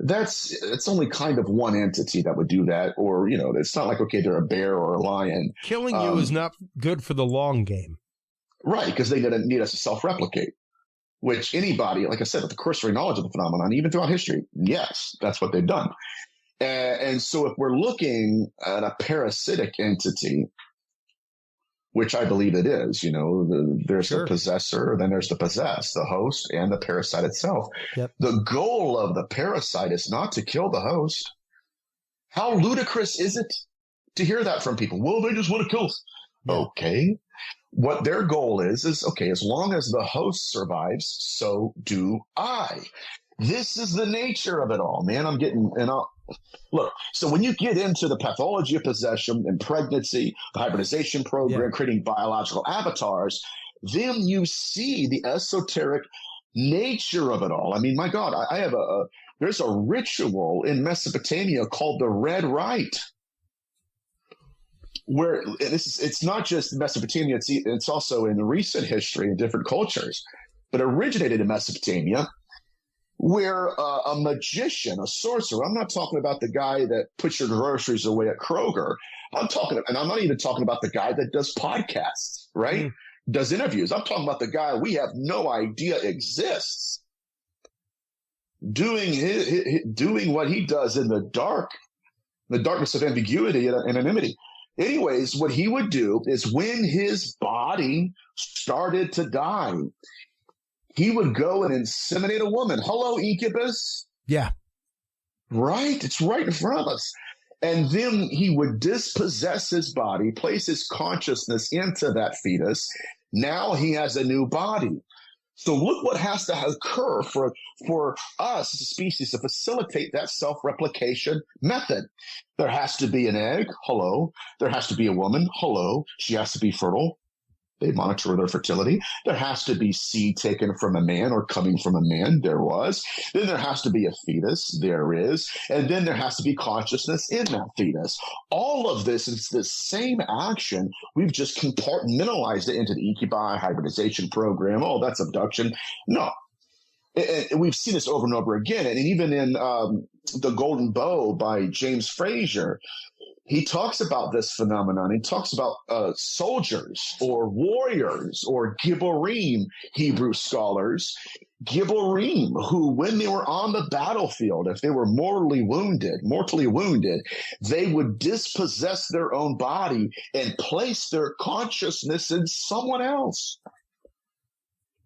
It's only kind of one entity that would do that, or it's not like they're a bear or a lion. Killing you is not good for the long game, right? Because they need us to self-replicate. Which anybody, like I said, with the cursory knowledge of the phenomenon, even throughout history, yes, that's what they've done. And so, if we're looking at a parasitic entity, which I believe it is, there's the possessor, then there's the possessed, the host, and the parasite itself. Yep. The goal of the parasite is not to kill the host. How ludicrous is it to hear that from people? Well, they just want to kill us. Yeah. Okay. What their goal is, as long as the host survives, so do I. This is the nature of it all, man. Look, so when you get into the pathology of possession and pregnancy, the hybridization program, creating biological avatars, then you see the esoteric nature of it all. I mean, my God, I have there's a ritual in Mesopotamia called the Red Rite. where it's not just Mesopotamia, it's also in recent history in different cultures, but originated in Mesopotamia, where a magician, a sorcerer, I'm not talking about the guy that puts your groceries away at Kroger. And I'm not even talking about the guy that does podcasts, right? Does interviews. I'm talking about the guy we have no idea exists, doing what he does in the darkness of ambiguity and anonymity. Anyways, what he would do is when his body started to die, he would go and inseminate a woman. Hello, incubus. Yeah. Right? It's right in front of us. And then he would dispossess his body, place his consciousness into that fetus. Now he has a new body. So look what has to occur for us as a species to facilitate that self-replication method. There has to be an egg. Hello. There has to be a woman. Hello. She has to be fertile. They monitor their fertility. There has to be seed taken from a man or coming from a man. There was. Then there has to be a fetus. There is. And then there has to be consciousness in that fetus. All of this is the same action. We've just compartmentalized it into the incubi hybridization program. Oh, that's abduction. No. And we've seen this over and over again. And even in The Golden Bow by James Frazier, he talks about this phenomenon. He talks about soldiers or warriors or Gibborim, Hebrew scholars, Gibborim, who when they were on the battlefield, if they were mortally wounded, they would dispossess their own body and place their consciousness in someone else.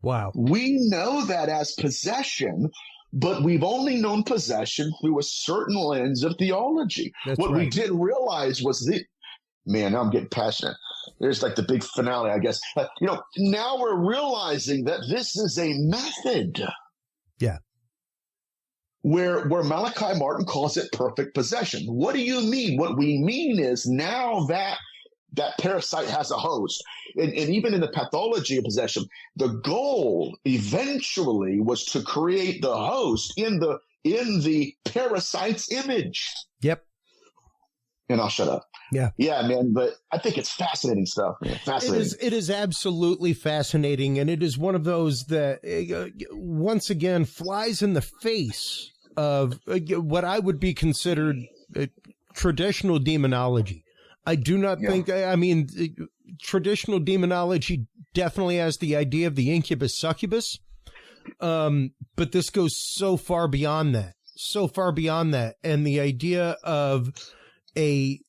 Wow. We know that as possession, but we've only known possession through a certain lens of theology. That's what right. we didn't realize was man, now I'm getting passionate. There's like the big finale, I guess. Now we're realizing that this is a method. Yeah. Where Malachi Martin calls it perfect possession. What do you mean? What we mean is now that parasite has a host. And even in the pathology of possession, the goal eventually was to create the host in the parasite's image. Yep. And I'll shut up. Yeah. Yeah, man. But I think it's fascinating stuff. Man. Fascinating. It is absolutely fascinating. And it is one of those that, once again, flies in the face of what I would be considered traditional demonology. I do not think, traditional demonology definitely has the idea of the incubus succubus. But this goes so far beyond that. And the idea of a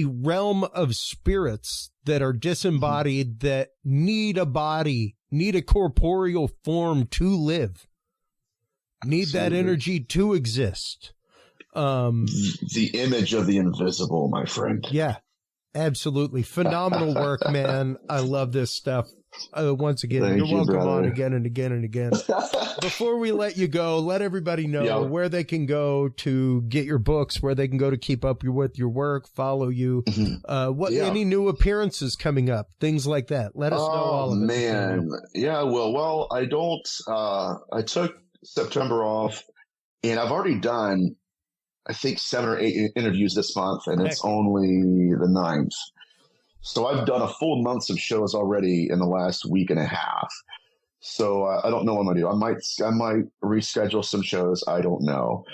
realm of spirits that are disembodied, that need a body, need a corporeal form to live, need that energy to exist. The image of the invisible, my friend. Yeah, absolutely. Phenomenal work, man. I love this stuff. Once again, you're welcome on again and again and again. Before we let you go, let everybody know where they can go to get your books, where they can go to keep up with your work, follow you, any new appearances coming up, things like that. Let us know all of it. Man. Yeah, well, I don't, I took September off and I've already done, I think 7 or 8 interviews this month, and it's only the 9th. So I've done a full month of shows already in the last week and a half. So I don't know what I'm gonna do. I might reschedule some shows. I don't know.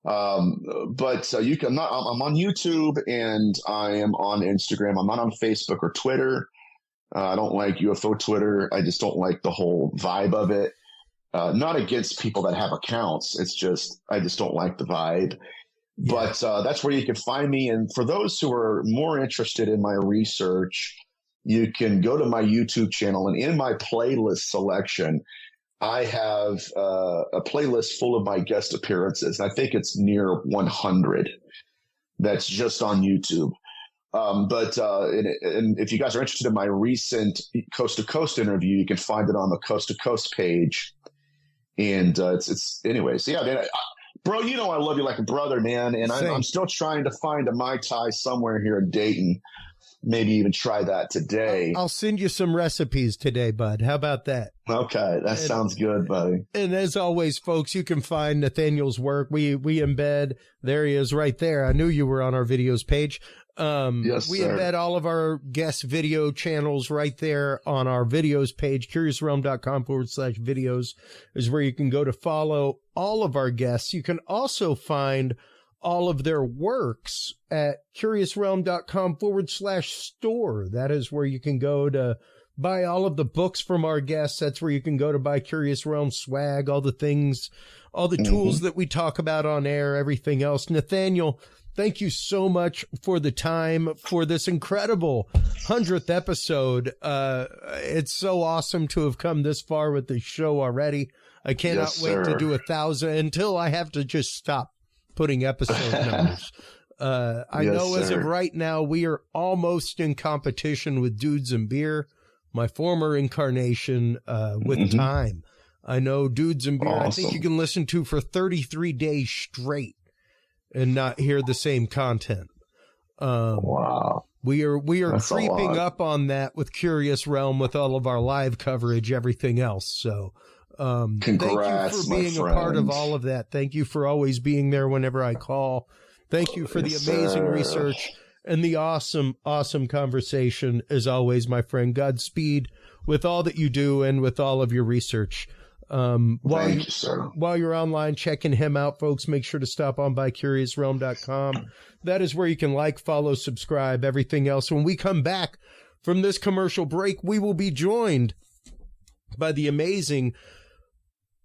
But you can. I'm on YouTube and I am on Instagram. I'm not on Facebook or Twitter. I don't like UFO Twitter. I just don't like the whole vibe of it. Not against people that have accounts. It's just I just don't like the vibe. Yeah. But that's where you can find me. And for those who are more interested in my research, you can go to my YouTube channel. And in my playlist selection, I have a playlist full of my guest appearances. I think it's near 100. That's just on YouTube. But if you guys are interested in my recent Coast to Coast interview, you can find it on the Coast to Coast page. And it's anyways. Yeah, man. Bro, I love you like a brother, man, and I'm still trying to find a Mai Tai somewhere here in Dayton. maybe even try that today. I'll send you some recipes today, bud. How about that? Okay, that sounds good, buddy. And as always, folks, you can find Nathaniel's work. We embed, there he is right there. I knew you were on our videos page. Yes, we sir. embed all of our guest video channels right there on our videos page. CuriousRealm.com/videos is where you can go to follow all of our guests. You can also find all of their works at CuriousRealm.com/store. That is where you can go to buy all of the books from our guests. That's where you can go to buy Curious Realm swag, all the things, all the tools that we talk about on air, everything else. Nathaniel, thank you so much for the time for this incredible 100th episode. It's so awesome to have come this far with the show already. I cannot wait to do 1,000 until I have to just stop putting episode numbers. I know as of right now, we are almost in competition with Dudes and Beer, my former incarnation, with time. I know Dudes and Beer, I think you can listen to for 33 days straight and not hear the same content. Wow. We are creeping up on that with Curious Realm, with all of our live coverage, everything else. So, Congrats, thank you for being a part of all of that. Thank you for always being there whenever I call. Thank you for the amazing research and the awesome, awesome conversation as always, my friend. Godspeed with all that you do and with all of your research. While you're online checking him out, folks, make sure to stop on by CuriousRealm.com. That is where you can like, follow, subscribe, everything else. When we come back from this commercial break, we will be joined by the amazing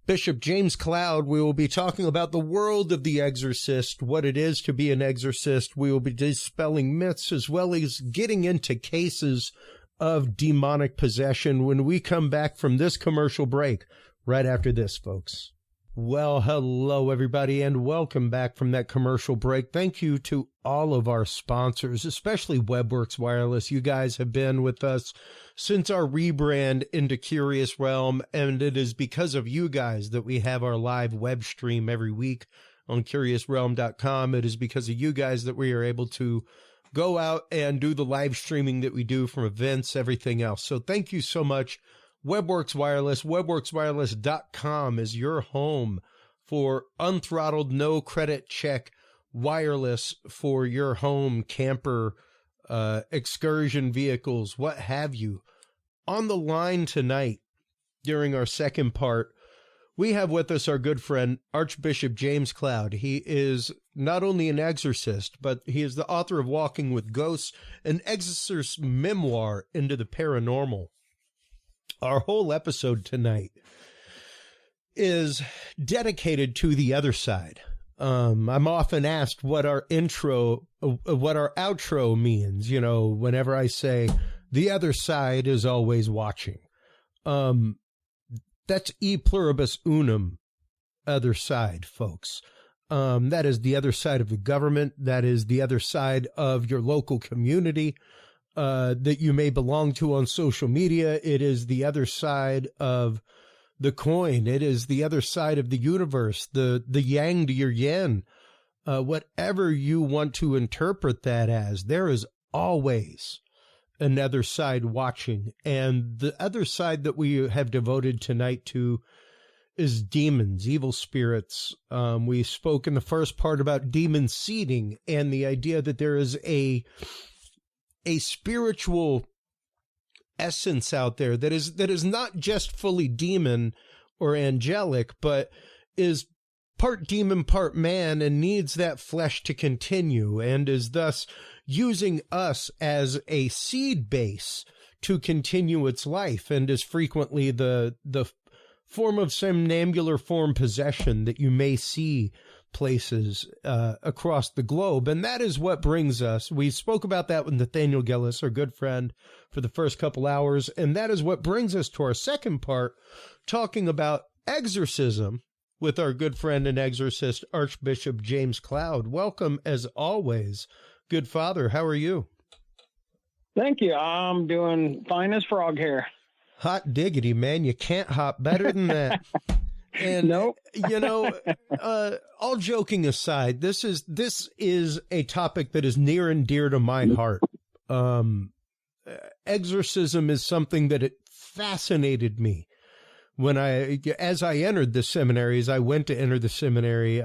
Bishop James Cloud. We will be talking about the world of the exorcist, what it is to be an exorcist. We will be dispelling myths as well as getting into cases of demonic possession when we come back from this commercial break. Right after this, folks. Well, hello, everybody, and welcome back from that commercial break. Thank you to all of our sponsors, especially WebWorks Wireless. You guys have been with us since our rebrand into Curious Realm, and it is because of you guys that we have our live web stream every week on CuriousRealm.com. It is because of you guys that we are able to go out and do the live streaming that we do from events, everything else. So thank you so much. WebWorks Wireless, WebWorksWireless.com is your home for unthrottled, no credit check wireless for your home, camper, excursion vehicles, what have you. On the line tonight, during our second part, we have with us our good friend, Archbishop James Cloud. He is not only an exorcist, but he is the author of Walking with Ghosts, an exorcist memoir into the paranormal. Our whole episode tonight is dedicated to the other side. I'm often asked what our outro means, you know, whenever I say the other side is always watching. That's e pluribus unum, other side, folks. That is the other side of the government. That is the other side of your local community that you may belong to on social media. It is the other side of the coin. It is the other side of the universe, the yang to your yin. Whatever you want to interpret that as, there is always another side watching. And the other side that we have devoted tonight to is demons, evil spirits. We spoke in the first part about demon seeding and the idea that there is a spiritual essence out there that is not just fully demon or angelic, but is part demon, part man, and needs that flesh to continue, and is thus using us as a seed base to continue its life, and is frequently the form of somnambular form possession that you may see places across the globe. And that is what brings us. We spoke about that with Nathaniel Gillis, our good friend, for the first couple hours. And that is what brings us to our second part, talking about exorcism with our good friend and exorcist, Archbishop James Cloud. Welcome, as always, good father. How are you? Thank you. I'm doing fine as frog hair. Hot diggity, man. You can't hop better than that. And, nope. You know, all joking aside, this is a topic that is near and dear to my heart. exorcism is something that it fascinated me. As I entered the seminary, as I went to enter the seminary,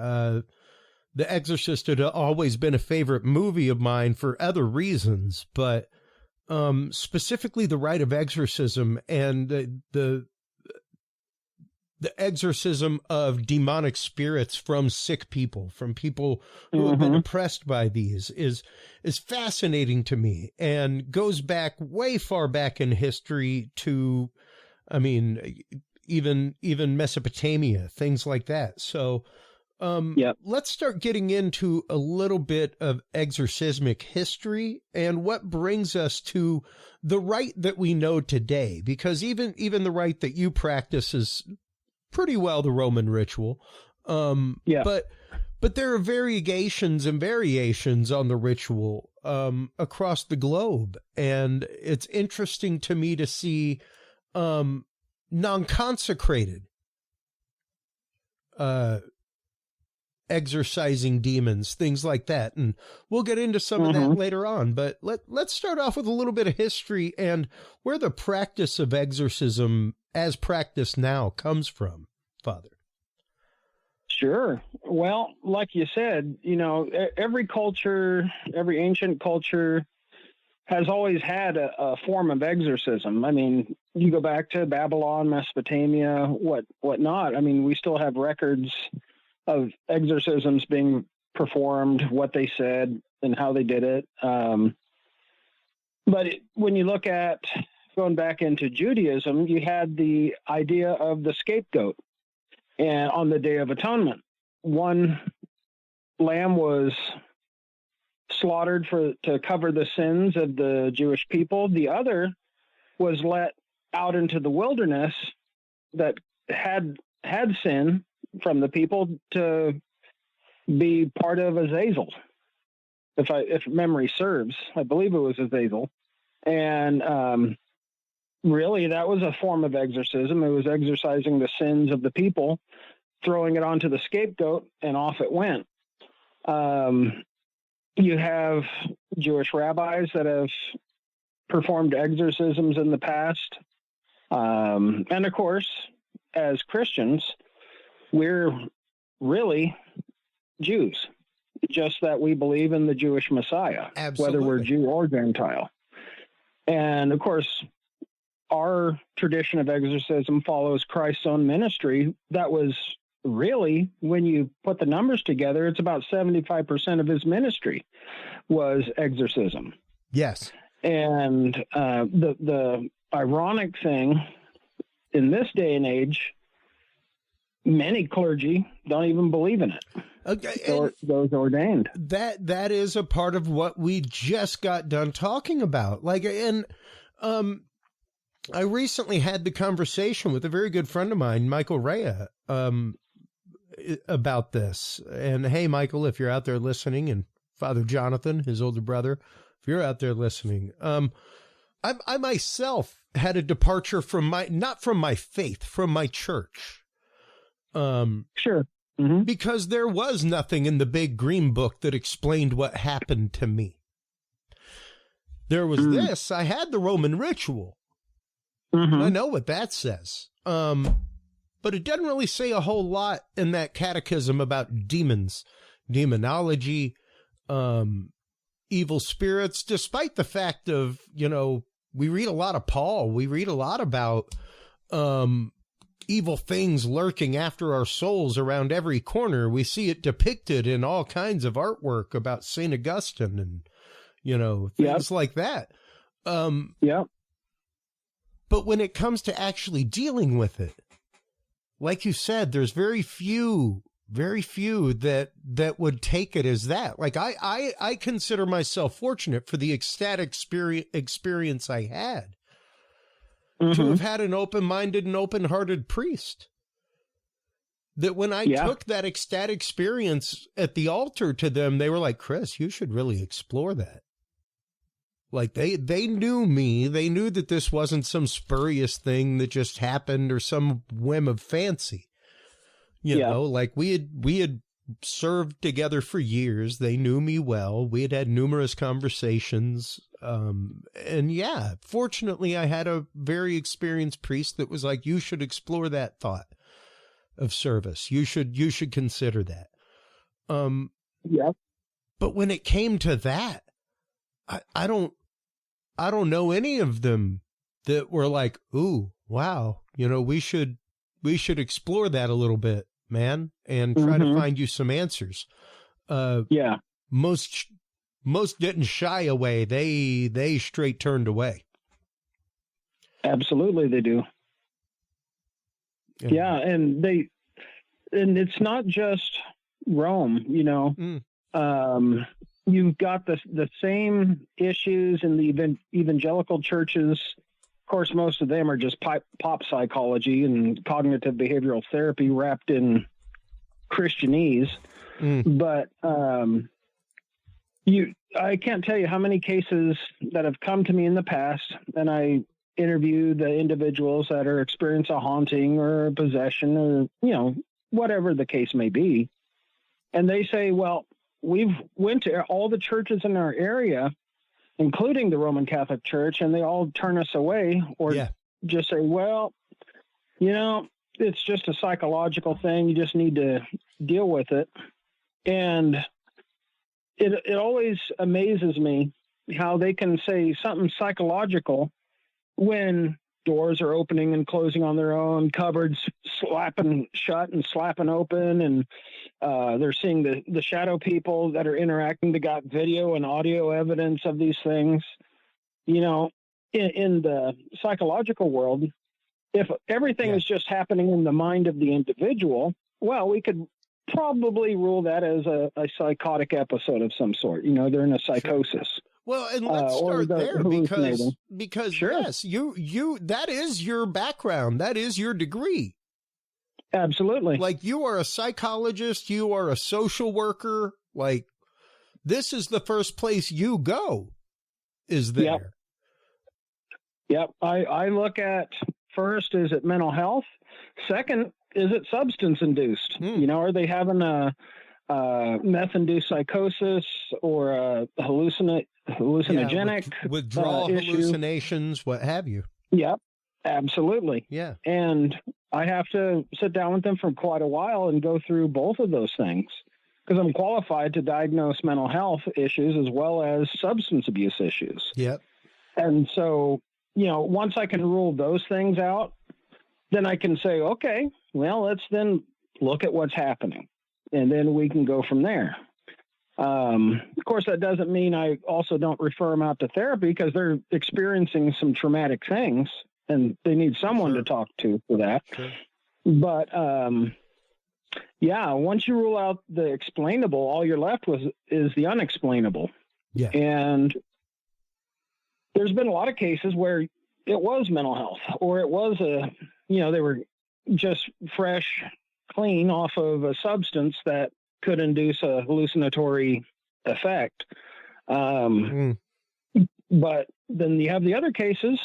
The Exorcist had always been a favorite movie of mine for other reasons, but specifically the rite of exorcism and the exorcism of demonic spirits from sick people, from people who have been oppressed by these is fascinating to me, and goes back way far back in history to, I mean, even Mesopotamia, things like that. So let's start getting into a little bit of exorcismic history and what brings us to the rite that we know today, because even the rite that you practice is pretty well the Roman ritual. But there are variations and variations on the ritual across the globe. And it's interesting to me to see non-consecrated exorcising demons, things like that. And we'll get into some of that later on. But let's start off with a little bit of history and where the practice of exorcism as practiced now comes from, Father. Sure. Well, like you said, every culture, every ancient culture has always had a form of exorcism. I mean, you go back to Babylon, Mesopotamia, whatnot. I mean, we still have records of exorcisms being performed, what they said and how they did it. But when you look at going back into Judaism, you had the idea of the scapegoat. And on the Day of Atonement, one lamb was slaughtered to cover the sins of the Jewish people. The other was let out into the wilderness that had sin from the people to be part of Azazel. If memory serves, I believe it was Azazel. And really, that was a form of exorcism. It was exorcising the sins of the people, throwing it onto the scapegoat, and off it went. You have Jewish rabbis that have performed exorcisms in the past. And of course, as Christians, we're really Jews, just that we believe in the Jewish Messiah, Absolutely. Whether we're Jew or Gentile. And of course, our tradition of exorcism follows Christ's own ministry. That was really, when you put the numbers together, it's about 75% of his ministry was exorcism. Yes. And the ironic thing in this day and age, many clergy don't even believe in it. Okay, those ordained. That is a part of what we just got done talking about. I recently had the conversation with a very good friend of mine, Michael Rea, about this. And hey, Michael, if you're out there listening, and Father Jonathan, his older brother, if you're out there listening, I myself had a departure from not from my faith, from my church. Sure. Because there was nothing in the big green book that explained what happened to me. There was this. I had the Roman ritual. I know what that says. But it doesn't really say a whole lot in that catechism about demons, demonology, evil spirits, despite the fact of, we read a lot of Paul. We read a lot about evil things lurking after our souls around every corner. We see it depicted in all kinds of artwork about St. Augustine and, things like that. But when it comes to actually dealing with it, like you said, there's very few that would take it as that. Like I consider myself fortunate for the ecstatic experience I had. To have had an open-minded and open-hearted priest. That when I took that ecstatic experience at the altar to them, they were like, Chris, you should really explore that. Like they knew me. They knew that this wasn't some spurious thing that just happened or some whim of fancy. You know, like we had served together for years. They knew me well. We had had numerous conversations. And yeah, fortunately I had a very experienced priest that was like, you should explore that thought of service. You should consider that. Yeah. But when it came to that, I don't know any of them that were like, ooh, wow, we should explore that a little bit, man, and try to find you some answers. Yeah. Most didn't shy away. They straight turned away. Absolutely, they do. Yeah, and it's not just Rome, You've got the same issues in the evangelical churches. Of course, most of them are just pop psychology and cognitive behavioral therapy wrapped in Christianese. But I can't tell you how many cases that have come to me in the past, and I interview the individuals that are experiencing a haunting or a possession or, whatever the case may be. And they say, well, we've went to all the churches in our area, including the Roman Catholic Church, and they all turn us away or just say, well, it's just a psychological thing. You just need to deal with it. And it always amazes me how they can say something psychological when doors are opening and closing on their own, cupboards slapping shut and slapping open, and they're seeing the shadow people that are interacting. They got video and audio evidence of these things. In the psychological world, if everything is just happening in the mind of the individual, well, we could probably rule that as a psychotic episode of some sort. They're in a psychosis. Sure. Well, and let's start there because sure. Yes, you that is your background. That is your degree. Absolutely. Like, you are a psychologist, you are a social worker. Like, this is the first place you go is there. Yep. I look at, first, is it mental health? Second, is it substance induced? Are they having a meth-induced psychosis or a hallucinogenic withdrawal hallucinations, what have you? Yep, absolutely. Yeah. And I have to sit down with them for quite a while and go through both of those things because I'm qualified to diagnose mental health issues as well as substance abuse issues. Yep. And so, once I can rule those things out, then I can say, okay, well, let's then look at what's happening. And then we can go from there. Of course, that doesn't mean I also don't refer them out to therapy because they're experiencing some traumatic things and they need someone to talk to for that. Sure. But, once you rule out the explainable, all you're left with is the unexplainable. Yeah. And there's been a lot of cases where it was mental health or it was they were just fresh, clean off of a substance that could induce a hallucinatory effect. But then you have the other cases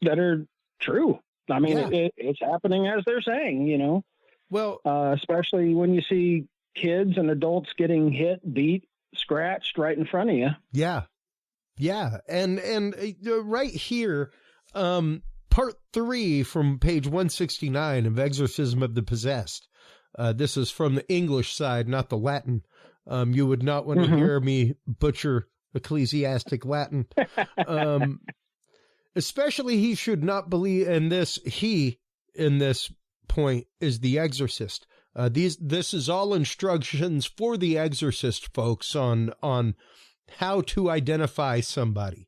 that are true. I mean, it's happening as they're saying, Well, especially when you see kids and adults getting hit, beat, scratched right in front of you. Yeah. Yeah. And right here, part 3 from page 169 of Exorcism of the Possessed. This is from the English side, not the Latin. You would not want to hear me butcher ecclesiastic Latin. Especially he should not believe in this. He, in this point, is the exorcist. This is all instructions for the exorcist, folks, on how to identify somebody.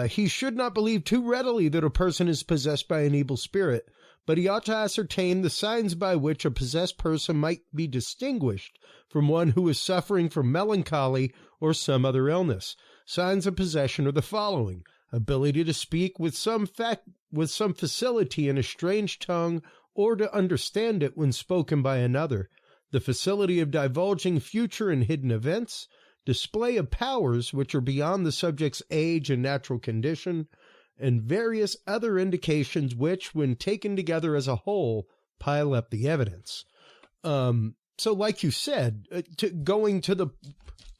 He should not believe too readily that a person is possessed by an evil spirit, but he ought to ascertain the signs by which a possessed person might be distinguished from one who is suffering from melancholy or some other illness. Signs of possession are the following: ability to speak with some facility in a strange tongue or to understand it when spoken by another, the facility of divulging future and hidden events, display of powers which are beyond the subject's age and natural condition, and various other indications which, when taken together as a whole, pile up the evidence. So like you said, going to the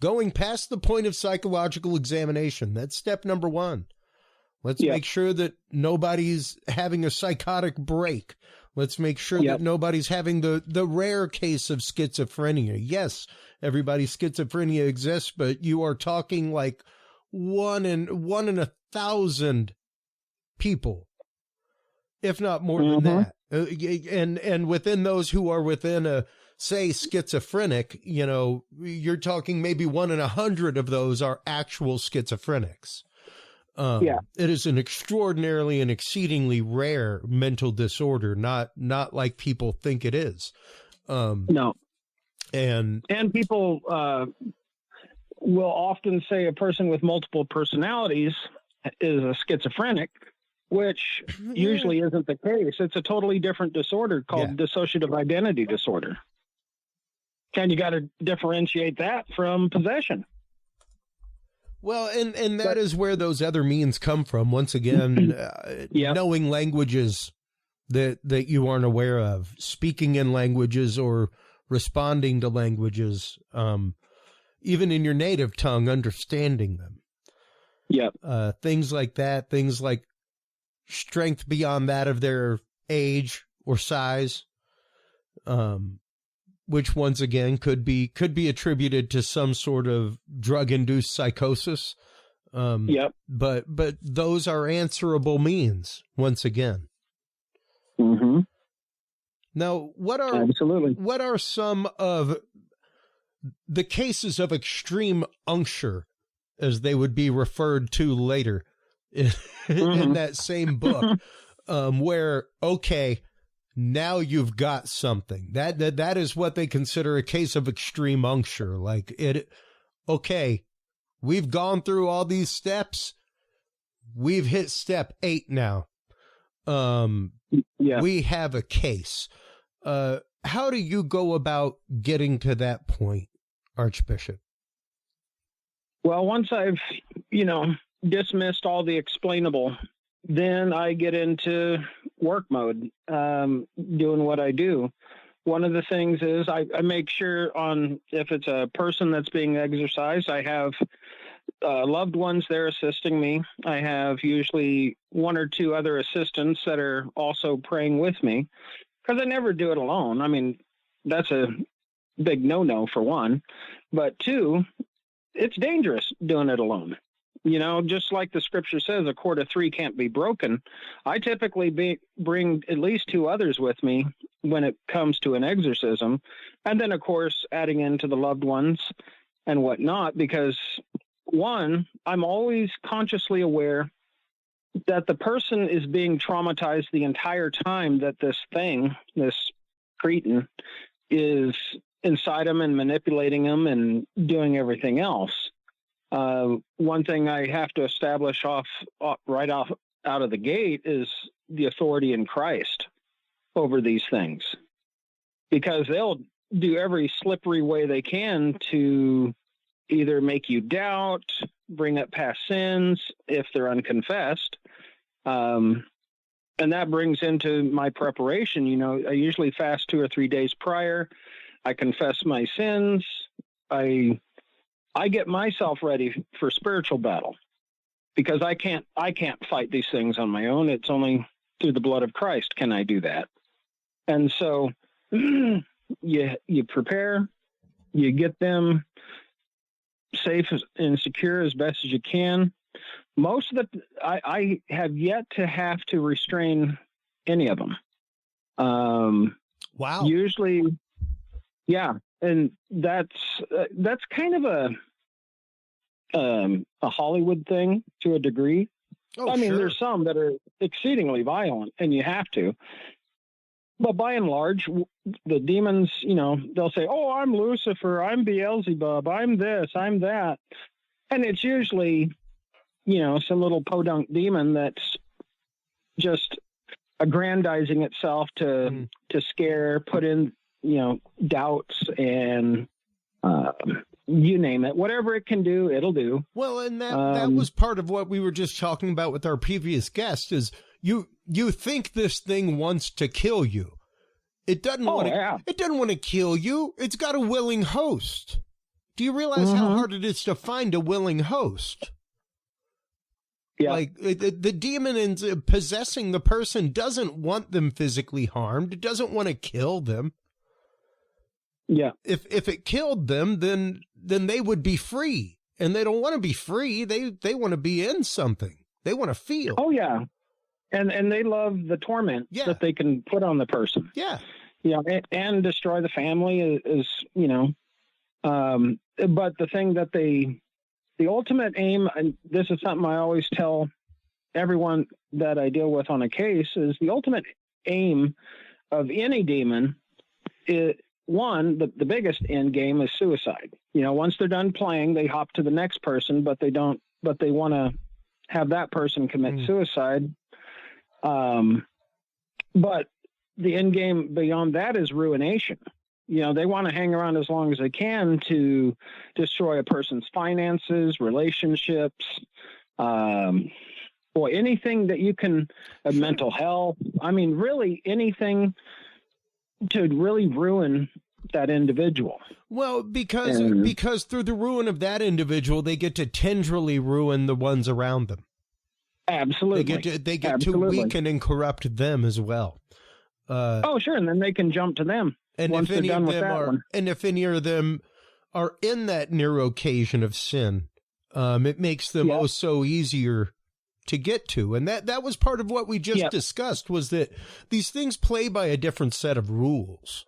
going past the point of psychological examination. That's step number one. Let's make sure that nobody's having a psychotic break. Let's make sure that nobody's having the rare case of schizophrenia. Yes, everybody's schizophrenia exists, but you are talking like one in 1,000 people, if not more than that. And within those who are within a, say, schizophrenic, you know, you're talking maybe 1 in 100 of those are actual schizophrenics. It is an extraordinarily and exceedingly rare mental disorder, not like people think it is. No. And people will often say a person with multiple personalities is a schizophrenic, which usually isn't the case. It's a totally different disorder called dissociative identity disorder. And you got to differentiate that from possession. Well, and that is where those other means come from. Once again, knowing languages that you aren't aware of, speaking in languages or responding to languages, even in your native tongue, understanding them. Things like that, things like strength beyond that of their age or size, which once again could be attributed to some sort of drug-induced psychosis. But those are answerable means once again. Now, what are some of the cases of extreme uncture, as they would be referred to later in that same book, where, okay, now you've got something that is what they consider a case of extreme uncture. Like okay, we've gone through all these steps. We've hit step 8 now. We have a case. How do you go about getting to that point, Archbishop? Well, once I've, dismissed all the explainable, then I get into work mode, doing what I do. One of the things is I make sure if it's a person that's being exorcised, I have loved ones there assisting me. I have usually 1 or 2 other assistants that are also praying with me, because I never do it alone. I mean, that's a big no-no for one. But 2, it's dangerous doing it alone. Just like the scripture says, a cord of 3 can't be broken. I typically bring at least 2 others with me when it comes to an exorcism. And then, of course, adding into the loved ones and whatnot, because 1, I'm always consciously aware that the person is being traumatized the entire time that this cretin, is inside them and manipulating them and doing everything else. One thing I have to establish right out of the gate is the authority in Christ over these things, because they'll do every slippery way they can to either make you doubt, bring up past sins if they're unconfessed. And that brings into my preparation. I usually fast 2 or 3 days prior. I confess my sins. I get myself ready for spiritual battle, because I can't fight these things on my own. It's only through the blood of Christ can I do that. And so you prepare, you get them safe and secure as best as you can. Most of I have yet to have to restrain any of them. Wow. Usually, yeah. And that's kind of a Hollywood thing to a degree. Oh, I mean, sure. There's some that are exceedingly violent, and you have to. But by and large, the demons, they'll say, "Oh, I'm Lucifer, I'm Beelzebub, I'm this, I'm that," and it's usually, some little podunk demon that's just aggrandizing itself to scare, put in, doubts and you name it. Whatever it can do, it'll do. Well, and that was part of what we were just talking about with our previous guest is you think this thing wants to kill you. It doesn't want to. It doesn't want to kill you. It's got a willing host. Do you realize how hard it is to find a willing host? Yeah. Like the demon in possessing the person doesn't want them physically harmed. It doesn't want to kill them. Yeah. If it killed them, then they would be free, and they don't want to be free. They want to be in something. They want to feel. Oh yeah, and they love the torment that they can put on the person. Yeah. And destroy the family is but the thing that the ultimate aim, and this is something I always tell everyone that I deal with on a case, is the ultimate aim of any demon is, one, the biggest end game is suicide. Once they're done playing, they hop to the next person, but they want to have that person commit suicide. But the end game beyond that is ruination. They want to hang around as long as they can to destroy a person's finances, relationships, or anything that you can, mental health. I mean, really anything to really ruin that individual. Well, because through the ruin of that individual, they get to tenderly ruin the ones around them. Absolutely. They get to weaken and corrupt them as well. Sure. And then they can jump to them. And if any of them are in that near occasion of sin, it makes them so easier to get to. And that was part of what we just discussed, was that these things play by a different set of rules.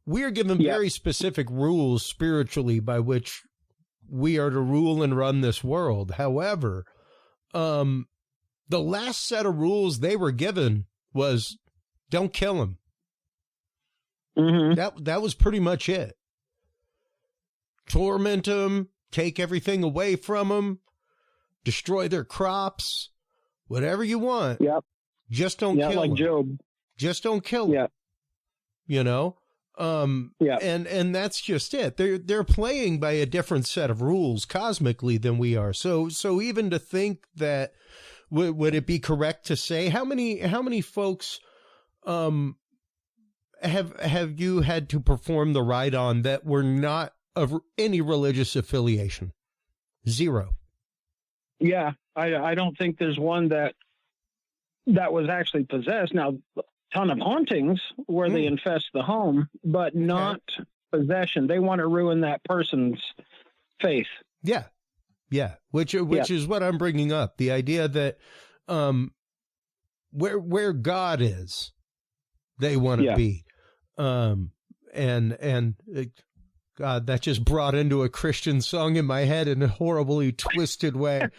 We are given very specific rules spiritually by which we are to rule and run this world. However, the last set of rules they were given was don't kill him. That was pretty much it. Torment them, take everything away from them, destroy their crops, whatever you want. Yep. Just don't kill like them. Job. Just don't kill them. And that's just it. They're playing by a different set of rules cosmically than we are. So even to think that would it be correct to say how many folks have you had to perform the rite on that were not of any religious affiliation? Zero. Yeah, I don't think there's one that was actually possessed. Now, a ton of hauntings where they infest the home, but not possession. They want to ruin that person's faith. Yeah. Which is what I'm bringing up. The idea that where God is, they want to be. God, that just brought into a Christian song in my head in a horribly twisted way.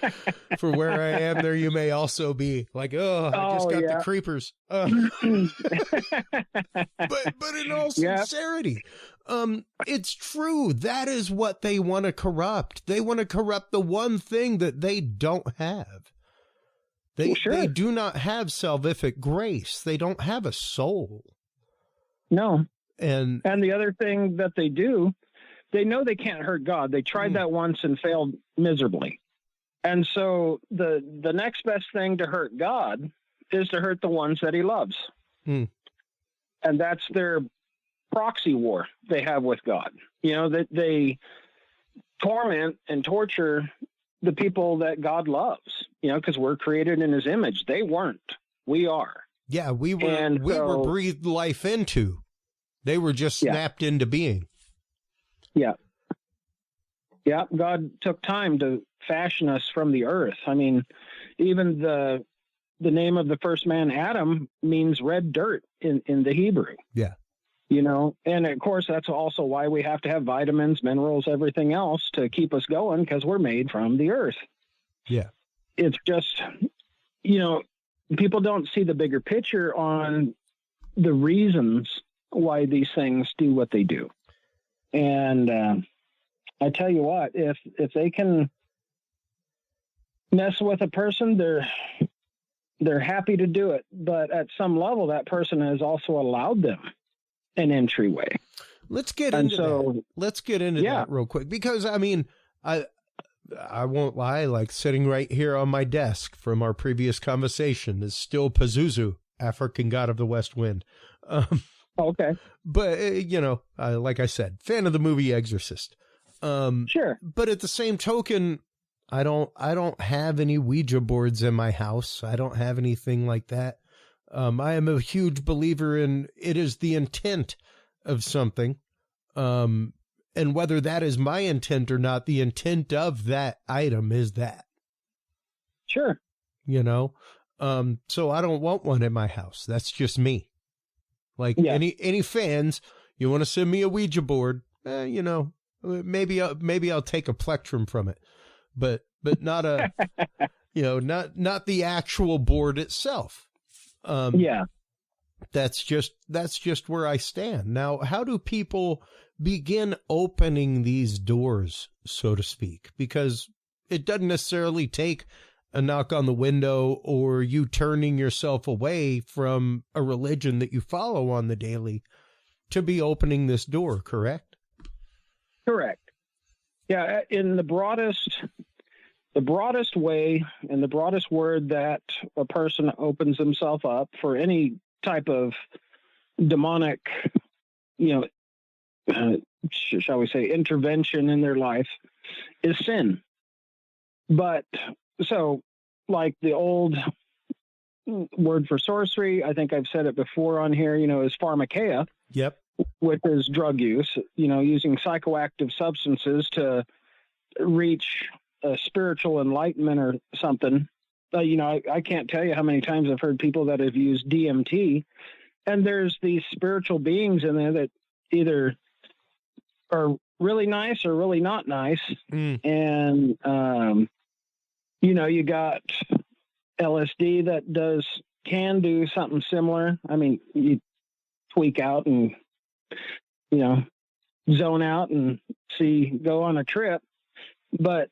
For where I am, there you may also be. Like, I just got the creepers. But in all sincerity, it's true. That is what they want to corrupt. They want to corrupt the one thing that they don't have. They do not have salvific grace. They don't have a soul. No. And the other thing that they do, they know they can't hurt God. They tried that once and failed miserably. And so the next best thing to hurt God is to hurt the ones that he loves. And that's their proxy war they have with God. That they torment and torture the people that God loves, because we're created in his image. They weren't. We are. Yeah, we were breathed life into. They were just snapped into being. Yeah. Yeah, God took time to fashion us from the earth. I mean, even the name of the first man, Adam, means red dirt in the Hebrew. Yeah. And of course, that's also why we have to have vitamins, minerals, everything else to keep us going, because we're made from the earth. Yeah. It's just, people don't see the bigger picture on the reasons why these things do what they do. And I tell you what, if they can mess with a person, they're happy to do it. But at some level, that person has also allowed them an entryway. Let's get into that. Let's get into that real quick, because I mean, I won't lie, like sitting right here on my desk from our previous conversation is still Pazuzu, African god of the west wind. Okay. But, like I said, fan of the movie Exorcist. Sure. But at the same token, I don't have any Ouija boards in my house. I don't have anything like that. I am a huge believer in it is the intent of something. And whether that is my intent or not, the intent of that item is that. Sure. You know? So I don't want one in my house. That's just me. Like any fans, you want to send me a Ouija board, you know, maybe I'll take a plectrum from it, but not a, you know, not the actual board itself. That's just where I stand. Now, how do people begin opening these doors, so to speak? Because it doesn't necessarily take a knock on the window or you turning yourself away from a religion that you follow on the daily to be opening this door, correct? Correct. Yeah, in the broadest way and the broadest word that a person opens himself up for any type of demonic, you know, shall we say, intervention in their life is sin. But so, like the old word for sorcery, I think I've said it before on here, you know, is pharmakeia. Yep. Which is drug use, you know, using psychoactive substances to reach a spiritual enlightenment or something. You know, I can't tell you how many times I've heard people that have used DMT, and there's these spiritual beings in there that either are really nice or really not nice. And, you know, you got LSD that can do something similar. I mean, you tweak out and, you know, zone out and go on a trip. But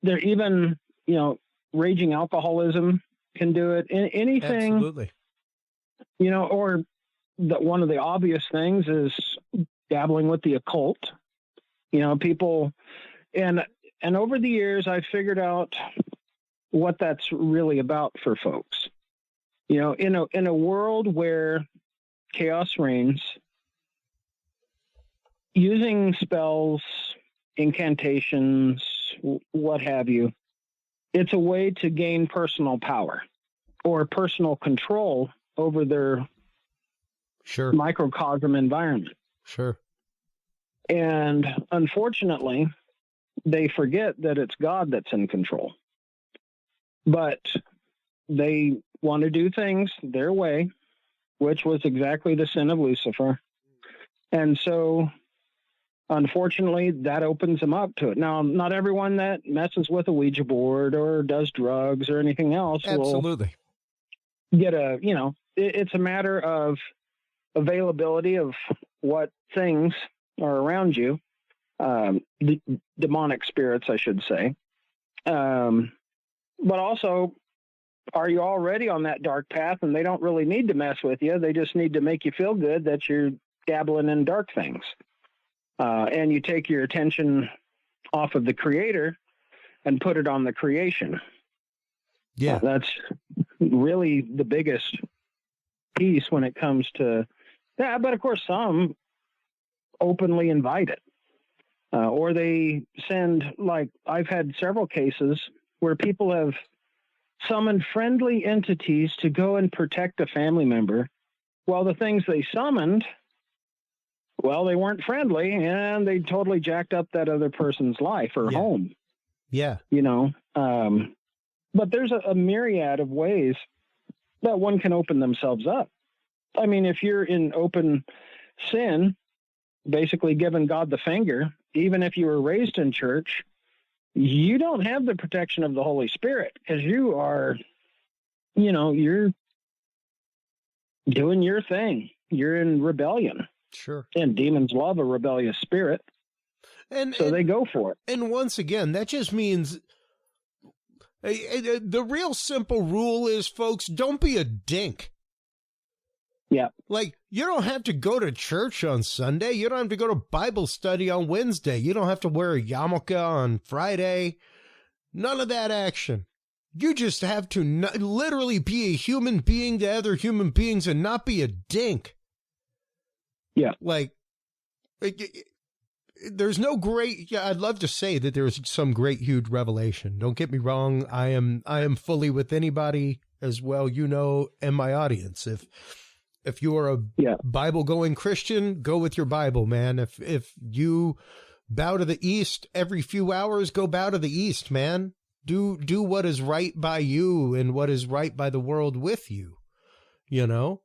there even, you know, raging alcoholism can do it. Anything, absolutely. You know, or one of the obvious things is dabbling with the occult. You know, people, and over the years, I figured out what that's really about for folks. You know, in a world where chaos reigns, using spells, incantations, what have you, it's a way to gain personal power or personal control over their microcosm environment. Sure. And unfortunately, they forget that it's God that's in control. But they want to do things their way, which was exactly the sin of Lucifer. And so, unfortunately, that opens them up to it. Now, not everyone that messes with a Ouija board or does drugs or anything else absolutely will get it's a matter of availability of what things are around you, demonic spirits, I should say. But also, are you already on that dark path and they don't really need to mess with you? They just need to make you feel good that you're dabbling in dark things. And you take your attention off of the creator and put it on the creation. Yeah. That's really the biggest piece when it comes to that. But of course, some openly invite it. Or they send, like I've had several cases where people have summoned friendly entities to go and protect a family member. Well, the things they summoned, well, they weren't friendly, and they totally jacked up that other person's life or home. Yeah. You know, but there's a myriad of ways that one can open themselves up. I mean, if you're in open sin, basically giving God the finger, even if you were raised in church, you don't have the protection of the Holy Spirit because you are, you know, you're doing your thing. You're in rebellion. Sure. And demons love a rebellious spirit. And they go for it. And once again, that just means the real simple rule is, folks, don't be a dink. Yeah. Like, you don't have to go to church on Sunday. You don't have to go to Bible study on Wednesday. You don't have to wear a yarmulke on Friday. None of that action. You just have to literally be a human being to other human beings and not be a dink. Yeah. Like, there's no great, yeah, I'd love to say that there's some great, huge revelation. Don't get me wrong. I am fully with anybody as well, you know, and my audience. If you are a Bible going Christian, go with your Bible, man. If you bow to the East every few hours, go bow to the East, man. Do what is right by you and what is right by the world with you, you know?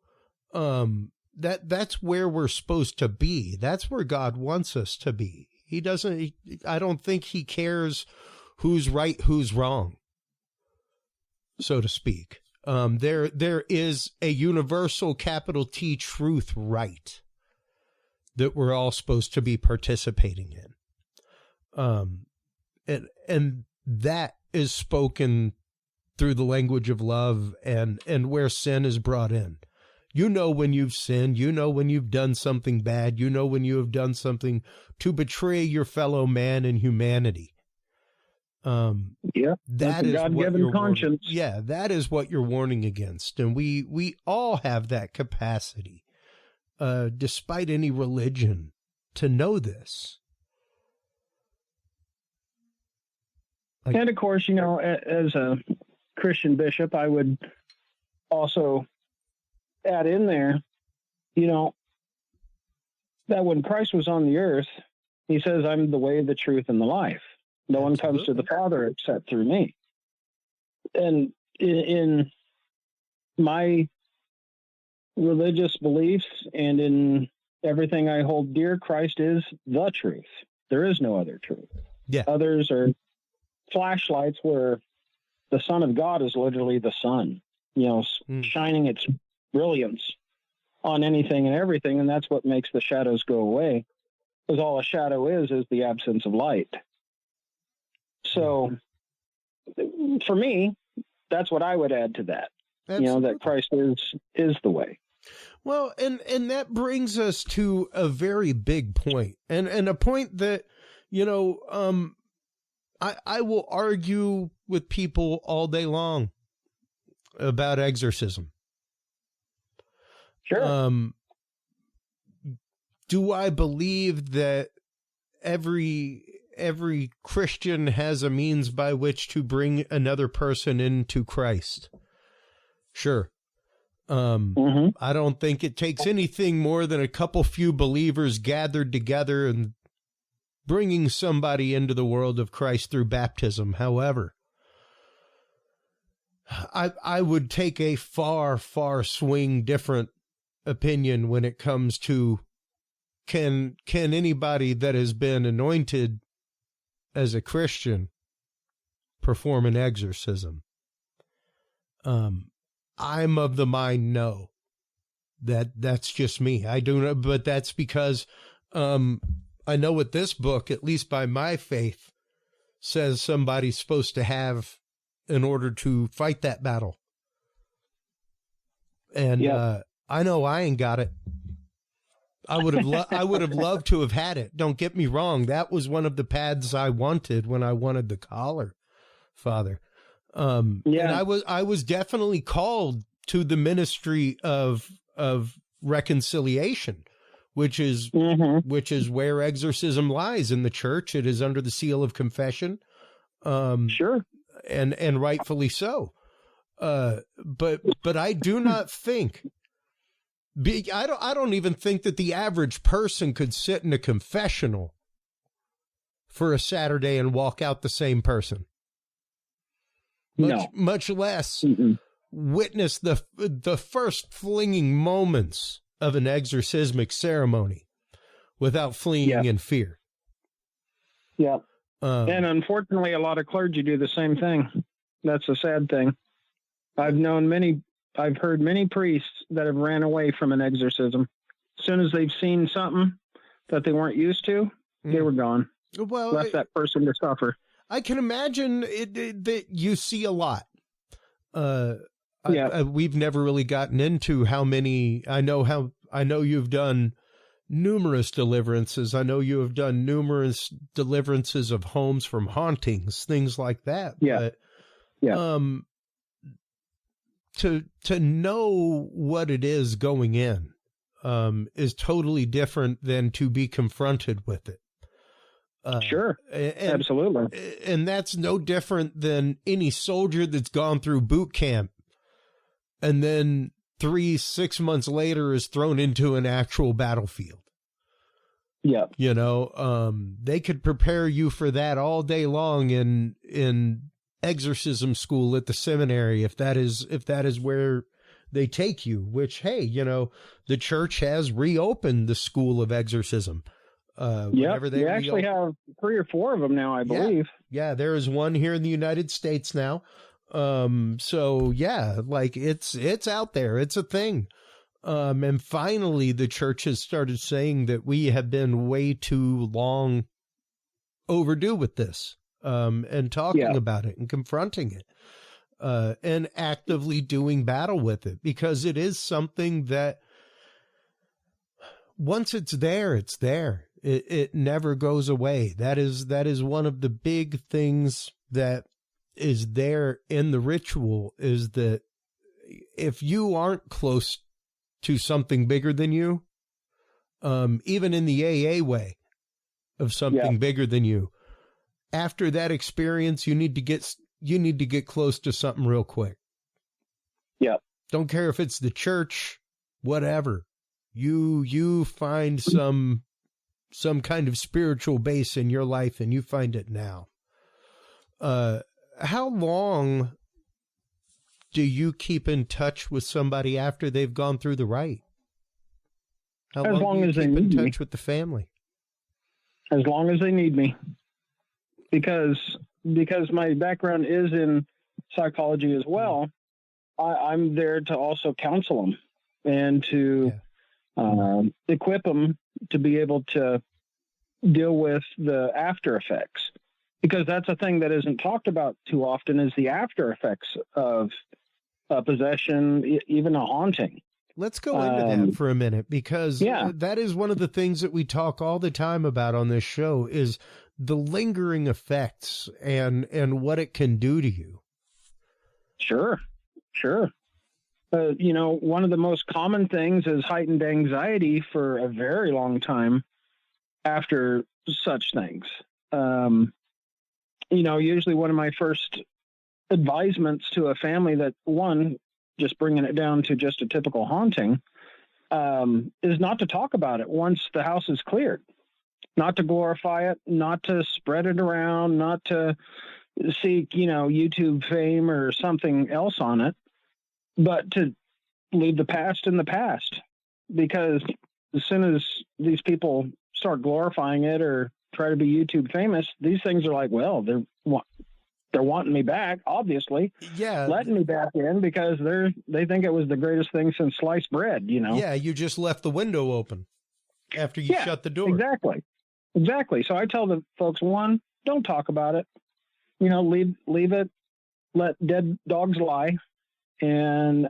That's where we're supposed to be. That's where God wants us to be. I don't think he cares who's right, who's wrong, so to speak. There is a universal capital T truth right that we're all supposed to be participating in. And that is spoken through the language of love and where sin is brought in. You know when you've sinned, you know when you've done something bad, you know when you have done something to betray your fellow man and humanity. That is God-given conscience. Yeah, that is what you're warning against. And we all have that capacity, despite any religion, to know this. And of course, you know, as a Christian bishop, I would also add in there, you know, that when Christ was on the earth, he says, I'm the way, the truth, and the life. No one comes to the Father except through me. And in my religious beliefs and in everything I hold dear, Christ is the truth. There is no other truth. Yeah. Others are flashlights where the Son of God is literally the sun, you know, shining its brilliance on anything and everything. And that's what makes the shadows go away, because all a shadow is the absence of light. So for me, that's what I would add to that. Absolutely. You know, that Christ is the way. Well, and that brings us to a very big point, and a point that, you know, I will argue with people all day long about exorcism. Sure. Do I believe that every Christian has a means by which to bring another person into Christ? Sure. I don't think it takes anything more than a couple few believers gathered together and bringing somebody into the world of Christ through baptism. However, I would take a far swing different opinion when it comes to can anybody that has been anointed as a Christian perform an exorcism? I'm of the mind no. That's just me. I do know, but that's because I know what this book, at least by my faith, says somebody's supposed to have in order to fight that battle. And I know I ain't got it. I would have loved to have had it. Don't get me wrong. That was one of the paths I wanted when I wanted the collar, Father. And I was definitely called to the ministry of reconciliation, which is where exorcism lies in the church. It is under the seal of confession. Sure. And rightfully so. But I do not think, I don't even think that the average person could sit in a confessional for a Saturday and walk out the same person. Much less witness the first flinging moments of an exorcismic ceremony without fleeing in fear. Yeah. And unfortunately, a lot of clergy do the same thing. That's a sad thing. I've heard many priests that have ran away from an exorcism. As soon as they've seen something that they weren't used to, they were gone. Well, left that person to suffer. I can imagine that you see a lot. We've never really gotten into how many. I know you've done numerous deliverances. I know you have done numerous deliverances of homes from hauntings, things like that. Yeah. But, to know what it is going in, is totally different than to be confronted with it. Sure. Absolutely. And that's no different than any soldier that's gone through boot camp and then 3-6 months later is thrown into an actual battlefield. Yeah. You know, they could prepare you for that all day long in exorcism school at the seminary, if that is where they take you, which, hey, you know, the church has reopened the school of exorcism. Yeah, they actually have 3 or 4 of them now, I believe. Yeah, there is one here in the United States now. So yeah, like it's out there. It's a thing. And finally the church has started saying that we have been way too long overdue with this, and talking about it and confronting it, and actively doing battle with it, because it is something that once it's there, it's there. It never goes away. That is one of the big things that is there in the ritual, is that if you aren't close to something bigger than you, even in the AA way of something bigger than you, after that experience, you need to get close to something real quick. Yeah. Don't care if it's the church, whatever. You find some kind of spiritual base in your life, and you find it now. How long do you keep in touch with somebody after they've gone through the rite? How long do you keep in touch with the family? As long as they need me. Because my background is in psychology as well, I'm there to also counsel them and to equip them to be able to deal with the after effects, because that's a thing that isn't talked about too often, is the after effects of possession, even a haunting. Let's go into that for a minute, because that is one of the things that we talk all the time about on this show, is the lingering effects and what it can do to you. Sure. You know, one of the most common things is heightened anxiety for a very long time after such things. You know, usually one of my first advisements to a family that, one, just bringing it down to just a typical haunting, is not to talk about it once the house is cleared, not to glorify it, not to spread it around, not to seek, you know, YouTube fame or something else on it, but to leave the past in the past. Because as soon as these people start glorifying it or try to be YouTube famous, these things are like, well, they're wanting me back, obviously. Yeah. Letting me back in because they think it was the greatest thing since sliced bread, you know? Yeah, you just left the window open after you shut the door. Exactly. So I tell the folks, one, don't talk about it. You know, leave it, let dead dogs lie, and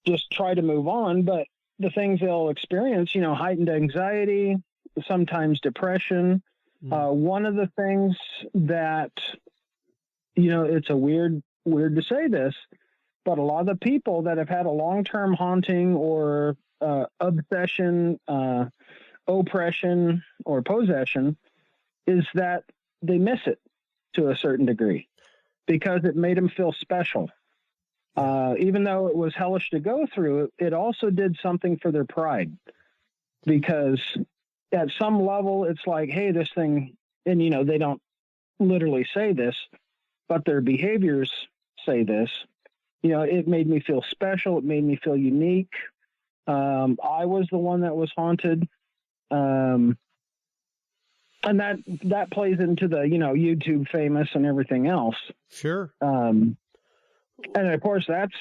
just try to move on. But the things they'll experience, you know, heightened anxiety, sometimes depression. One of the things that, you know, it's weird to say this, but a lot of the people that have had a long-term haunting or obsession, oppression, or possession, is that they miss it to a certain degree because it made them feel special. Even though it was hellish to go through, it also did something for their pride, because at some level it's like, hey, this thing, and you know, they don't literally say this, but their behaviors say this, you know, it made me feel special. It made me feel unique. I was the one that was haunted. And that plays into the, you know, YouTube famous and everything else. Sure. And of course that's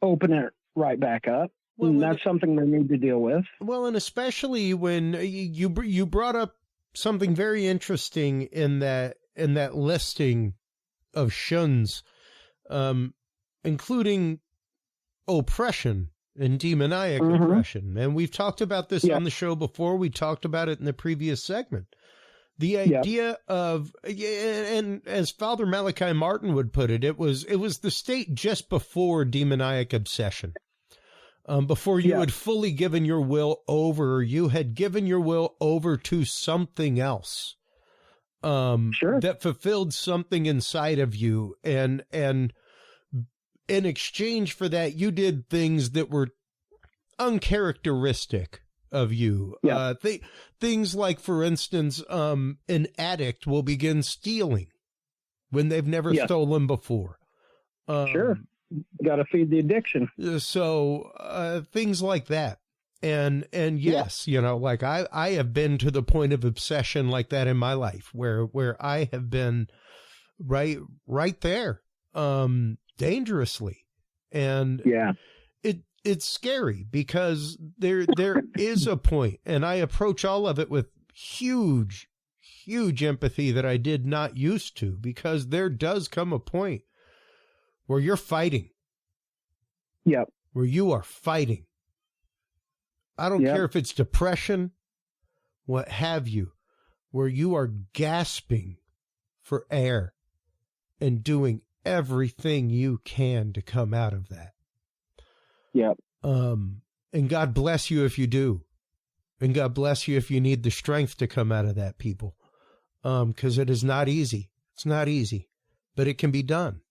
opening it right back up. Well, and that's something they need to deal with. Well, and especially when you brought up something very interesting in that listing of shuns, including oppression and demoniac oppression. And we've talked about this on the show before. We talked about it in the previous segment. The idea of, and as Father Malachi Martin would put it, it was the state just before demoniac obsession. Before you Yeah. had fully given your will over, you had given your will over to something else. Sure. That fulfilled something inside of you. And in exchange for that, you did things that were uncharacteristic of you. Yeah. Things like, for instance, an addict will begin stealing when they've never Yes. stolen before. Sure. Got to feed the addiction. So things like that. And yes, you know, like I have been to the point of obsession like that in my life where I have been right there, dangerously. And Yeah. it's scary because there is a point, and I approach all of it with huge empathy that I did not used to, because there does come a point where you're fighting. Yep. Where you are fighting. I don't care if it's depression, what have you, where you are gasping for air and doing everything you can to come out of that. Yep. And God bless you if you do. And God bless you if you need the strength to come out of that, people. Because it is not easy. It's not easy, but it can be done.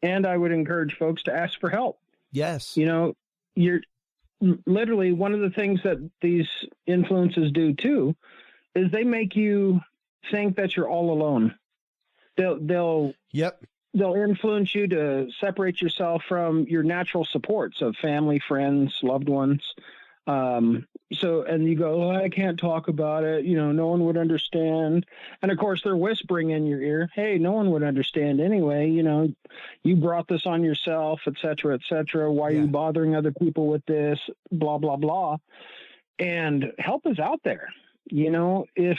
And I would encourage folks to ask for help. Yes. You know, you're literally, one of the things that these influences do too is they make you think that you're all alone. They'll influence you to separate yourself from your natural supports of family, friends, loved ones. And you go, I can't talk about it. You know, no one would understand. And of course they're whispering in your ear, hey, no one would understand anyway. You know, you brought this on yourself, et cetera, et cetera. Why are you bothering other people with this? Blah, blah, blah. And help is out there. You know, if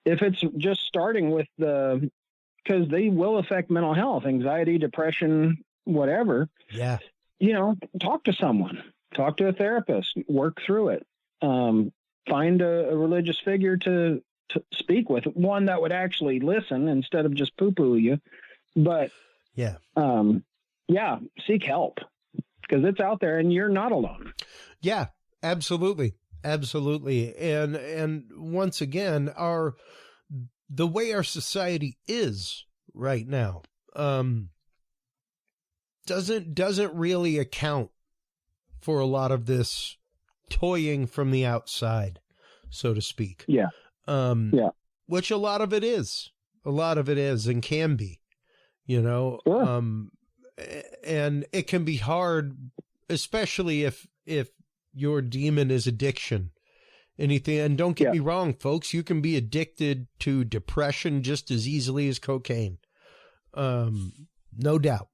it's just starting with because they will affect mental health, anxiety, depression, whatever. Yeah. You know, talk to someone, talk to a therapist, work through it. Find a religious figure to speak with, one that would actually listen instead of just poo-poo you. But seek help, because it's out there and you're not alone. Yeah, absolutely. Absolutely. And once again, the way our society is right now, doesn't really account for a lot of this toying from the outside, so to speak. Yeah. Which a lot of it is and can be, you know. Sure. And it can be hard, especially if your demon is addiction. Anything, and don't get me wrong, folks, you can be addicted to depression just as easily as cocaine. No doubt.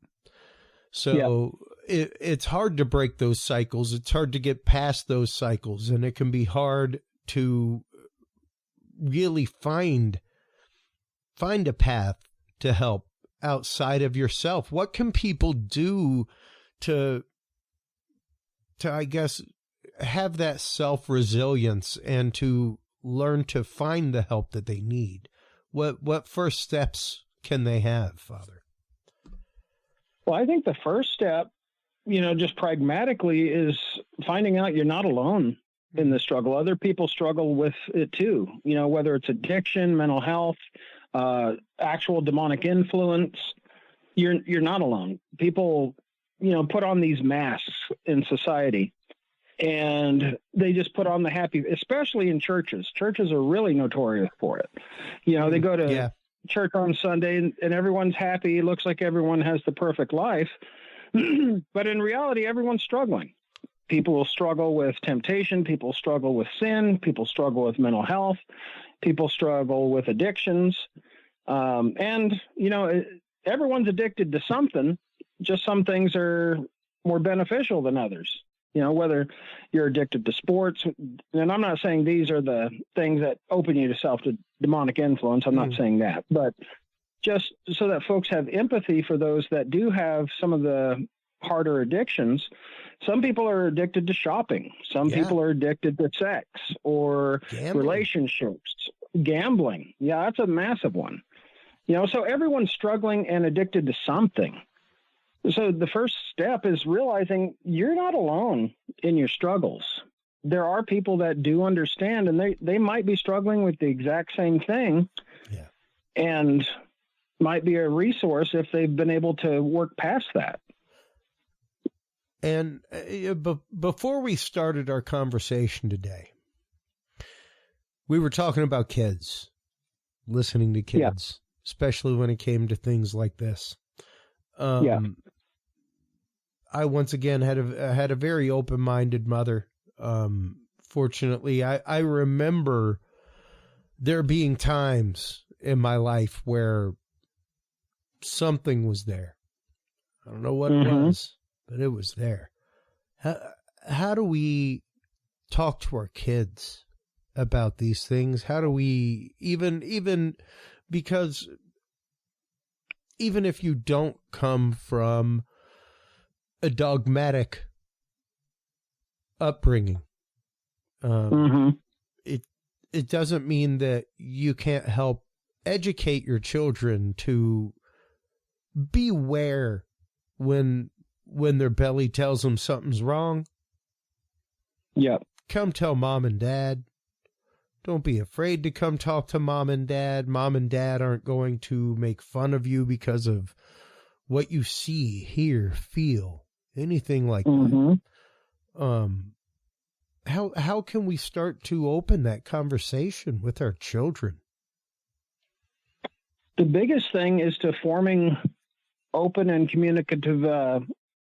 So it's hard to break those cycles. It's hard to get past those cycles, and it can be hard to really find a path to help outside of yourself. What can people do to I guess, have that self-resilience and to learn to find the help that they need? What first steps can they have, Father? Well, I think the first step, you know, just pragmatically, is finding out you're not alone in the struggle. Other people struggle with it too, you know, whether it's addiction, mental health, actual demonic influence. You're not alone. People, you know, put on these masks in society, and they just put on the happy, especially in churches. Churches are really notorious for it. You know, they go to church on Sunday and everyone's happy. It looks like everyone has the perfect life. But in reality, everyone's struggling. People will struggle with temptation. People struggle with sin. People struggle with mental health. People struggle with addictions. And, you know, everyone's addicted to something. Just some things are more beneficial than others. You know, whether you're addicted to sports, and I'm not saying these are the things that open you to demonic influence. I'm not saying that, but just so that folks have empathy for those that do have some of the harder addictions. Some people are addicted to shopping. Some people are addicted to sex or relationships, gambling. Yeah, that's a massive one. You know, so everyone's struggling and addicted to something. So the first step is realizing you're not alone in your struggles. There are people that do understand, and they might be struggling with the exact same thing. Yeah. And might be a resource if they've been able to work past that. And before we started our conversation today, we were talking about kids, listening to kids, especially when it came to things like this. I once again had a very open-minded mother. Fortunately, I remember there being times in my life where something was there. I don't know what it was, but it was there. How do we talk to our kids about these things? How do we even because even if you don't come from a dogmatic upbringing, it doesn't mean that you can't help educate your children to beware when their belly tells them something's wrong. Yep. Come tell mom and dad. Don't be afraid to come talk to mom and dad. Mom and dad aren't going to make fun of you because of what you see, hear, feel, anything like that. How can we start to open that conversation with our children? The biggest thing is to forming open and communicative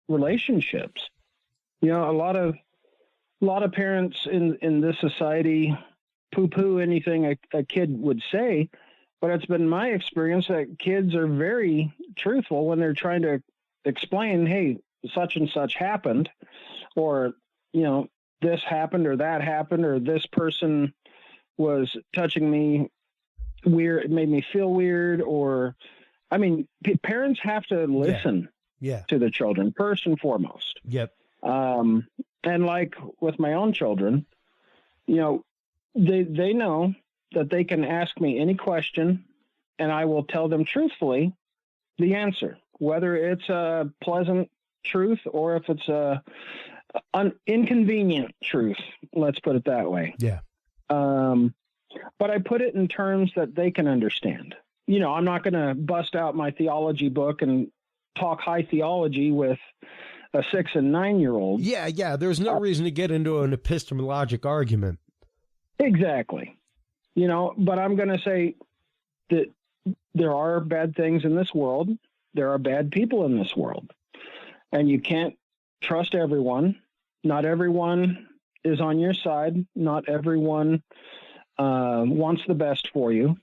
relationships. You know, a lot of parents in this society poo-poo anything a kid would say, but it's been my experience that kids are very truthful when they're trying to explain, hey, such and such happened, or, you know, this happened or that happened, or this person was touching me weird, it made me feel weird, or, I mean, parents have to listen to the children first and foremost. Yep. And like with my own children, you know, they know that they can ask me any question and I will tell them truthfully the answer, whether it's a pleasant truth or if it's an inconvenient truth. Let's put it that way. Yeah. But I put it in terms that they can understand. You know, I'm not going to bust out my theology book and talk high theology with a 6 and 9-year-old. Yeah. There's no reason to get into an epistemologic argument. Exactly. You know, but I'm going to say that there are bad things in this world. There are bad people in this world. And you can't trust everyone. Not everyone is on your side. Not everyone wants the best for you.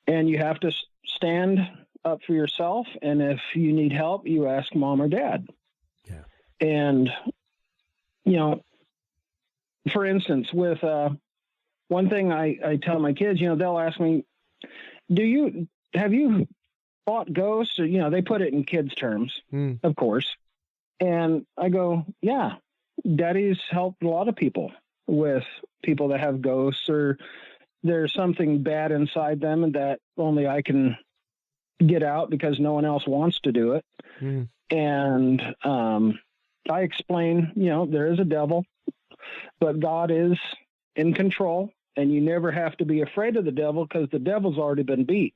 And you have to stand up for yourself. And if you need help, you ask mom or dad. Yeah. And, you know, for instance, with one thing I tell my kids, you know, they'll ask me, have you fought ghosts? Or, you know, they put it in kids' terms, of course. And I go, yeah, daddy's helped a lot of people with people that have ghosts, or there's something bad inside them that only I can get out because no one else wants to do it. And I explain, you know, there is a devil, but God is in control, and you never have to be afraid of the devil because the devil's already been beat.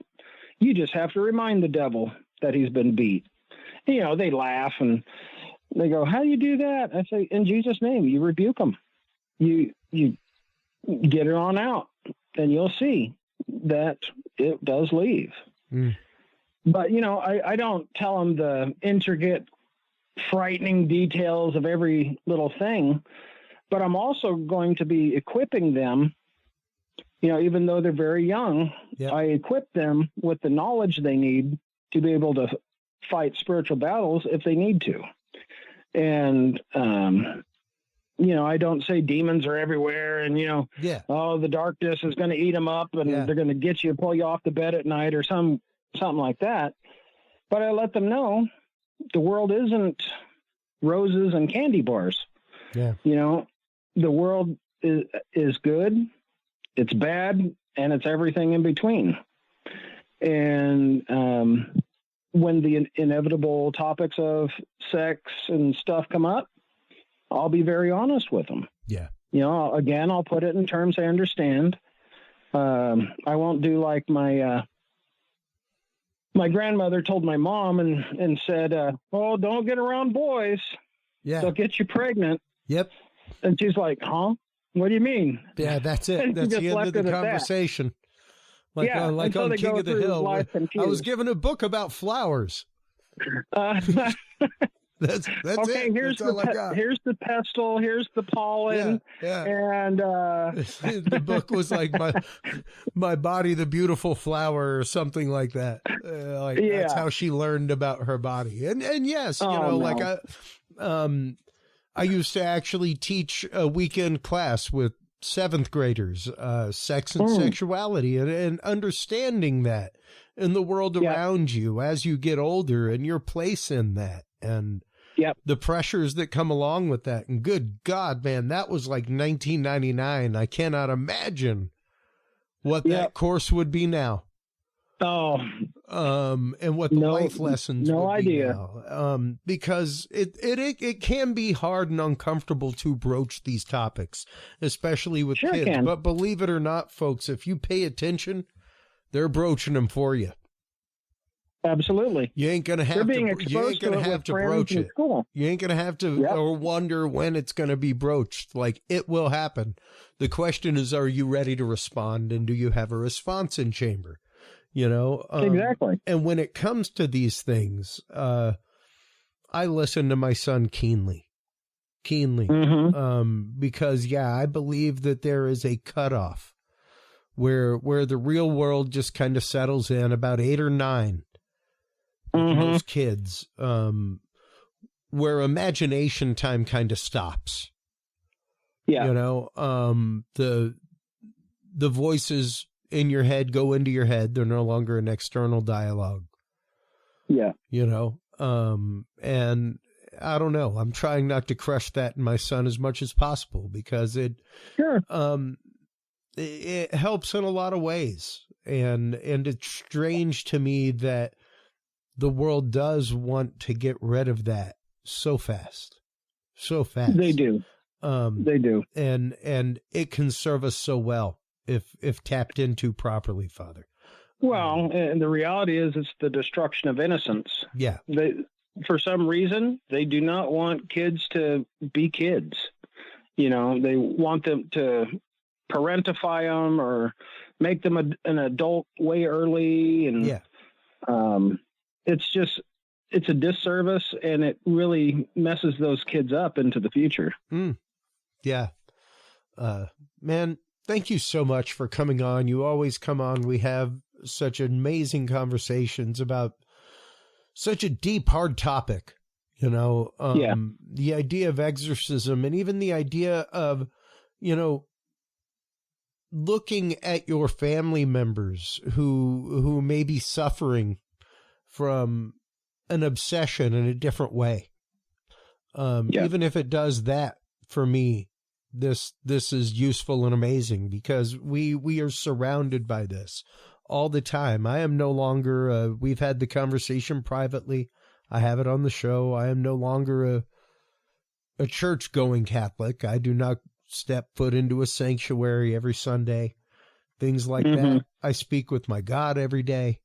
You just have to remind the devil that he's been beat. You know, they laugh and they go, how do you do that? I say, in Jesus' name, you rebuke them. You get it on out, and you'll see that it does leave. But, you know, I don't tell them the intricate, frightening details of every little thing, but I'm also going to be equipping them, you know, even though they're very young, I equip them with the knowledge they need to be able to fight spiritual battles if they need to. And, you know, I don't say demons are everywhere and, you know, oh, the darkness is going to eat them up and they're going to get you, pull you off the bed at night or something like that. But I let them know the world isn't roses and candy bars. You know, the world is good, it's bad, and it's everything in between. And when the inevitable topics of sex and stuff come up, I'll be very honest with them. Yeah. Again, I'll put it in terms I understand. I won't do like my grandmother told my mom and said, "Oh, don't get around boys. Yeah. They'll get you pregnant." Yep. And she's like, "Huh? What do you mean?" Yeah, that's it. That's the end of the conversation. Like on King of the Hill. I was given a book about flowers. That's okay, it. Here's here's the pestle, here's the pollen. Yeah. And the book was like my body, the beautiful flower, or something like that. That's how she learned about her body. And yes, like I used to actually teach a weekend class with 7th graders, sex and sexuality, and understanding that in the world around you as you get older and your place in that, and the pressures that come along with that. And good God, man, that was like 1999. I cannot imagine what that course would be now. Oh, and what the life lessons would be now. Because it can be hard and uncomfortable to broach these topics, especially with kids. But believe it or not, folks, if you pay attention, they're broaching them for you. Absolutely. You ain't gonna have to. You ain't gonna have to broach it. You ain't gonna have to or wonder when it's gonna be broached. Like, it will happen. The question is, are you ready to respond, and do you have a response in chamber? Exactly. And when it comes to these things, I listen to my son keenly, because I believe that there is a cutoff where the real world just kind of settles in about 8 or 9. Most kids, where imagination time kind of stops. Yeah. The voices in your head go into your head. They're no longer an external dialogue. Yeah. And I don't know. I'm trying not to crush that in my son as much as possible, because it helps in a lot of ways. And it's strange to me that the world does want to get rid of that so fast. They do. They do. And it can serve us so well if tapped into properly, Father. Well, and the reality is it's the destruction of innocence. Yeah. For some reason, they do not want kids to be kids. They want them to parentify them or make them an adult way early. And it's a disservice, and it really messes those kids up into the future. Yeah. Man, thank you so much for coming on. You always come on. We have such amazing conversations about such a deep, hard topic, the idea of exorcism, and even the idea of, looking at your family members who may be suffering from an obsession in a different way. Even if it does that, for me, this is useful and amazing, because we are surrounded by this all the time. I am no longer, we've had the conversation privately. I have it on the show. I am no longer a church-going Catholic. I do not step foot into a sanctuary every Sunday, things like that. I speak with my God every day.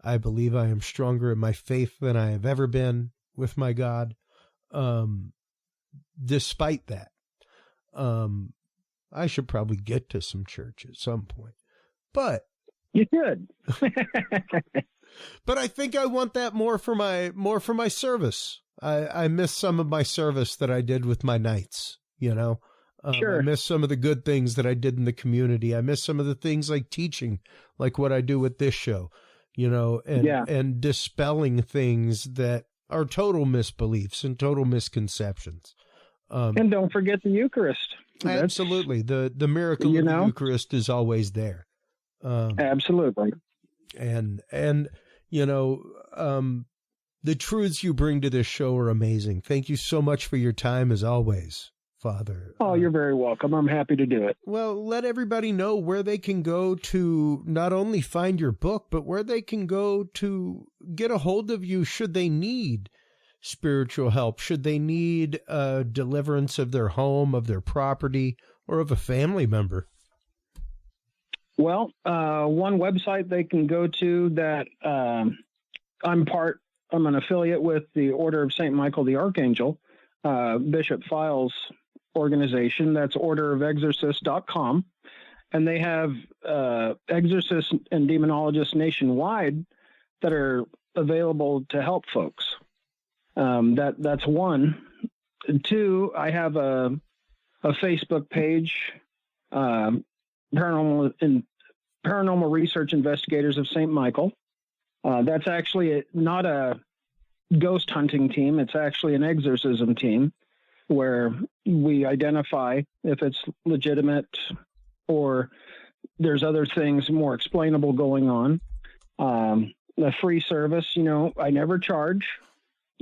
I believe I am stronger in my faith than I have ever been with my God. Despite that, I should probably get to some church at some point, but you should. But I think I want that more for my service. I miss some of my service that I did with my knights, Sure. I miss some of the good things that I did in the community. I miss some of the things like teaching, like what I do with this show, and dispelling things that are total misbeliefs and total misconceptions. And don't forget the Eucharist. Absolutely. The miracle of the Eucharist is always there. Absolutely. And the truths you bring to this show are amazing. Thank you so much for your time, as always, Father. Oh, you're very welcome. I'm happy to do it. Well, let everybody know where they can go to not only find your book, but where they can go to get a hold of you should they need spiritual help, should they need deliverance of their home, of their property, or of a family member. Well, one website they can go to that I'm an affiliate with the Order of St. Michael the Archangel, Bishop Files organization. That's orderofexorcists.com. And they have exorcists and demonologists nationwide that are available to help folks. That's one. Two, I have a Facebook page, Paranormal Research Investigators of St. Michael. That's actually not a ghost hunting team. It's actually an exorcism team where we identify if it's legitimate or there's other things more explainable going on. The free service, I never charge,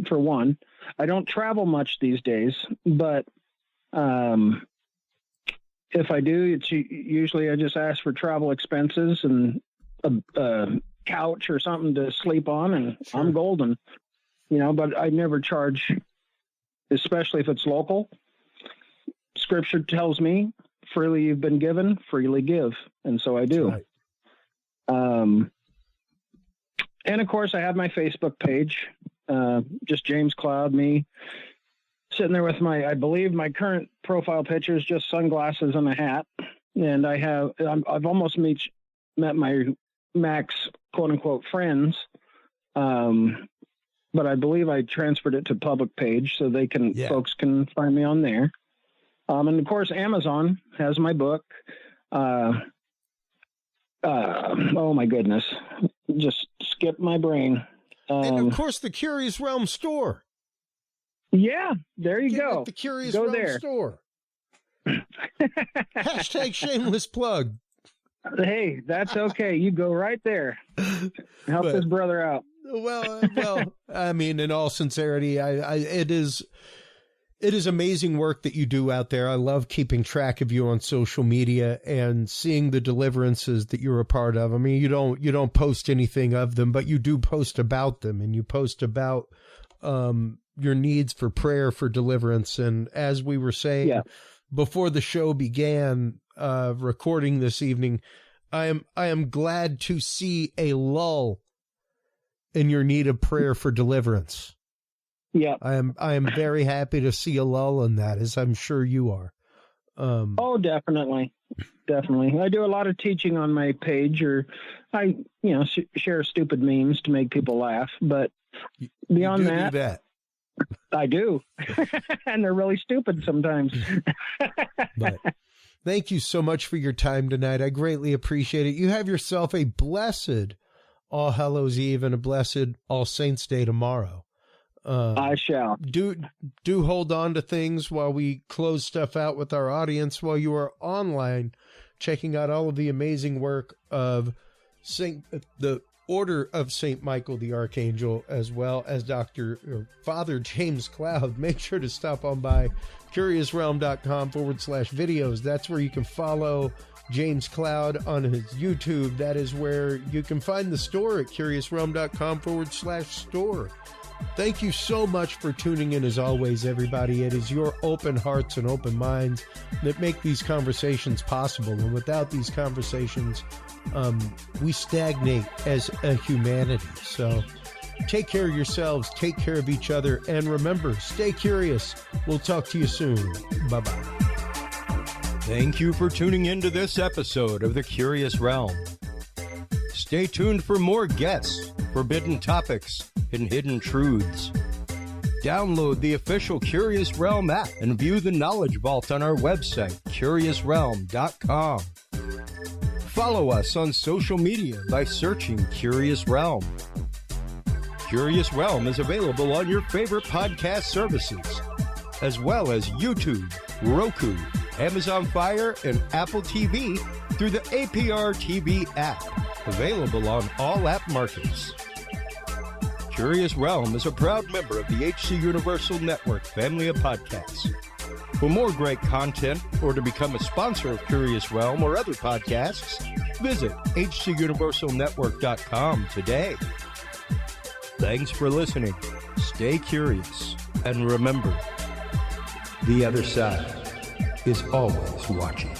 for one. I don't travel much these days, but if I do, it's usually I just ask for travel expenses and a couch or something to sleep on, and sure. I'm golden, but I never charge, especially if it's local. Scripture tells me, freely you've been given, freely give. And so I do. Right. And of course I have my Facebook page, just James Cloud, me sitting there with I believe my current profile picture is just sunglasses and a hat. And I've almost met my max quote unquote friends. But I believe I transferred it to public page so folks can find me on there. And of course, Amazon has my book. Oh my goodness. Just skipped my brain. And of course, the Curious Realm store. Yeah, there you go. The Curious Realm store. Hashtag shameless plug. Hey, that's okay. You go right there. Help this brother out. Well, I mean, in all sincerity, it is amazing work that you do out there. I love keeping track of you on social media and seeing the deliverances that you're a part of. I mean, you don't post anything of them, but you do post about them, and you post about your needs for prayer for deliverance. And as we were saying before the show began, recording this evening, I am glad to see a lull in your need of prayer for deliverance. Yeah, I am very happy to see a lull in that, as I'm sure you are. Oh, definitely. I do a lot of teaching on my page, or I, share stupid memes to make people laugh. But beyond that, I do, and they're really stupid sometimes. But thank you so much for your time tonight. I greatly appreciate it. You have yourself a blessed All Hallows Eve and a blessed All Saints Day tomorrow. I shall. Do hold on to things while we close stuff out with our audience while you are online checking out all of the amazing work of the Order of St. Michael the Archangel, as well as Father James Cloud. Make sure to stop on by curiousrealm.com/videos. That's where you can follow James Cloud on his YouTube. That is where you can find the store at curiousrealm.com/store. Thank you so much for tuning in as always, everybody. It is your open hearts and open minds that make these conversations possible. And without these conversations, we stagnate as a humanity. So take care of yourselves, take care of each other, and remember, stay curious. We'll talk to you soon. Bye-bye. Thank you for tuning into this episode of The Curious Realm. Stay tuned for more guests, forbidden topics, and hidden truths. Download the official Curious Realm app and view the Knowledge Vault on our website, curiousrealm.com. Follow us on social media by searching Curious Realm. Curious Realm is available on your favorite podcast services, as well as YouTube, Roku, Amazon Fire, and Apple TV through the APR TV app, available on all app markets. Curious Realm is a proud member of the HC Universal Network family of podcasts. For more great content or to become a sponsor of Curious Realm or other podcasts, visit hcuniversalnetwork.com today. Thanks for listening. Stay curious. And remember, the other side is always watching.